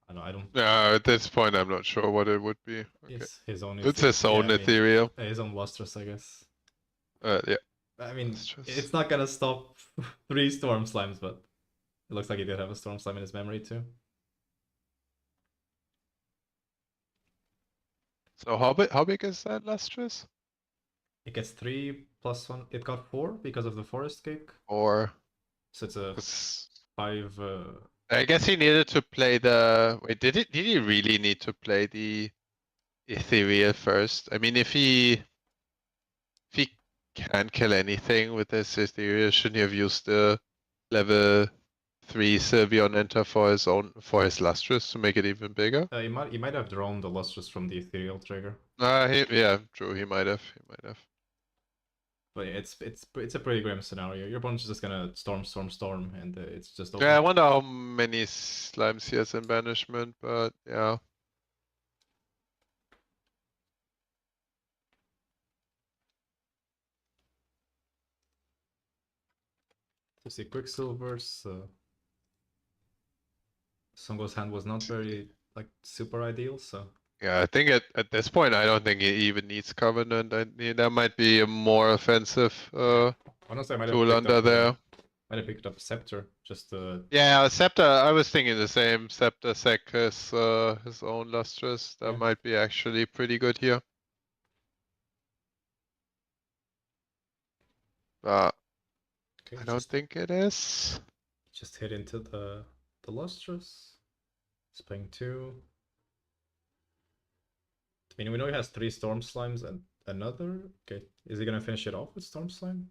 [SPEAKER 2] I don't.
[SPEAKER 1] Yeah, at this point, I'm not sure what it would be. Okay.
[SPEAKER 2] It's his own.
[SPEAKER 1] It's his own
[SPEAKER 2] yeah,
[SPEAKER 1] ethereal.
[SPEAKER 2] His own lustrous, I guess.
[SPEAKER 1] Yeah.
[SPEAKER 2] I mean,
[SPEAKER 1] Lustrous.
[SPEAKER 2] it's not gonna stop 3 storm slimes, but it looks like he did have a storm slime in his memory too.
[SPEAKER 1] So how big is that lustrous?
[SPEAKER 2] It gets 3 plus 1. It got 4 because of the forest cake.
[SPEAKER 1] Or
[SPEAKER 2] So it's a 5.
[SPEAKER 1] I guess he needed to play the. Wait, did he really need to play the ethereal first? I mean, if he can't kill anything with this ethereal, shouldn't he have used the level 3 Sylveon enter for his lustrous to make it even bigger?
[SPEAKER 2] He might have drawn the lustrous from the ethereal trigger.
[SPEAKER 1] Yeah, true. He might have.
[SPEAKER 2] But yeah, it's a pretty grim scenario. Your opponent's just gonna storm, and it's just over.
[SPEAKER 1] Yeah, I wonder how many slimes he has in banishment, but yeah.
[SPEAKER 2] To see Quicksilver's Songo's hand was not very like super ideal, so
[SPEAKER 1] Yeah, I think at this point, I don't think he even needs Covenant. There might be a more offensive
[SPEAKER 2] honestly, I
[SPEAKER 1] tool under there.
[SPEAKER 2] Might have picked up Scepter just to.
[SPEAKER 1] Yeah, Scepter. I was thinking the same. Scepter sec his own lustrous. That might be actually pretty good here. But I don't think it is.
[SPEAKER 2] Just hit into the lustrous. He's playing 2. I mean, we know he has 3 storm slimes and another. Okay, is he gonna finish it off with storm slime?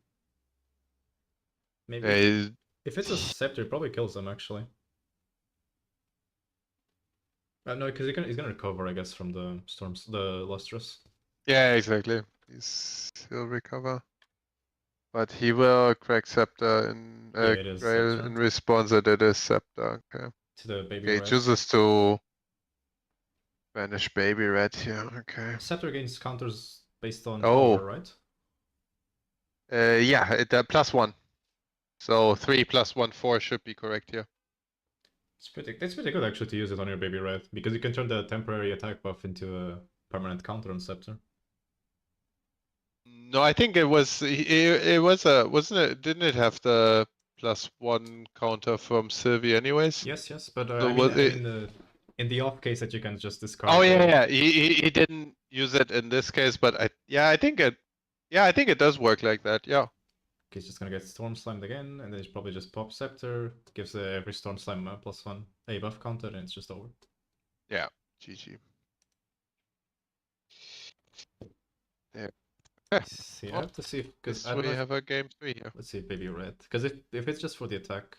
[SPEAKER 2] Maybe. If it's a scepter, it probably kills him actually. No, because he's gonna recover, I guess, from the lustrous.
[SPEAKER 1] Yeah, exactly. He'll recover. But he will crack Scepter in Grail in response that it is Scepter. Okay.
[SPEAKER 2] To the baby
[SPEAKER 1] red.
[SPEAKER 2] He
[SPEAKER 1] chooses to banish baby red here. Okay.
[SPEAKER 2] Scepter gains counters based on power, right?
[SPEAKER 1] Yeah, it +1. So 3 + 1, 4 should be correct here.
[SPEAKER 2] It's pretty good actually to use it on your baby red because you can turn the temporary attack buff into a permanent counter on Scepter.
[SPEAKER 1] No, I think it was wasn't it? Didn't it have the +1 counter from Sylvie anyways?
[SPEAKER 2] Yes, but I mean, in the off case that you can just discard.
[SPEAKER 1] Oh yeah. He didn't use it in this case, but I think it does work like that. Yeah.
[SPEAKER 2] Okay, he's just gonna get Storm Slimed again, and then he's probably just pop Scepter, gives every Storm Slime a +1 a buff counter, and it's just over.
[SPEAKER 1] Yeah, GG. There.
[SPEAKER 2] See, I have to see because
[SPEAKER 1] we have a game 3 here.
[SPEAKER 2] Let's see, baby red. Because if it's just for the attack.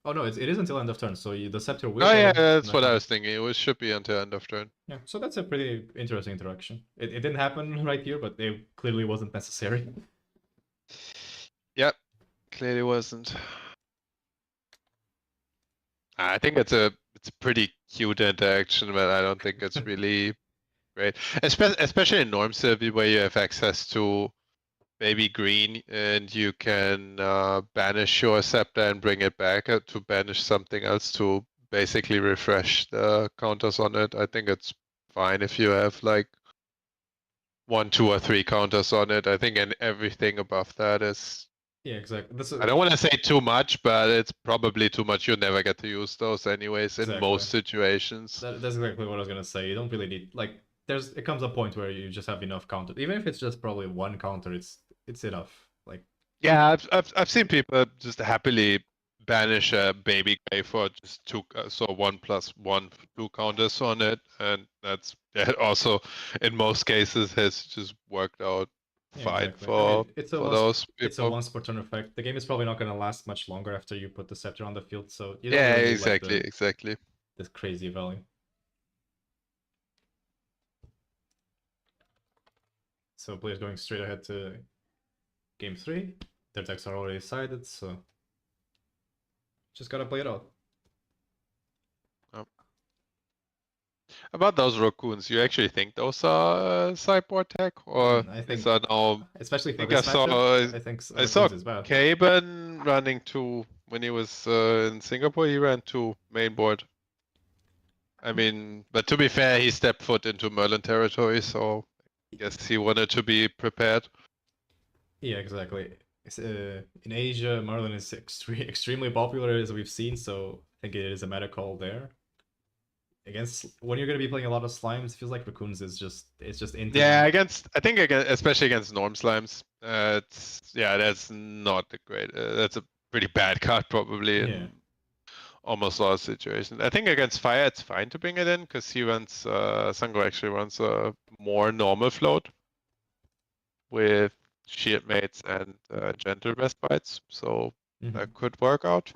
[SPEAKER 2] Oh no, it is until end of turn, so the Scepter will.
[SPEAKER 1] Oh yeah, that's what I was thinking. It should be until end of turn.
[SPEAKER 2] Yeah, so that's a pretty interesting interaction. It didn't happen right here, but it clearly wasn't necessary.
[SPEAKER 1] Yep, clearly wasn't. I think it's a pretty cute interaction, but I don't think it's really great. Especially in Norm City where you have access to baby green and you can banish your scepter and bring it back to banish something else to basically refresh the counters on it. I think it's fine if you have like 1, 2, or 3 counters on it. I think everything above that is.
[SPEAKER 2] Yeah, exactly.
[SPEAKER 1] I don't want to say too much, but it's probably too much. You never get to use those anyways in most situations.
[SPEAKER 2] That's exactly what I was gonna say. You don't really need like. It comes a point where you just have enough counter. Even if it's just probably one counter, it's enough. Like.
[SPEAKER 1] Yeah, I've seen people just happily banish a baby gray for just 2, so 1+1, 2 counters on it, and that's also in most cases has just worked out fine
[SPEAKER 2] exactly.
[SPEAKER 1] for
[SPEAKER 2] it's
[SPEAKER 1] those people.
[SPEAKER 2] It's a once per turn effect. The game is probably not gonna last much longer after you put the scepter on the field, so you don't
[SPEAKER 1] Yeah,
[SPEAKER 2] really need,
[SPEAKER 1] exactly,
[SPEAKER 2] like,
[SPEAKER 1] exactly.
[SPEAKER 2] this crazy value. So players going straight ahead to game 3. Their decks are already decided, so just gotta play it out.
[SPEAKER 1] About those raccoons, you actually think those are sideboard tech, or
[SPEAKER 2] I think,
[SPEAKER 1] is that now?
[SPEAKER 2] especially for
[SPEAKER 1] I think
[SPEAKER 2] this matchup, I think
[SPEAKER 1] I saw
[SPEAKER 2] raccoons is bad.
[SPEAKER 1] Caban running 2 when he was in Singapore. He ran 2 mainboard. I mean, but to be fair, he stepped foot into Merlin territory, so I guess he wanted to be prepared.
[SPEAKER 2] Yeah, exactly. In Asia, Merlin is extremely popular, as we've seen, so I think it is a meta call there. Against when you're gonna be playing a lot of slimes, it feels like raccoons is just into.
[SPEAKER 1] Yeah, I think especially against Norm Slimes, that's not a great. That's a pretty bad card probably in almost all situations. I think against Fire it's fine to bring it in because he runs Sango actually runs a more normal float with shield mates and gentle respites, so that could work out.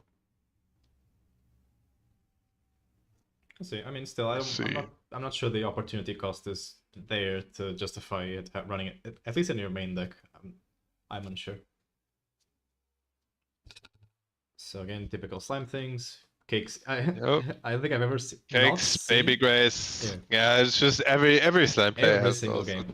[SPEAKER 2] Let's see. I mean, still, I'm not sure the opportunity cost is there to justify it running it, at least in your main deck. I'm unsure. So again, typical slime things. Cakes. I don't think I've ever seen
[SPEAKER 1] Cakes, baby grace. Yeah, it's just every slime player
[SPEAKER 2] every
[SPEAKER 1] has
[SPEAKER 2] single
[SPEAKER 1] those.
[SPEAKER 2] game.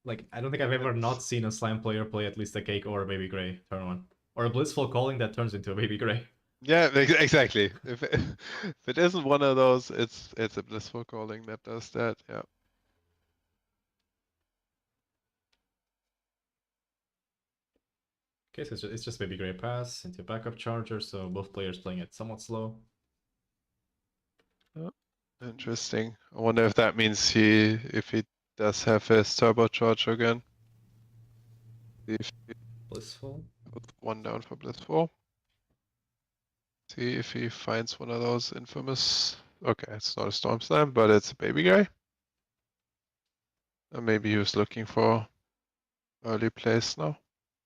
[SPEAKER 2] Like, I don't think I've ever not seen a slime player play at least a cake or a baby gray turn 1. Or a blissful calling that turns into a baby gray.
[SPEAKER 1] Yeah, exactly. If it isn't one of those, it's a blissful calling that does that. Yeah.
[SPEAKER 2] Okay, so it's just baby gray pass into backup charger, so both players playing it somewhat slow.
[SPEAKER 1] Oh, interesting. I wonder if that means if he does have his turbocharge again.
[SPEAKER 2] Blissful.
[SPEAKER 1] Put 1 down for blissful. See if he finds one of those infamous. Okay, it's not a storm slam, but it's a baby guy. Or maybe he was looking for early plays now.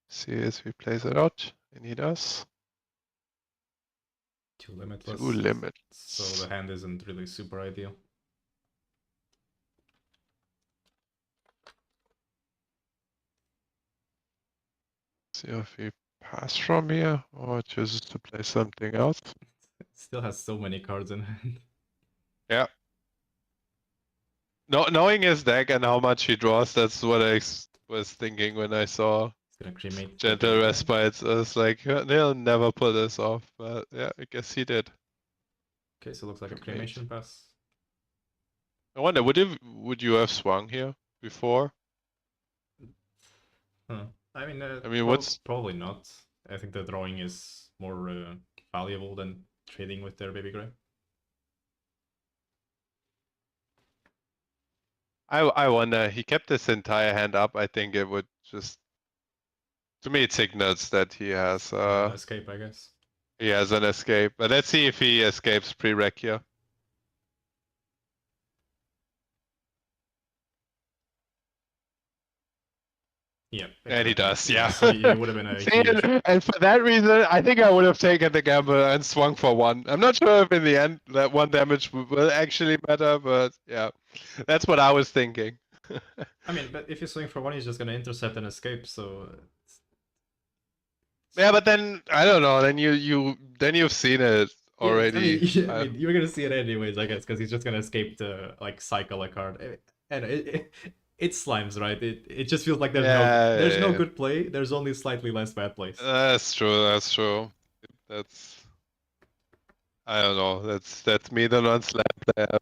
[SPEAKER 1] See if he plays it out, and he does.
[SPEAKER 2] 2 limitless.
[SPEAKER 1] 2 limits.
[SPEAKER 2] So the hand isn't really super ideal.
[SPEAKER 1] See if he pass from here or chooses to play something else.
[SPEAKER 2] Still has so many cards in hand.
[SPEAKER 1] Yeah. Knowing his deck and how much he draws, that's what I was thinking when I saw Gentle Respites. I was like, he'll never pull this off, but yeah, I guess he did.
[SPEAKER 2] Okay, so it looks like a cremation pass.
[SPEAKER 1] I wonder, would you have swung here before?
[SPEAKER 2] I mean, what's probably not. I think the drawing is more valuable than trading with their baby gray.
[SPEAKER 1] I wonder, he kept this entire hand up. I think it would just, to me, it signals that he has
[SPEAKER 2] an escape, I guess.
[SPEAKER 1] He has an escape, but let's see if he escapes pre-rec here.
[SPEAKER 2] Yeah, exactly.
[SPEAKER 1] And he does, yeah.
[SPEAKER 2] So it would have been a huge...
[SPEAKER 1] And for that reason, I think I would have taken the gamble and swung for 1. I'm not sure if in the end that 1 damage will actually matter, but yeah, that's what I was thinking.
[SPEAKER 2] I mean, but if you swing for 1, he's just gonna intercept and escape, so...
[SPEAKER 1] Yeah, but then, I don't know, then you've seen it already.
[SPEAKER 2] I mean, you're gonna see it anyways, I guess, because he's just gonna escape to, like, cycle a card. And it's slimes, right? It just feels like there's no
[SPEAKER 1] Yeah,
[SPEAKER 2] good play. There's only slightly less bad plays.
[SPEAKER 1] that's true. That's true. That's I don't know. That's me, the non-slam player.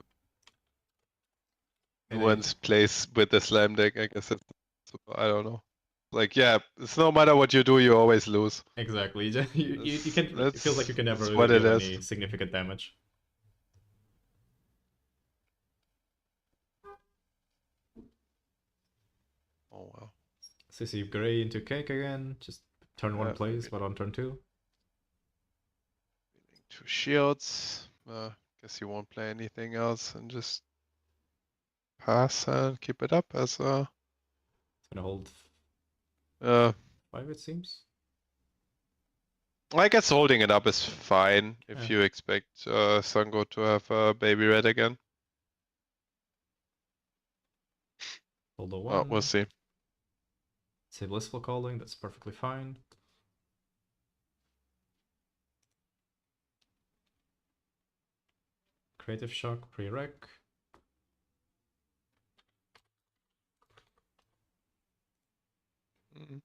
[SPEAKER 1] Who
[SPEAKER 2] And
[SPEAKER 1] once plays with the slam deck. I guess it's, I don't know. Like yeah, it's no matter what you do, you always lose.
[SPEAKER 2] exactly. You can't. It feels like you can never
[SPEAKER 1] That's
[SPEAKER 2] really
[SPEAKER 1] what it
[SPEAKER 2] deal
[SPEAKER 1] is.
[SPEAKER 2] any significant damage.
[SPEAKER 1] Oh wow.
[SPEAKER 2] So see Gray into Cake again. Just turn one
[SPEAKER 1] Yeah,
[SPEAKER 2] plays,
[SPEAKER 1] maybe
[SPEAKER 2] but on turn two.
[SPEAKER 1] 2 shields. Guess you won't play anything else and just pass and keep it up as a.
[SPEAKER 2] It's gonna hold
[SPEAKER 1] Uh,
[SPEAKER 2] 5, it seems.
[SPEAKER 1] I guess holding it up is fine if
[SPEAKER 2] Yeah.
[SPEAKER 1] you expect Sango to have baby red again.
[SPEAKER 2] Hold a
[SPEAKER 1] Well, we'll
[SPEAKER 2] 1.
[SPEAKER 1] see.
[SPEAKER 2] Say Blissful Calling, that's perfectly fine. Creative Shock, pre-rec.
[SPEAKER 1] Mm.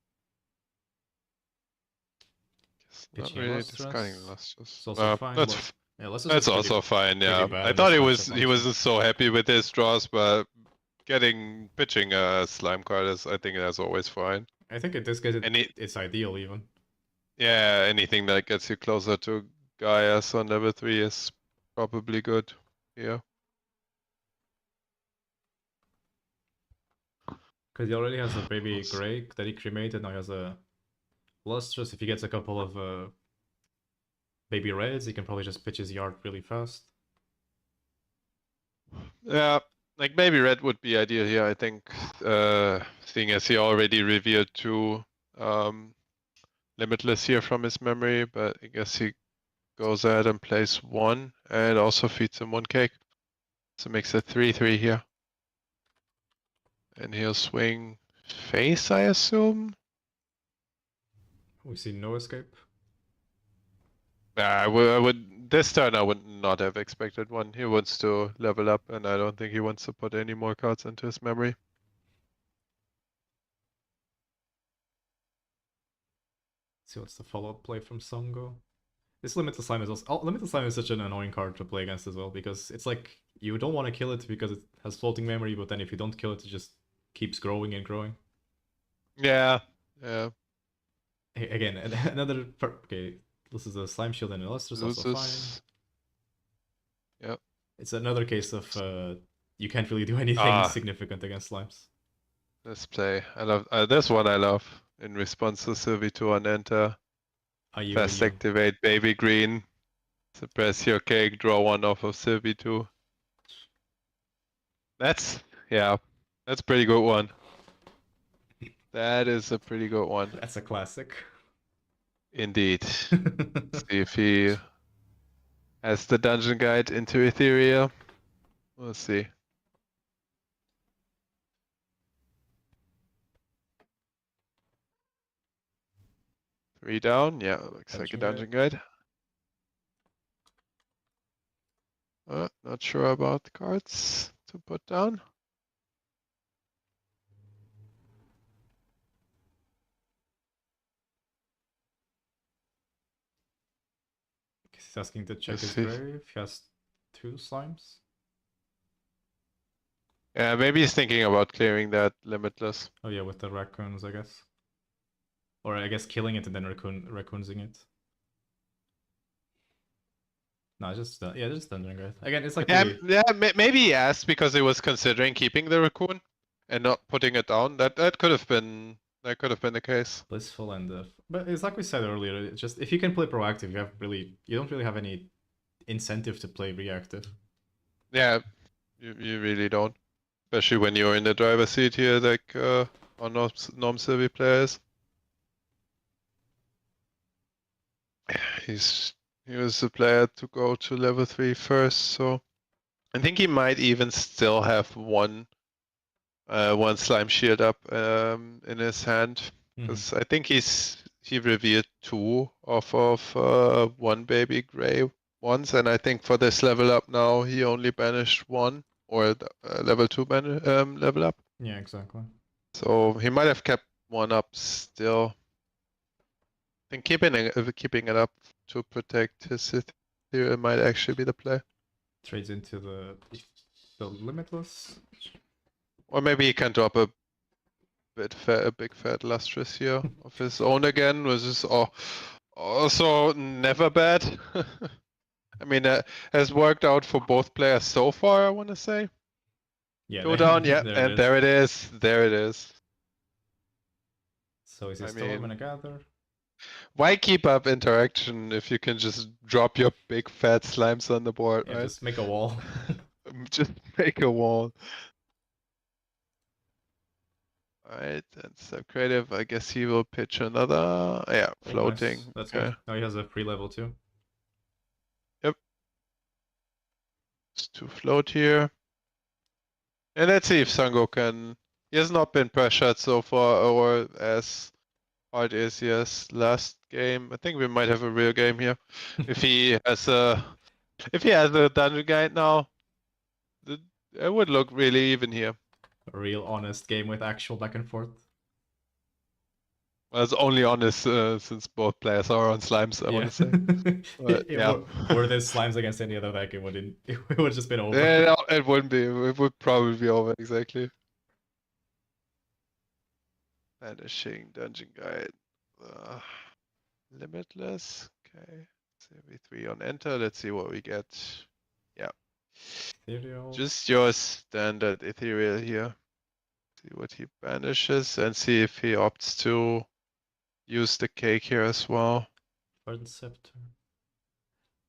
[SPEAKER 1] Guess not
[SPEAKER 2] Pitching
[SPEAKER 1] really
[SPEAKER 2] Lustrous.
[SPEAKER 1] discarding Lustrous.
[SPEAKER 2] It's also fine.
[SPEAKER 1] Yeah,
[SPEAKER 2] Lustrous
[SPEAKER 1] that's
[SPEAKER 2] is pretty,
[SPEAKER 1] also fine.
[SPEAKER 2] pretty
[SPEAKER 1] Yeah,
[SPEAKER 2] bad
[SPEAKER 1] I
[SPEAKER 2] in this
[SPEAKER 1] thought
[SPEAKER 2] matchup,
[SPEAKER 1] he
[SPEAKER 2] honestly.
[SPEAKER 1] wasn't so happy with his draws, but pitching a slime card is I think that's always fine.
[SPEAKER 2] I think in this case
[SPEAKER 1] Any
[SPEAKER 2] it's ideal even.
[SPEAKER 1] yeah, anything that gets you closer to Gaia's on level 3 is probably good. Yeah.
[SPEAKER 2] Because he already has a baby
[SPEAKER 1] We'll see.
[SPEAKER 2] Grey that he cremated, now he has a Lustrous. If he gets a couple of baby Reds, he can probably just pitch his yard really fast.
[SPEAKER 1] Yeah, like maybe red would be ideal here, I think. Seeing as he already revealed 2 limitless here from his memory, but I guess he goes ahead and plays 1 and also feeds him 1 cake. So makes it 3-3 here. And he'll swing face, I assume.
[SPEAKER 2] We see no escape.
[SPEAKER 1] I would this turn I would not have expected one. He wants to level up, and I don't think he wants to put any more cards into his memory.
[SPEAKER 2] Let's see what's the follow-up play from Songo. This Limitless Slime is also... Oh, Limitless Slime is such an annoying card to play against as well, because it's like, you don't want to kill it because it has floating memory, but then if you don't kill it, it just keeps growing and growing.
[SPEAKER 1] Yeah, yeah.
[SPEAKER 2] Again, another... Okay, this is a Slime Shield and Illustrious, also fine.
[SPEAKER 1] Yep.
[SPEAKER 2] It's another case of you can't really do anything significant against slimes.
[SPEAKER 1] This play, I love this one. I love in response to Sylvie 2 on enter. Fast activate baby green. Suppress your cake. Draw 1 off of Sylvie 2. That's that's a pretty good one. That is a pretty good one.
[SPEAKER 2] That's a classic.
[SPEAKER 1] Indeed. See if he has the dungeon guide into Etheria. We'll see. Three down. Yeah, looks like a dungeon guide. Not sure about the cards to put down.
[SPEAKER 2] He's asking to check his grave. He has 2 slimes.
[SPEAKER 1] Yeah, maybe he's thinking about clearing that limitless.
[SPEAKER 2] Oh yeah, with the raccoons, I guess. Or I guess killing it and then raccoonsing it. No, just just dungeon guide. Again, it's like
[SPEAKER 1] maybe he asked because he was considering keeping the raccoon and not putting it down. That could have been the case.
[SPEAKER 2] Blissful and but it's like we said earlier. It's just if you can play proactive, you don't really have any incentive to play reactive.
[SPEAKER 1] Yeah, you really don't, especially when you're in the driver's seat here, like on norm Sylvie players. He was the player to go to level 3 first, so I think he might even still have one slime shield up in his hand, because I think he revealed 2 off of 1 baby gray once, and I think for this level up now he only banished 1. or the, level 2 level up.
[SPEAKER 2] Yeah, exactly.
[SPEAKER 1] So he might have kept one up still. I think keeping it up to protect his Ethereal might actually be the play.
[SPEAKER 2] Trades into the limitless.
[SPEAKER 1] Or maybe he can drop a big fat lustrous here of his own again, which is also never bad. I mean, has worked out for both players so far, I want to say.
[SPEAKER 2] Yeah,
[SPEAKER 1] Go down, yeah,
[SPEAKER 2] there
[SPEAKER 1] and
[SPEAKER 2] it is.
[SPEAKER 1] there it is. There it is.
[SPEAKER 2] So is he
[SPEAKER 1] I
[SPEAKER 2] Storm
[SPEAKER 1] mean,
[SPEAKER 2] and a Gather?
[SPEAKER 1] why keep up interaction if you can just drop your big fat slimes on the board,
[SPEAKER 2] Yeah,
[SPEAKER 1] right?
[SPEAKER 2] just make a wall.
[SPEAKER 1] Just make a wall. Alright, that's so creative. I guess he will pitch another. Yeah,
[SPEAKER 2] Oh,
[SPEAKER 1] floating.
[SPEAKER 2] nice. That's
[SPEAKER 1] Okay.
[SPEAKER 2] good. Now he has a free level too.
[SPEAKER 1] Yep. Just to float here. And let's see if Sango can. He has not been pressured so far, or as hard as he has last game. I think we might have a real game here. If he has a, if he has a dungeon guide now, it would look really even here.
[SPEAKER 2] A real honest game with actual back and forth.
[SPEAKER 1] Well, it's only honest since both players are on slimes, I want to say. But, yeah.
[SPEAKER 2] Were there slimes against any other deck, it wouldn't. It would have just been over.
[SPEAKER 1] Yeah, no, it wouldn't be. It would probably be over, exactly. Vanishing dungeon guide. Limitless. Okay. CV3 on enter. Let's see what we get. Yeah.
[SPEAKER 2] Ethereal.
[SPEAKER 1] Just your standard ethereal here. See what he banishes and see if he opts to use the cake here as well.
[SPEAKER 2] Garden Scepter.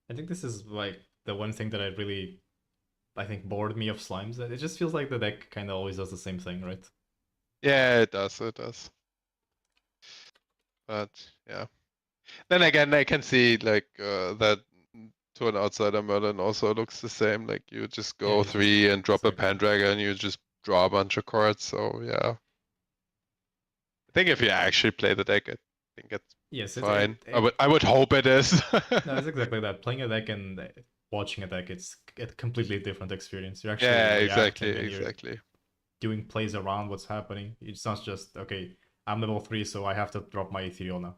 [SPEAKER 2] I think this is like the one thing that I think bored me of slimes. That it just feels like the deck kind of always does the same thing, right?
[SPEAKER 1] Yeah, it does. It does. But yeah. Then again, I can see like that to an outsider Merlin also looks the same. Like you just go
[SPEAKER 2] Yeah, it's
[SPEAKER 1] 3 and drop a
[SPEAKER 2] exactly.
[SPEAKER 1] Pendragon, you just draw a bunch of cards. So yeah. I think if you actually play the deck, I think it's
[SPEAKER 2] Yes,
[SPEAKER 1] fine. I would hope it is.
[SPEAKER 2] No, it's exactly that. Playing a deck and watching a deck, it's a completely different experience. You're actually
[SPEAKER 1] Yeah,
[SPEAKER 2] reacting and
[SPEAKER 1] exactly.
[SPEAKER 2] you're doing plays around what's happening. It's not just, okay, I'm level 3, so I have to drop my ethereal now.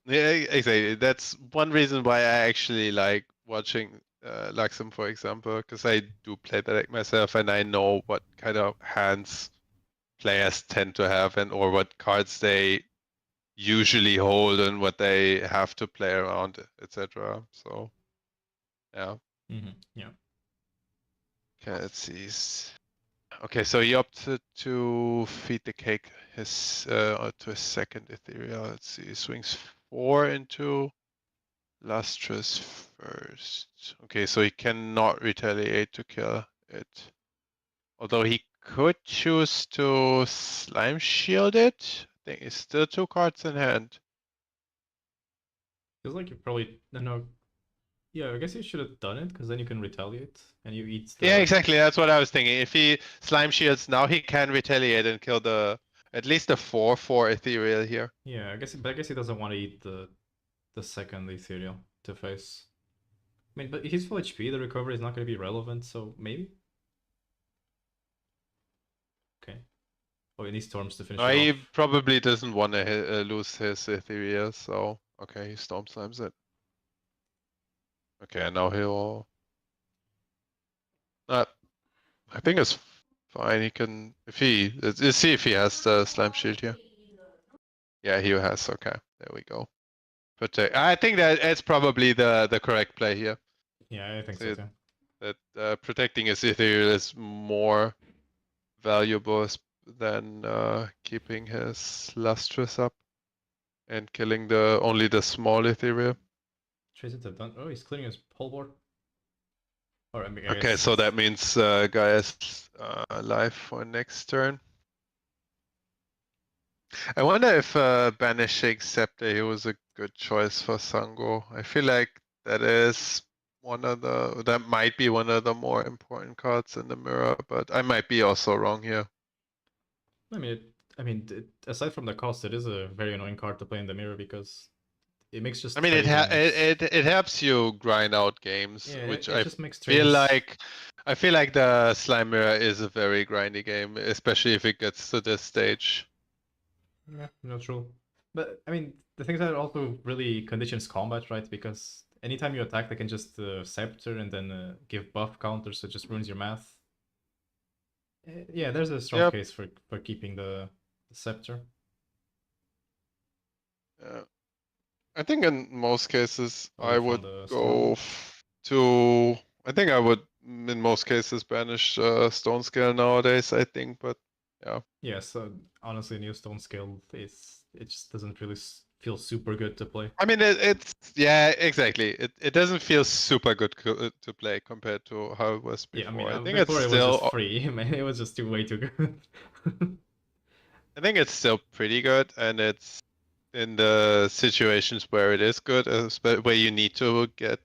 [SPEAKER 1] Yeah, exactly. That's one reason why I actually like watching Luxem, for example, because I do play the deck myself and I know what kind of hands players tend to have and or what cards they usually hold and what they have to play around, etc. So, yeah.
[SPEAKER 2] Yeah.
[SPEAKER 1] Okay, let's see. Okay, so he opted to feed the cake his to his second ethereal. Let's see, he swings 4 into lustrous first. Okay, so he cannot retaliate to kill it. Although he could choose to slime shield it. I think it's still 2 cards in hand.
[SPEAKER 2] Feels like you probably, no, yeah, I guess you should have done it, because then you can retaliate, and you eat the...
[SPEAKER 1] Yeah, exactly. That's what I was thinking. If he slime shields now, he can retaliate and kill at least the 4/4 ethereal here.
[SPEAKER 2] Yeah, I guess he doesn't want to eat the second ethereal to face. I mean, but he's full HP, the recovery is not going to be relevant, so maybe? Okay. Oh, he needs storms to finish
[SPEAKER 1] No,
[SPEAKER 2] it
[SPEAKER 1] he
[SPEAKER 2] off.
[SPEAKER 1] probably doesn't want to lose his ethereal, so okay, he storm slimes it. Okay, now he'll. I think it's fine. He can let's see if he has the slime shield here. Yeah, he has. Okay, there we go. Protect. I think that it's probably the correct play here.
[SPEAKER 2] Yeah, I think so too.
[SPEAKER 1] That protecting his ethereal is more valuable than keeping his lustrous up and killing only the small ethereal.
[SPEAKER 2] Traces have done. Oh, he's clearing his whole board. Or I mean, I
[SPEAKER 1] Okay,
[SPEAKER 2] guess
[SPEAKER 1] so that means guy is live for next turn. I wonder if banishing Scepter here was a good choice for Sango. I feel like that might be one of the more important cards in the mirror, but I might be also wrong here.
[SPEAKER 2] I mean, aside from the cost, it is a very annoying card to play in the mirror because it makes just
[SPEAKER 1] I mean,
[SPEAKER 2] trading.
[SPEAKER 1] it helps you grind out games,
[SPEAKER 2] Yeah,
[SPEAKER 1] which
[SPEAKER 2] it just makes
[SPEAKER 1] feel
[SPEAKER 2] trades.
[SPEAKER 1] like I feel like the Slime Mirror is a very grindy game, especially if it gets to this stage.
[SPEAKER 2] Yeah, not true. But I mean, the thing that also really conditions combat, right? Because anytime you attack, they can just scepter and then give buff counters, so it just ruins your math. Yeah, there's a strong
[SPEAKER 1] Yep.
[SPEAKER 2] case for keeping the scepter.
[SPEAKER 1] I think in most cases
[SPEAKER 2] Oh,
[SPEAKER 1] I
[SPEAKER 2] you
[SPEAKER 1] would
[SPEAKER 2] found the storm.
[SPEAKER 1] go to. I think I would in most cases banish Stone Scale nowadays. I think, but yeah.
[SPEAKER 2] Yeah, so honestly, New Stone Scale is it just doesn't really feel super good to play.
[SPEAKER 1] I mean, it's yeah, exactly. It doesn't feel super good to play compared to how it was
[SPEAKER 2] Yeah, I mean,
[SPEAKER 1] before. I think it's
[SPEAKER 2] before it was just
[SPEAKER 1] still.
[SPEAKER 2] free. Man, it was just way too good.
[SPEAKER 1] I think it's still pretty good, and it's in the situations where it is good, where you need to get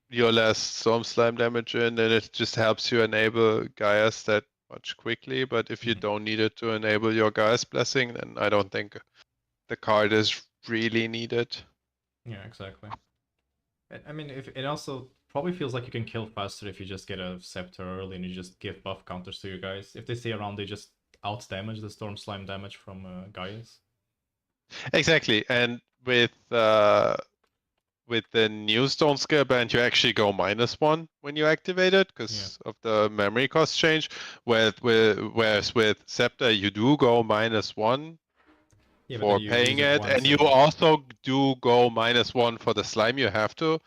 [SPEAKER 1] your last Storm Slime damage in, and it just helps you enable Gaia's that much quickly. But if you
[SPEAKER 2] Mhm.
[SPEAKER 1] don't need it to enable your Gaia's Blessing, then I don't think the card is really needed.
[SPEAKER 2] Yeah, exactly. I mean, if it also probably feels like you can kill faster if you just get a scepter early and you just give buff counters to your guys. If they stay around, they just out damage the storm slime damage from Gaia's.
[SPEAKER 1] Exactly, and with the new Stone Scale band, you actually go -1 when you activate it
[SPEAKER 2] Yeah.
[SPEAKER 1] because of the memory cost change. Whereas with Scepter, you do go -1
[SPEAKER 2] Yeah, but then
[SPEAKER 1] for
[SPEAKER 2] you
[SPEAKER 1] paying
[SPEAKER 2] use it
[SPEAKER 1] it,
[SPEAKER 2] once
[SPEAKER 1] and you
[SPEAKER 2] and
[SPEAKER 1] also do go -1 for the slime you have to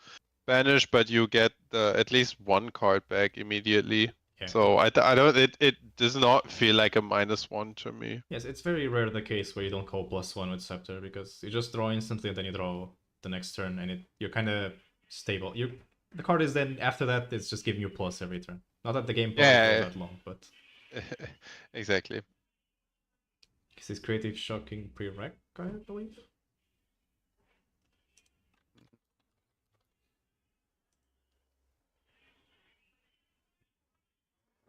[SPEAKER 1] banish, but you get at least one card back immediately.
[SPEAKER 2] yeah.
[SPEAKER 1] So I don't it does not feel like a -1 to me.
[SPEAKER 2] Yes, it's very rare the case where you don't call +1 with scepter because you just draw instantly and then you draw the next turn and you're kind of stable. The card is then after that it's just giving you plus every turn. Not that the game probably feels
[SPEAKER 1] Yeah,
[SPEAKER 2] that long, but
[SPEAKER 1] exactly.
[SPEAKER 2] because it's creative shocking prereq, I believe.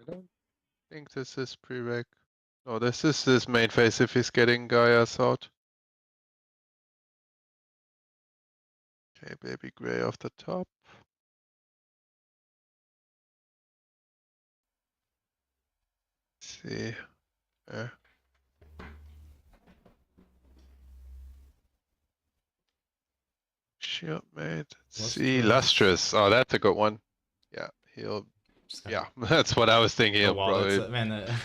[SPEAKER 1] I don't think this is prereq. No, this is his main phase if he's getting Gaia's out. Okay, baby gray off the top. Let's see. Yeah. Shield made. See, Lustrous. Oh, that's a good one. Yeah, he'll. Yeah, that's what I was thinking.
[SPEAKER 2] Oh
[SPEAKER 1] He'll
[SPEAKER 2] wow, that's
[SPEAKER 1] probably.
[SPEAKER 2] man.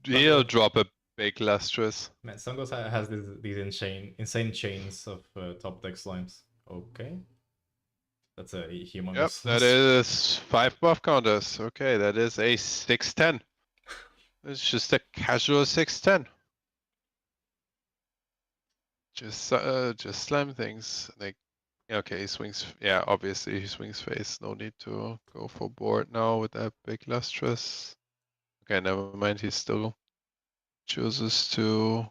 [SPEAKER 1] He'll drop a big Lustrous.
[SPEAKER 2] Man, Sungos has these insane chains of top deck slimes. Okay, that's a
[SPEAKER 1] Yep,
[SPEAKER 2] humongous
[SPEAKER 1] that
[SPEAKER 2] list.
[SPEAKER 1] is 5 buff counters. Okay, that is a 610. It's just a casual 610. Just slam things. Like, okay, he swings. Yeah, obviously he swings face. No need to go for board now with that big Lustrous. Okay, never mind. He still chooses to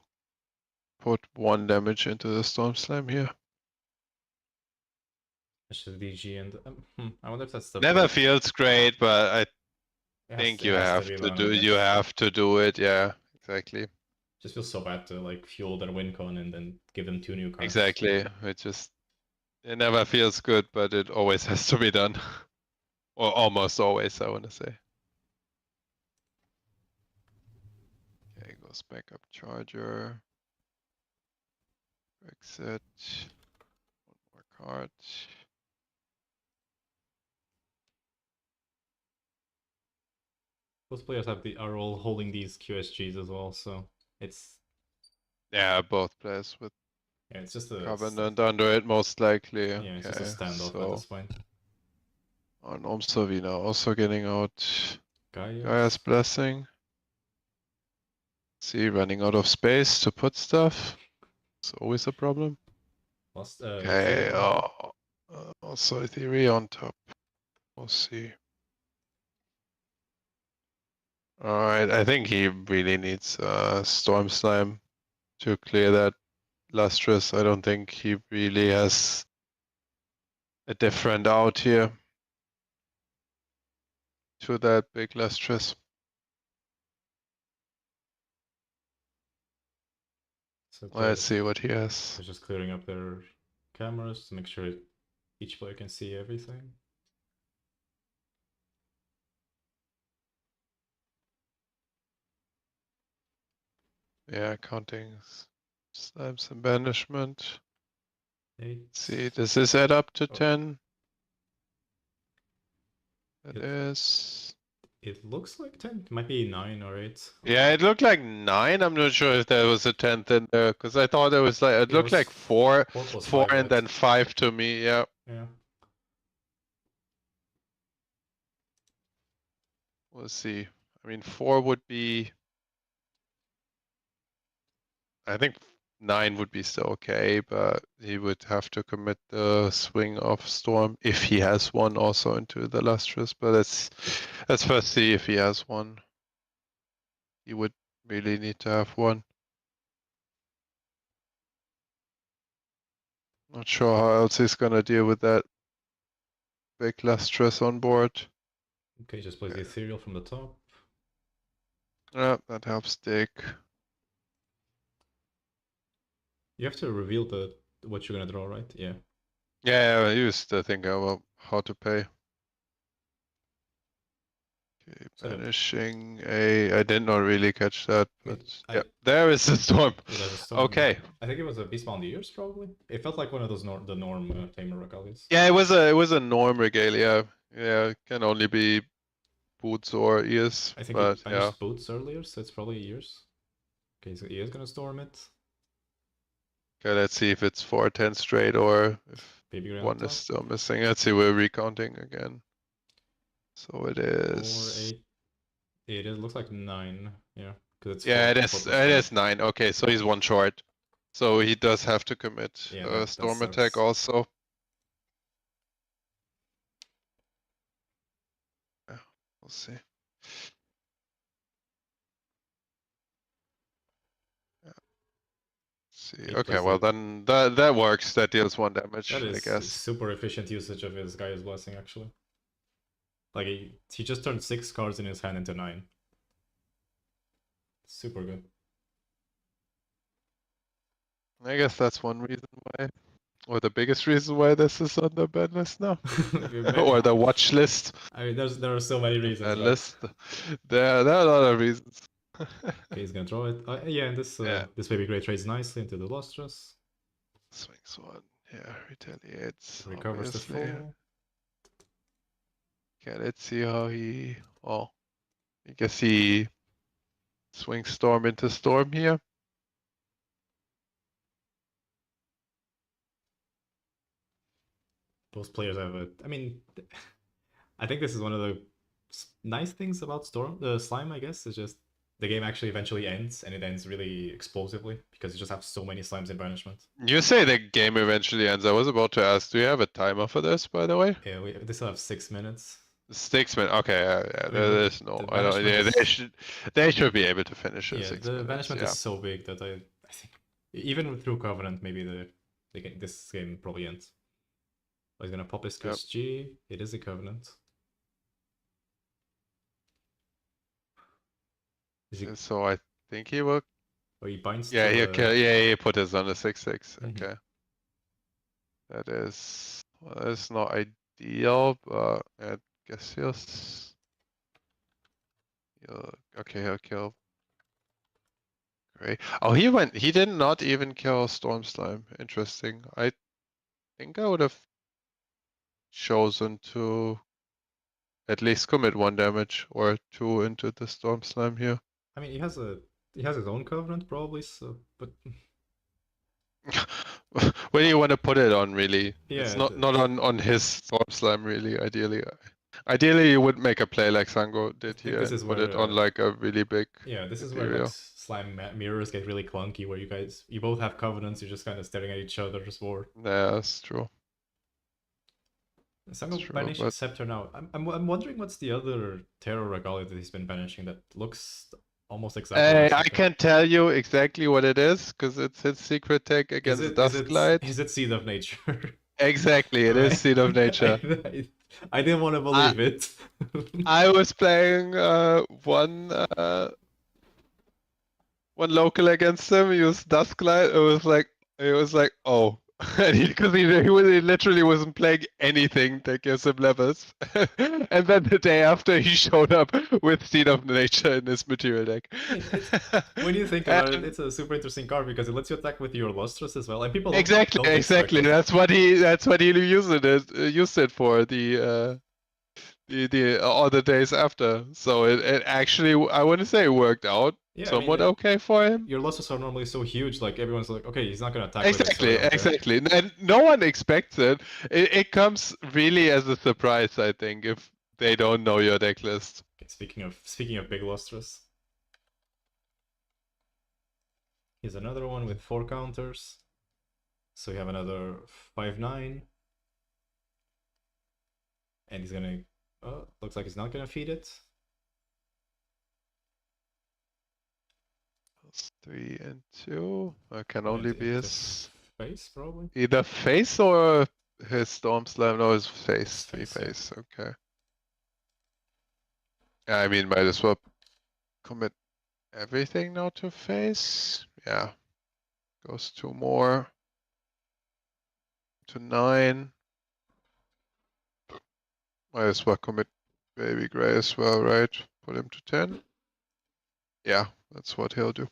[SPEAKER 1] put 1 damage into the Storm Slam here.
[SPEAKER 2] DG and I wonder if that's the
[SPEAKER 1] Never
[SPEAKER 2] board.
[SPEAKER 1] feels great, but I think
[SPEAKER 2] It has to be one, I
[SPEAKER 1] you
[SPEAKER 2] guess.
[SPEAKER 1] have to do it. Yeah, exactly.
[SPEAKER 2] Just feels so bad to like fuel their win con and then give them 2 new cards.
[SPEAKER 1] Exactly. It never feels good, but it always has to be done. Or almost always, I want to say. Okay, goes backup charger. Exit. One more card.
[SPEAKER 2] Those players are all holding these QSGs as well, so it's
[SPEAKER 1] Yeah, both players with
[SPEAKER 2] yeah, it's just a
[SPEAKER 1] Covenant under it, most likely.
[SPEAKER 2] yeah, it's just a
[SPEAKER 1] Okay,
[SPEAKER 2] standoff at
[SPEAKER 1] so
[SPEAKER 2] this point.
[SPEAKER 1] on Omsovina also getting out Gaia's
[SPEAKER 2] Gaius.
[SPEAKER 1] Blessing. See, running out of space to put stuff. It's always a problem.
[SPEAKER 2] Lost
[SPEAKER 1] Okay,
[SPEAKER 2] Ethereum.
[SPEAKER 1] also Ethereum on top. We'll see. Alright, I think he really needs Storm Slime to clear that Lustrous. I don't think he really has a different out here to that big Lustrous.
[SPEAKER 2] So
[SPEAKER 1] Let's see what he has.
[SPEAKER 2] they're just clearing up their cameras to make sure each player can see everything.
[SPEAKER 1] Yeah, counting slimes and banishment.
[SPEAKER 2] 8.
[SPEAKER 1] Let's see, does this add up to
[SPEAKER 2] Oh.
[SPEAKER 1] 10? It
[SPEAKER 2] It-
[SPEAKER 1] is.
[SPEAKER 2] It looks like 10. It might be 9 or 8.
[SPEAKER 1] Yeah, it looked like 9. I'm not sure if there was a 10th in there, because I thought it was like, it
[SPEAKER 2] Yeah,
[SPEAKER 1] looked like 4,
[SPEAKER 2] 4 plus
[SPEAKER 1] 4
[SPEAKER 2] 5,
[SPEAKER 1] and
[SPEAKER 2] right?
[SPEAKER 1] then 5 to me, yeah.
[SPEAKER 2] Yeah.
[SPEAKER 1] We'll see. I mean, 4 would be. I think 9 would be still okay, but he would have to commit the swing of Storm if he has one also into the Lustrous. But let's first see if he has one. He would really need to have one. Not sure how else he's gonna deal with that big Lustrous on board.
[SPEAKER 2] Okay, just plays the Ethereal from the top.
[SPEAKER 1] Yeah, that helps Dick.
[SPEAKER 2] You have to reveal what you're gonna draw, right? Yeah.
[SPEAKER 1] Yeah, he was still thinking about how to pay. Okay, banishing a. I did not really catch that, but yeah, there is the Storm.
[SPEAKER 2] Yeah, there's a Storm.
[SPEAKER 1] Okay.
[SPEAKER 2] I think it was a Beastbound Ears, probably. It felt like one of those the norm Tamer Regalias.
[SPEAKER 1] Yeah, it was a norm regalia. Yeah, it can only be boots or ears.
[SPEAKER 2] I think
[SPEAKER 1] but
[SPEAKER 2] he banished
[SPEAKER 1] yeah.
[SPEAKER 2] boots earlier, so it's probably ears. Okay, so he is gonna storm it.
[SPEAKER 1] Okay, let's see if it's 4-10 straight or if
[SPEAKER 2] Baby
[SPEAKER 1] one is still missing. Let's see, we're recounting again. So it is
[SPEAKER 2] 4, 8. It looks like 9. Yeah, because it's
[SPEAKER 1] yeah,
[SPEAKER 2] 4,
[SPEAKER 1] it is 9. Okay, so he's one short. So he does have to commit
[SPEAKER 2] Yeah,
[SPEAKER 1] storm attack also. Yeah, we'll see. See. Okay, well then that works. That deals 1 damage,
[SPEAKER 2] That
[SPEAKER 1] I
[SPEAKER 2] is
[SPEAKER 1] guess.
[SPEAKER 2] super efficient usage of his Gaia's Blessing, actually. Like, he just turned 6 cards in his hand into 9. Super good.
[SPEAKER 1] I guess that's one reason why, or the biggest reason why this is on the ban list now, or the watch list.
[SPEAKER 2] I mean, there are so many reasons.
[SPEAKER 1] Ban list. There are a lot of reasons.
[SPEAKER 2] Okay, he's gonna draw it. Yeah, and this Baby Gray trades nicely into the Lustrous.
[SPEAKER 1] Swings 1. Yeah, retaliates.
[SPEAKER 2] Recovers
[SPEAKER 1] obviously.
[SPEAKER 2] the full.
[SPEAKER 1] Okay, let's see how he. Well, I guess he swings Storm into Storm here.
[SPEAKER 2] Both players have a. I mean, I think this is one of the nice things about the Slime, I guess, is just the game actually eventually ends, and it ends really explosively because you just have so many Slimes in banishment.
[SPEAKER 1] You say the game eventually ends. I was about to ask, do you have a timer for this, by the way?
[SPEAKER 2] Yeah, they still have 6 minutes.
[SPEAKER 1] 6 minutes. Okay, yeah, there's no. I don't. Yeah, they should be able to finish in 6 minutes.
[SPEAKER 2] The banishment is so big that I think even through Covenant, maybe this game probably ends. Oh, he's gonna pop his G. It is a Covenant.
[SPEAKER 1] So I think he will.
[SPEAKER 2] Oh, he binds.
[SPEAKER 1] Yeah, he put his on the 6/6. Okay. That is. Well, that's not ideal, but I guess okay, he'll kill. Great. Oh, he did not even kill Storm Slime. Interesting. I think I would have chosen to at least commit 1 damage or 2 into the Storm Slime here.
[SPEAKER 2] I mean, he has his own Covenant probably, so but
[SPEAKER 1] where do you want to put it on, really?
[SPEAKER 2] Yeah,
[SPEAKER 1] it's not on his Storm Slime, really. Ideally you would make a play like Sango did here and put it on like a really big.
[SPEAKER 2] Yeah, this is where like Slime mirrors get really clunky, where you both have Covenants, you're just kind of staring at each other, just bored.
[SPEAKER 1] Yeah, that's true.
[SPEAKER 2] Sango banished Scepter now. I'm wondering what's the other Terror Regalia that he's been banishing that looks almost exactly.
[SPEAKER 1] I can tell you exactly what it is because it's his secret tech against Dusklight.
[SPEAKER 2] Is it Seed of Nature?
[SPEAKER 1] Exactly, it is Seed of Nature.
[SPEAKER 2] I didn't want to believe it.
[SPEAKER 1] I was playing one local against him. He used Dusklight. It was like, oh, Because he literally wasn't playing anything that gives him levels. And then the day after, he showed up with Seed of Nature in his material deck.
[SPEAKER 2] I mean, when you think about it,
[SPEAKER 1] And
[SPEAKER 2] it's a super interesting card because it lets you attack with your Lustrous as well, and people don't
[SPEAKER 1] exactly,
[SPEAKER 2] don't expect
[SPEAKER 1] exactly.
[SPEAKER 2] it.
[SPEAKER 1] That's what he used it for the all the days after. So it actually, I wouldn't say it worked out
[SPEAKER 2] Yeah, I mean,
[SPEAKER 1] somewhat okay for him.
[SPEAKER 2] your Lustrous are normally so huge, like everyone's like, okay, he's not gonna attack with it, so I
[SPEAKER 1] Exactly,
[SPEAKER 2] don't care.
[SPEAKER 1] exactly. And no one expects it. It comes really as a surprise, I think, if they don't know your deck list.
[SPEAKER 2] Okay, speaking of big Lustrous, here's another one with 4 counters. So we have another 5/9, and he's gonna. Oh, looks like he's not gonna feed it.
[SPEAKER 1] That's 3 and 2. It can
[SPEAKER 2] Oh,
[SPEAKER 1] only be
[SPEAKER 2] into
[SPEAKER 1] his
[SPEAKER 2] face, probably.
[SPEAKER 1] either face or his Storm Slam. No, his face.
[SPEAKER 2] His
[SPEAKER 1] 3
[SPEAKER 2] face, yeah.
[SPEAKER 1] face. Okay. Yeah, I mean, might as well commit everything now to face. Yeah. Goes 2 more to 9. Might as well commit Baby Gray as well, right? Put him to 10. Yeah, that's what he'll do.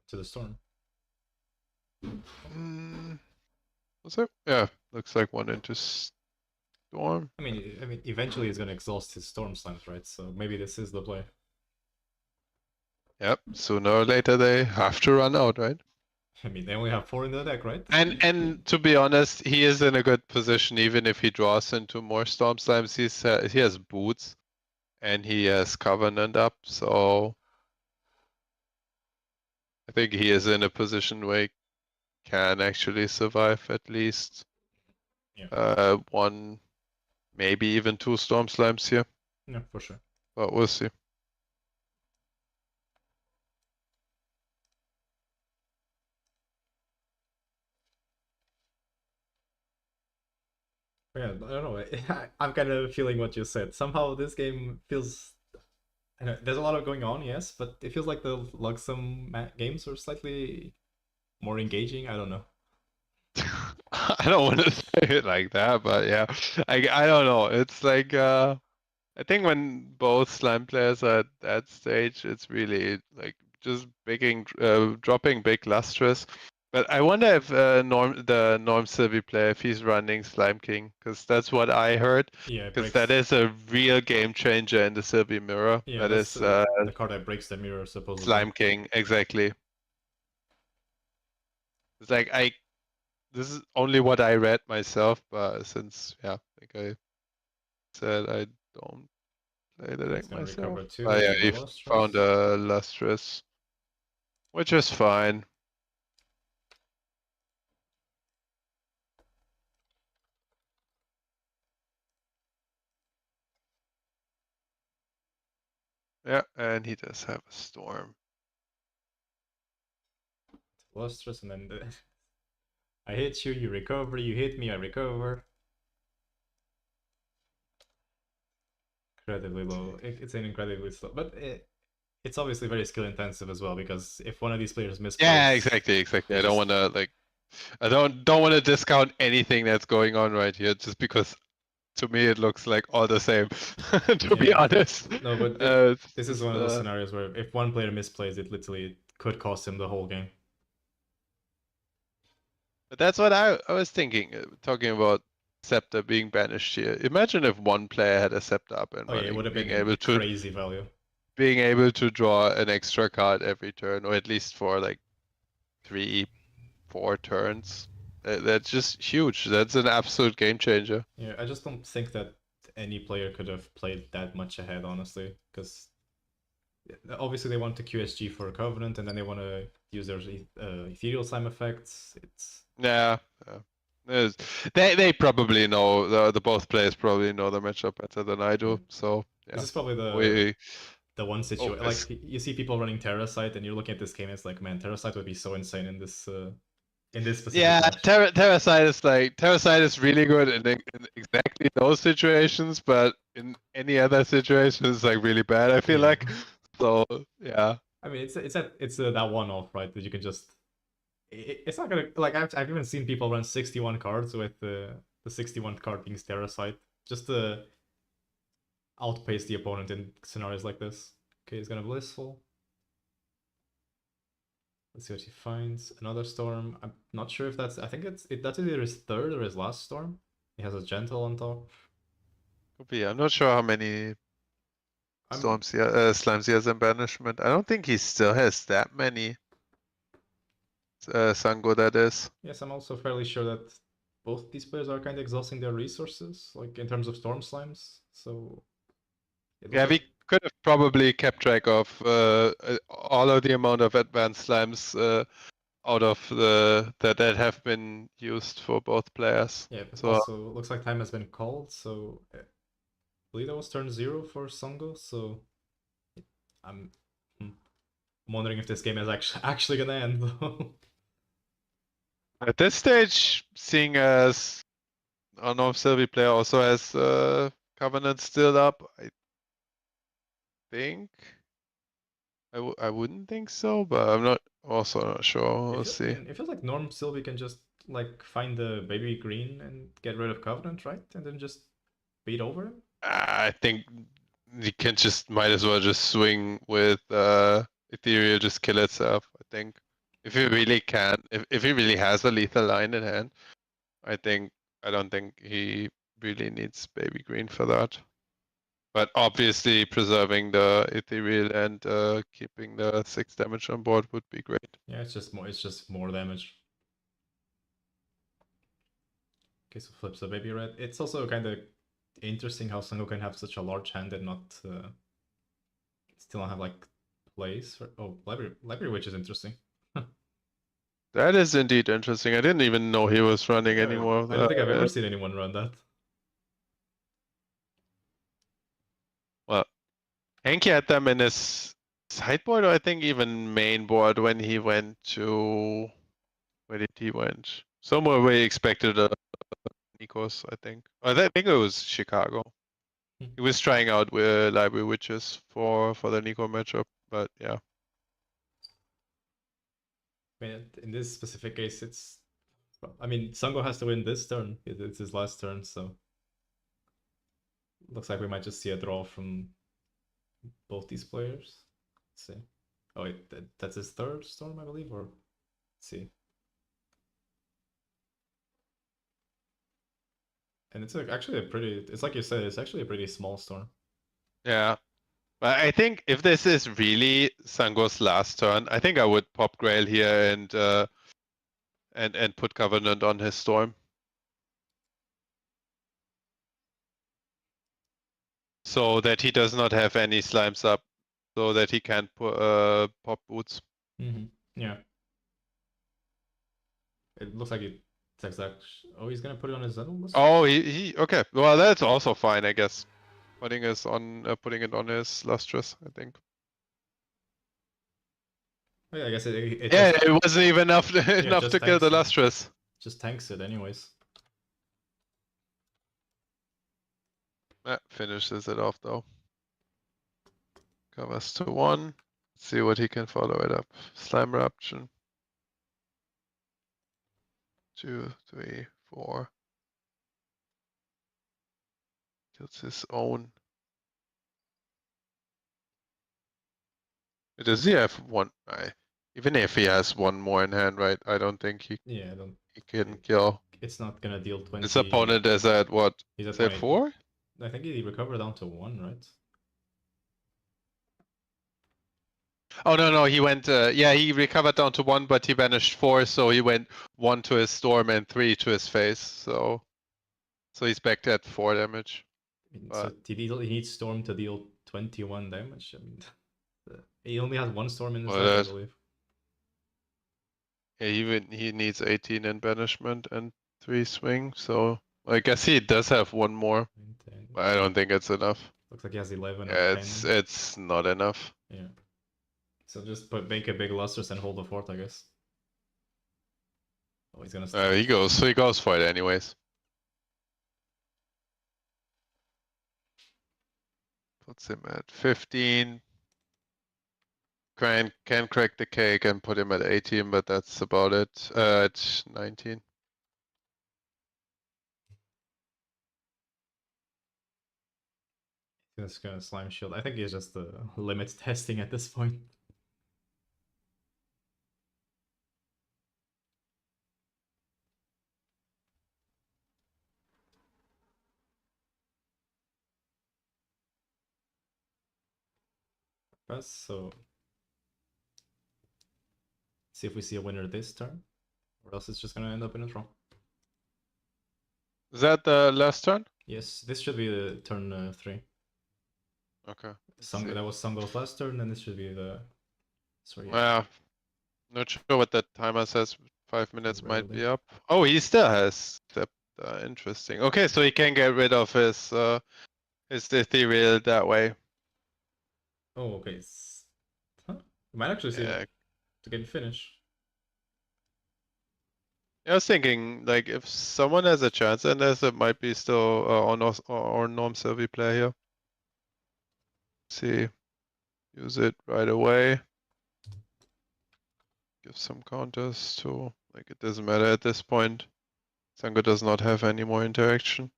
[SPEAKER 2] To the storm.
[SPEAKER 1] Was it? Yeah, looks like 1 into Storm.
[SPEAKER 2] I mean, eventually he's gonna exhaust his storm slams, right? So maybe this is the play.
[SPEAKER 1] Yep, sooner or later they have to run out, right?
[SPEAKER 2] I mean, they only have 4 in the deck, right?
[SPEAKER 1] And to be honest, he is in a good position even if he draws into more Storm Slimes. He has Boots and he has Covenant up, so I think he is in a position where he can actually survive at least
[SPEAKER 2] Yeah.
[SPEAKER 1] 1, maybe even 2 Storm Slimes here,
[SPEAKER 2] Yeah, for sure.
[SPEAKER 1] but we'll see.
[SPEAKER 2] Yeah, I don't know. I'm kind of feeling what you said. Somehow this game feels. I know, there's a lot of going on, yes, but it feels like the Luxem games are slightly more engaging. I don't know.
[SPEAKER 1] I don't want to say it like that, but yeah, I don't know. It's like I think when both slime players are at that stage, it's really like just dropping big lustrous. But I wonder if the Norm Sylvie player, if he's running Slime King, because that's what I heard.
[SPEAKER 2] Yeah,
[SPEAKER 1] Because that is a real game changer in the Sylvie mirror.
[SPEAKER 2] Yeah,
[SPEAKER 1] that
[SPEAKER 2] that's
[SPEAKER 1] is
[SPEAKER 2] the card that breaks the mirror, supposedly.
[SPEAKER 1] Slime King, exactly. It's like this is only what I read myself, but since like I said, I don't play the deck
[SPEAKER 2] gonna
[SPEAKER 1] myself.
[SPEAKER 2] recover 2
[SPEAKER 1] But yeah,
[SPEAKER 2] into
[SPEAKER 1] he
[SPEAKER 2] the Lustrous.
[SPEAKER 1] found a lustrous, which is fine. Yeah, and he does have a storm.
[SPEAKER 2] Lustrous, and then I hit you, you recover. You hit me, I recover. Incredibly low. It's an incredibly slow, but it's obviously very skill intensive as well, because if one of these players misplays,
[SPEAKER 1] Yeah, exactly. I don't want to I don't want to discount anything that's going on right here, just because to me it looks like all the same. To be honest.
[SPEAKER 2] No, but this is one of those scenarios where if one player misplays, it literally could cost him the whole game.
[SPEAKER 1] But that's what I was thinking, talking about Scepter being banished here. Imagine if one player had a Scepter up and running,
[SPEAKER 2] it would have been
[SPEAKER 1] able to
[SPEAKER 2] crazy value.
[SPEAKER 1] Being able to draw an extra card every turn, or at least for like 3-4 turns. That's just huge. That's an absolute game changer.
[SPEAKER 2] Yeah, I just don't think that any player could have played that much ahead, honestly, because obviously they want to QSG for Covenant, and then they want to use their ethereal slime effects. It's
[SPEAKER 1] they probably know the both players probably know the matchup better than I do. So yeah,
[SPEAKER 2] this is probably the one situation. Like you see people running Terrasite, and you're looking at this game, and it's like, man, Terrasite would be so insane in this specific match.
[SPEAKER 1] Terrasite is really good in exactly those situations, but in any other situation, it's like really bad. I feel like so. Yeah.
[SPEAKER 2] I mean, it's that one off, right? That you can just It's not gonna like I've even seen people run 61 cards with the 61th card being Stereocyte just to outpace the opponent in scenarios like this. Okay, he's gonna Blissful. Let's see what he finds. Another Storm. I'm not sure if that's. I think that's either his third or his last Storm. He has a Gentle on top.
[SPEAKER 1] Could be. I'm not sure how many
[SPEAKER 2] I'm
[SPEAKER 1] slimes he has in banishment. I don't think he still has that many. Sango, that is.
[SPEAKER 2] Yes, I'm also fairly sure that both these players are kind of exhausting their resources, like in terms of Storm Slimes. So it looks
[SPEAKER 1] Yeah, we
[SPEAKER 2] like
[SPEAKER 1] could have probably kept track of all of the amount of advanced slimes out of the that have been used for both players.
[SPEAKER 2] yeah, but
[SPEAKER 1] So
[SPEAKER 2] also looks like time has been called. So I believe that was turn 0 for Songo. So I'm wondering if this game is actually gonna end though.
[SPEAKER 1] at this stage, seeing as unknown Sylvie player also has Covenant still up, I think I wouldn't think so, but I'm not also not sure. We'll see.
[SPEAKER 2] It feels like Norm Sylvie can just like find the baby green and get rid of Covenant, right? And then just beat over him.
[SPEAKER 1] I think you can just might as well just swing with Ethereal, just kill itself. I think if he really can, if he really has a lethal line in hand, I don't think he really needs baby green for that. But obviously preserving the Ethereal and keeping the 6 damage on board would be great.
[SPEAKER 2] Yeah, it's just more damage. Okay, so flips a baby red. It's also kind of interesting how Sango can have such a large hand and not still not have like plays. Oh, library witch is interesting.
[SPEAKER 1] That is indeed interesting. I didn't even know he was running any more of
[SPEAKER 2] I don't think I've ever
[SPEAKER 1] that.
[SPEAKER 2] seen anyone run that.
[SPEAKER 1] Well, Henki had them in his sideboard, or I think even main board when he went to. Where did he went? Somewhere where he expected a Nikos, I think. I think it was Chicago. He was trying out with library witches for the Nico matchup, but yeah.
[SPEAKER 2] I mean, in this specific case, it's. I mean, Sango has to win this turn. It's his last turn, so looks like we might just see a draw from both these players. Let's see. Oh wait, that's his third storm, I believe, or let's see. And it's actually a pretty. It's like you said, it's actually a pretty small storm.
[SPEAKER 1] Yeah. But I think if this is really Sango's last turn, I think I would pop Grail here and put Covenant on his storm. So that he does not have any slimes up. So that he can pop boots.
[SPEAKER 2] Yeah. It looks like it's exact. Oh, he's gonna put it on his Zettel list?
[SPEAKER 1] Oh, he okay. Well, that's also fine, I guess. Putting it on his lustrous, I think.
[SPEAKER 2] Oh, yeah, I guess it
[SPEAKER 1] Yeah,
[SPEAKER 2] just,
[SPEAKER 1] it wasn't even enough enough
[SPEAKER 2] just
[SPEAKER 1] to kill the
[SPEAKER 2] tanks it.
[SPEAKER 1] lustrous.
[SPEAKER 2] Just tanks it anyways.
[SPEAKER 1] Finishes it off though. Covers to 1. See what he can follow it up. Slime eruption. 2, 3, 4. Kills his own. Does he have one? Even if he has one more in hand, right? I don't think he can kill.
[SPEAKER 2] It's not gonna deal 20.
[SPEAKER 1] His opponent is at what?
[SPEAKER 2] He's
[SPEAKER 1] Is
[SPEAKER 2] at
[SPEAKER 1] that 4?
[SPEAKER 2] I think he recovered down to 1, right?
[SPEAKER 1] Oh no, he went. Yeah, he recovered down to 1, but he banished 4, so he went 1 to his storm and 3 to his face. So he's back at 4 damage.
[SPEAKER 2] I mean, so he needs Storm to deal 21 damage. I mean, he only has 1 Storm in his deck, I believe.
[SPEAKER 1] Yeah, he needs 18 in banishment and 3 swing. So I guess he does have 1 more, but I don't think it's enough.
[SPEAKER 2] Looks like he has 11
[SPEAKER 1] Yeah,
[SPEAKER 2] or 10.
[SPEAKER 1] it's not enough.
[SPEAKER 2] Yeah. So just make a big lustrous and hold the fort, I guess. Oh, he's gonna start.
[SPEAKER 1] He goes for it anyways. Puts him at 15. can crack the cake and put him at 18, but that's about it. At 19.
[SPEAKER 2] He's gonna slime shield. I think he's just limit testing at this point. So see if we see a winner this turn, or else it's just gonna end up in a draw.
[SPEAKER 1] Is that the last turn?
[SPEAKER 2] Yes, this should be the turn 3.
[SPEAKER 1] Okay.
[SPEAKER 2] That was Sungo's last turn, and this should be the. Sorry.
[SPEAKER 1] Yeah. Not sure what that timer says. 5 minutes might be
[SPEAKER 2] Rarely.
[SPEAKER 1] up. Oh, he still has stepped. Interesting. Okay, so he can get rid of his ethereal that way.
[SPEAKER 2] Oh, okay. Huh? You might actually see
[SPEAKER 1] Yeah.
[SPEAKER 2] it to get finish.
[SPEAKER 1] I was thinking, like, if someone has a chance in this, it might be still or Norm Sylvie play here. See, use it right away. Give some counters to, like, it doesn't matter at this point. Sango does not have any more interaction.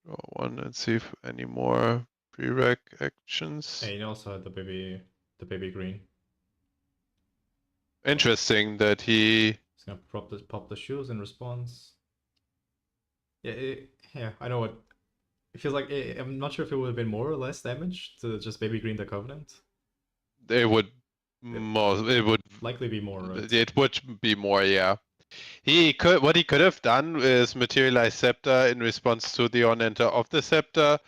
[SPEAKER 1] Draw one and see if any more prereq actions.
[SPEAKER 2] And he also had the baby green.
[SPEAKER 1] Interesting that he.
[SPEAKER 2] He's gonna pop the shoes in response. Yeah, yeah, I know what. It feels like I'm not sure if it would have been more or less damage to just baby green the Covenant.
[SPEAKER 1] It would
[SPEAKER 2] Likely be more, right?
[SPEAKER 1] It would be more, yeah. What he could have done is materialize Scepter in response to the on enter of the Scepter,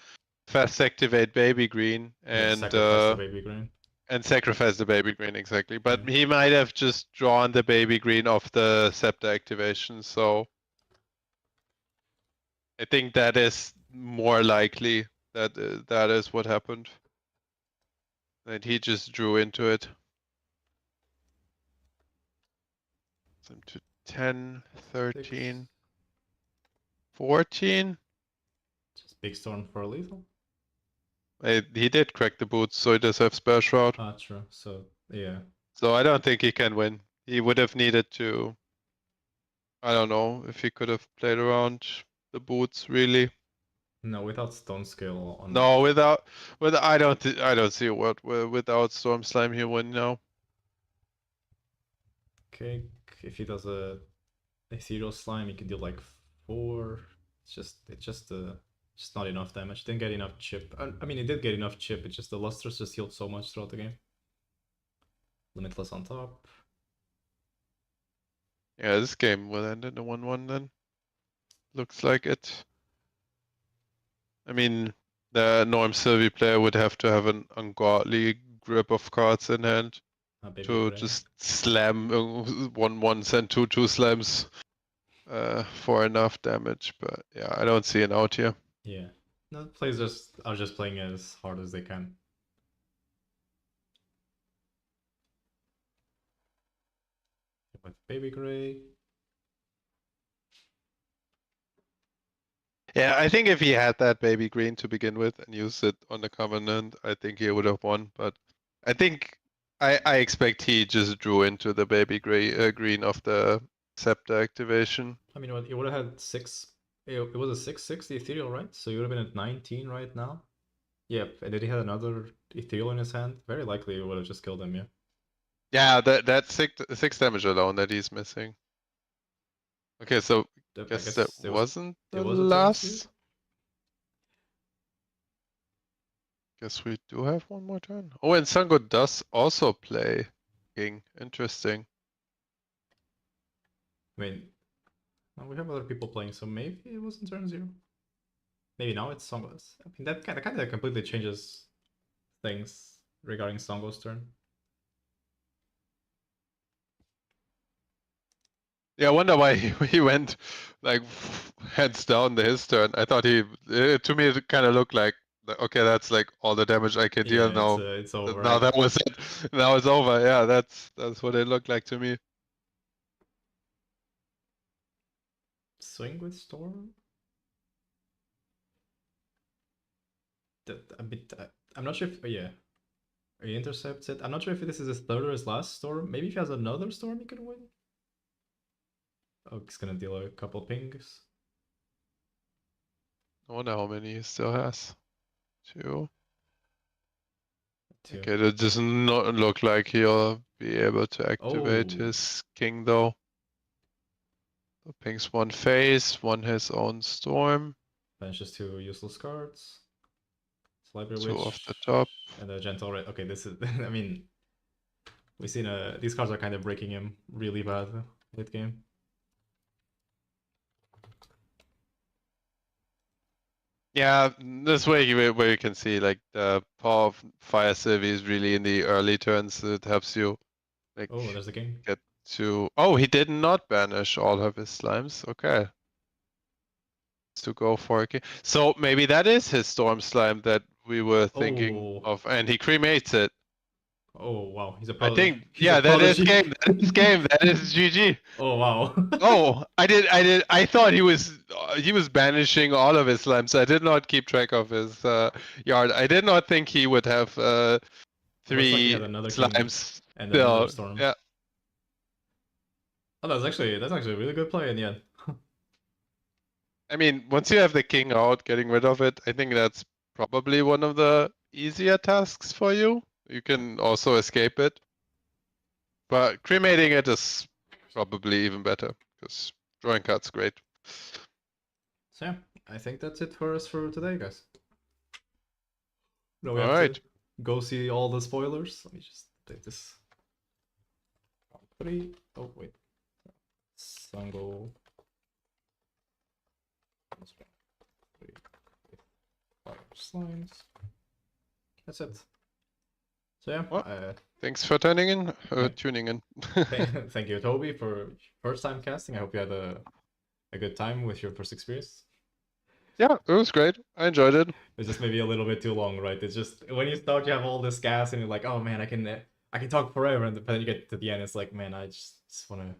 [SPEAKER 1] fast activate baby green, and
[SPEAKER 2] sacrifice the baby green.
[SPEAKER 1] And sacrifice the baby green, exactly. But
[SPEAKER 2] Yeah.
[SPEAKER 1] he might have just drawn the baby green off the Scepter activation, so I think that is more likely that that is what happened. And he just drew into it. Sent to 10, 13, 14.
[SPEAKER 2] Just big storm for a lethal.
[SPEAKER 1] He did crack the boots, so he does have Spare Shroud.
[SPEAKER 2] Ah, true. So, yeah.
[SPEAKER 1] So I don't think he can win. He would have needed to. I don't know if he could have played around the boots really.
[SPEAKER 2] No, without Stone Scale on.
[SPEAKER 1] No, I don't see a world where without Storm Slime he win now.
[SPEAKER 2] Okay, if he does a Ethereal Slime, he can deal like 4. It's just not enough damage. Didn't get enough chip. I mean, he did get enough chip. It's just the Lustrous just healed so much throughout the game. Limitless on top.
[SPEAKER 1] Yeah, this game will end in a 1-1 then. Looks like it. I mean, the Norm Sylvie player would have to have an ungodly grip of cards in hand to just slam 1-1s and 2-2 slams for enough damage. But yeah, I don't see an out here.
[SPEAKER 2] Yeah. No, players are just playing as hard as they can. With Baby Gray.
[SPEAKER 1] Yeah, I think if he had that baby green to begin with and used it on the Covenant, I think he would have won. But I think I expect he just drew into the baby green of the Scepter activation.
[SPEAKER 2] I mean, it would have had 6. It was a 660 ethereal, right? So you would have been at 19 right now. Yep, and then he had another ethereal in his hand. Very likely it would have just killed him, yeah.
[SPEAKER 1] Yeah, that six damage alone that he's missing. Okay, so I guess that wasn't the last. Guess we do have one more turn. Oh, and Sango does also play King. Interesting.
[SPEAKER 2] I mean, well, we have other people playing, so maybe it wasn't turn 0. Maybe now it's Songo's. I mean, that kind of completely changes things regarding Songo's turn.
[SPEAKER 1] Yeah, I wonder why he went like hands down his turn. I thought to me it kind of looked like, okay, that's like all the damage I can deal now.
[SPEAKER 2] It's over.
[SPEAKER 1] Now that was it. Now it's over. Yeah, that's what it looked like to me.
[SPEAKER 2] Swing with Storm? I'm not sure if, yeah. He intercepts it. I'm not sure if this is his third or his last storm. Maybe if he has another storm, he could win. Oh, he's gonna deal a couple pings.
[SPEAKER 1] I wonder how many he still has. 2.
[SPEAKER 2] Two.
[SPEAKER 1] Okay, that does not look like he'll be able to activate
[SPEAKER 2] Oh.
[SPEAKER 1] his king though. So pings 1 face, 1 his own storm.
[SPEAKER 2] Benches 2 useless cards. Library
[SPEAKER 1] 2
[SPEAKER 2] Witch.
[SPEAKER 1] off the top.
[SPEAKER 2] And a Gentle Red. Okay, this is. I mean, we've seen these cards are kind of breaking him really bad late game.
[SPEAKER 1] Yeah, this way where you can see like the power of Fire Sylvie is really in the early turns. It helps you like
[SPEAKER 2] Oh, there's the king.
[SPEAKER 1] get to. Oh, he did not banish all of his slimes. Okay. To go for a king. So maybe that is his storm slime that we were thinking of, and he cremates it.
[SPEAKER 2] Oh wow, he's a
[SPEAKER 1] I
[SPEAKER 2] prodigy.
[SPEAKER 1] think, yeah, that is game. That is game. That is GG.
[SPEAKER 2] Oh wow.
[SPEAKER 1] Oh, I thought he was banishing all of his slimes. I did not keep track of his yard. I did not think he would have 3
[SPEAKER 2] he had another king
[SPEAKER 1] slimes.
[SPEAKER 2] and then another storm.
[SPEAKER 1] Yeah.
[SPEAKER 2] Oh, that's actually a really good play in the end.
[SPEAKER 1] I mean, once you have the king out, getting rid of it, I think that's probably one of the easier tasks for you. You can also escape it. But cremating it is probably even better, because drawing cards great.
[SPEAKER 2] So yeah, I think that's it for us for today, guys. No, we
[SPEAKER 1] All
[SPEAKER 2] have
[SPEAKER 1] right.
[SPEAKER 2] to go see all the spoilers. Let me just take this. 3. Oh wait. Sango. 3. 5 slimes. That's it. So yeah,
[SPEAKER 1] Well, thanks for tuning in.
[SPEAKER 2] Thank you, Toby, for first time casting. I hope you had a good time with your first experience.
[SPEAKER 1] Yeah, it was great. I enjoyed it.
[SPEAKER 2] It's just maybe a little bit too long, right? It's just when you start, you have all this gas, and you're like, oh man, I can talk forever, and then you get to the end, it's like, man, I just wanna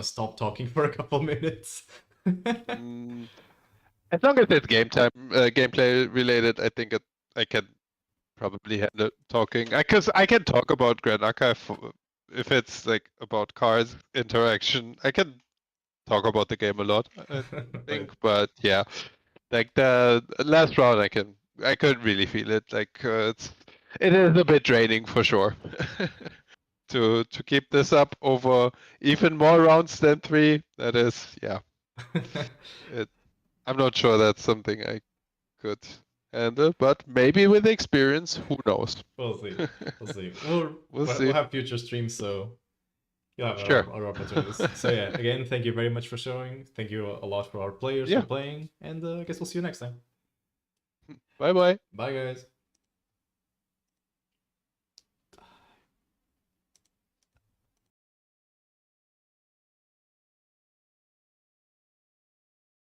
[SPEAKER 2] stop talking for a couple minutes.
[SPEAKER 1] As long as it's gameplay related, I think I can probably handle talking. Because I can talk about Grand Archive if it's like about cards interaction. I can talk about the game a lot, I think. But yeah, like the last round, I couldn't really feel it. Like it is a bit draining for sure. To keep this up over even more rounds than 3, that is, yeah. I'm not sure that's something I could handle, but maybe with experience, who knows?
[SPEAKER 2] We'll see. We'll see.
[SPEAKER 1] We'll see.
[SPEAKER 2] We'll have future streams, so you'll have
[SPEAKER 1] Sure.
[SPEAKER 2] our opportunities. So yeah, again, thank you very much for showing. Thank you a lot for our players for playing, and I guess we'll see you next time.
[SPEAKER 1] Bye bye.
[SPEAKER 2] Bye, guys.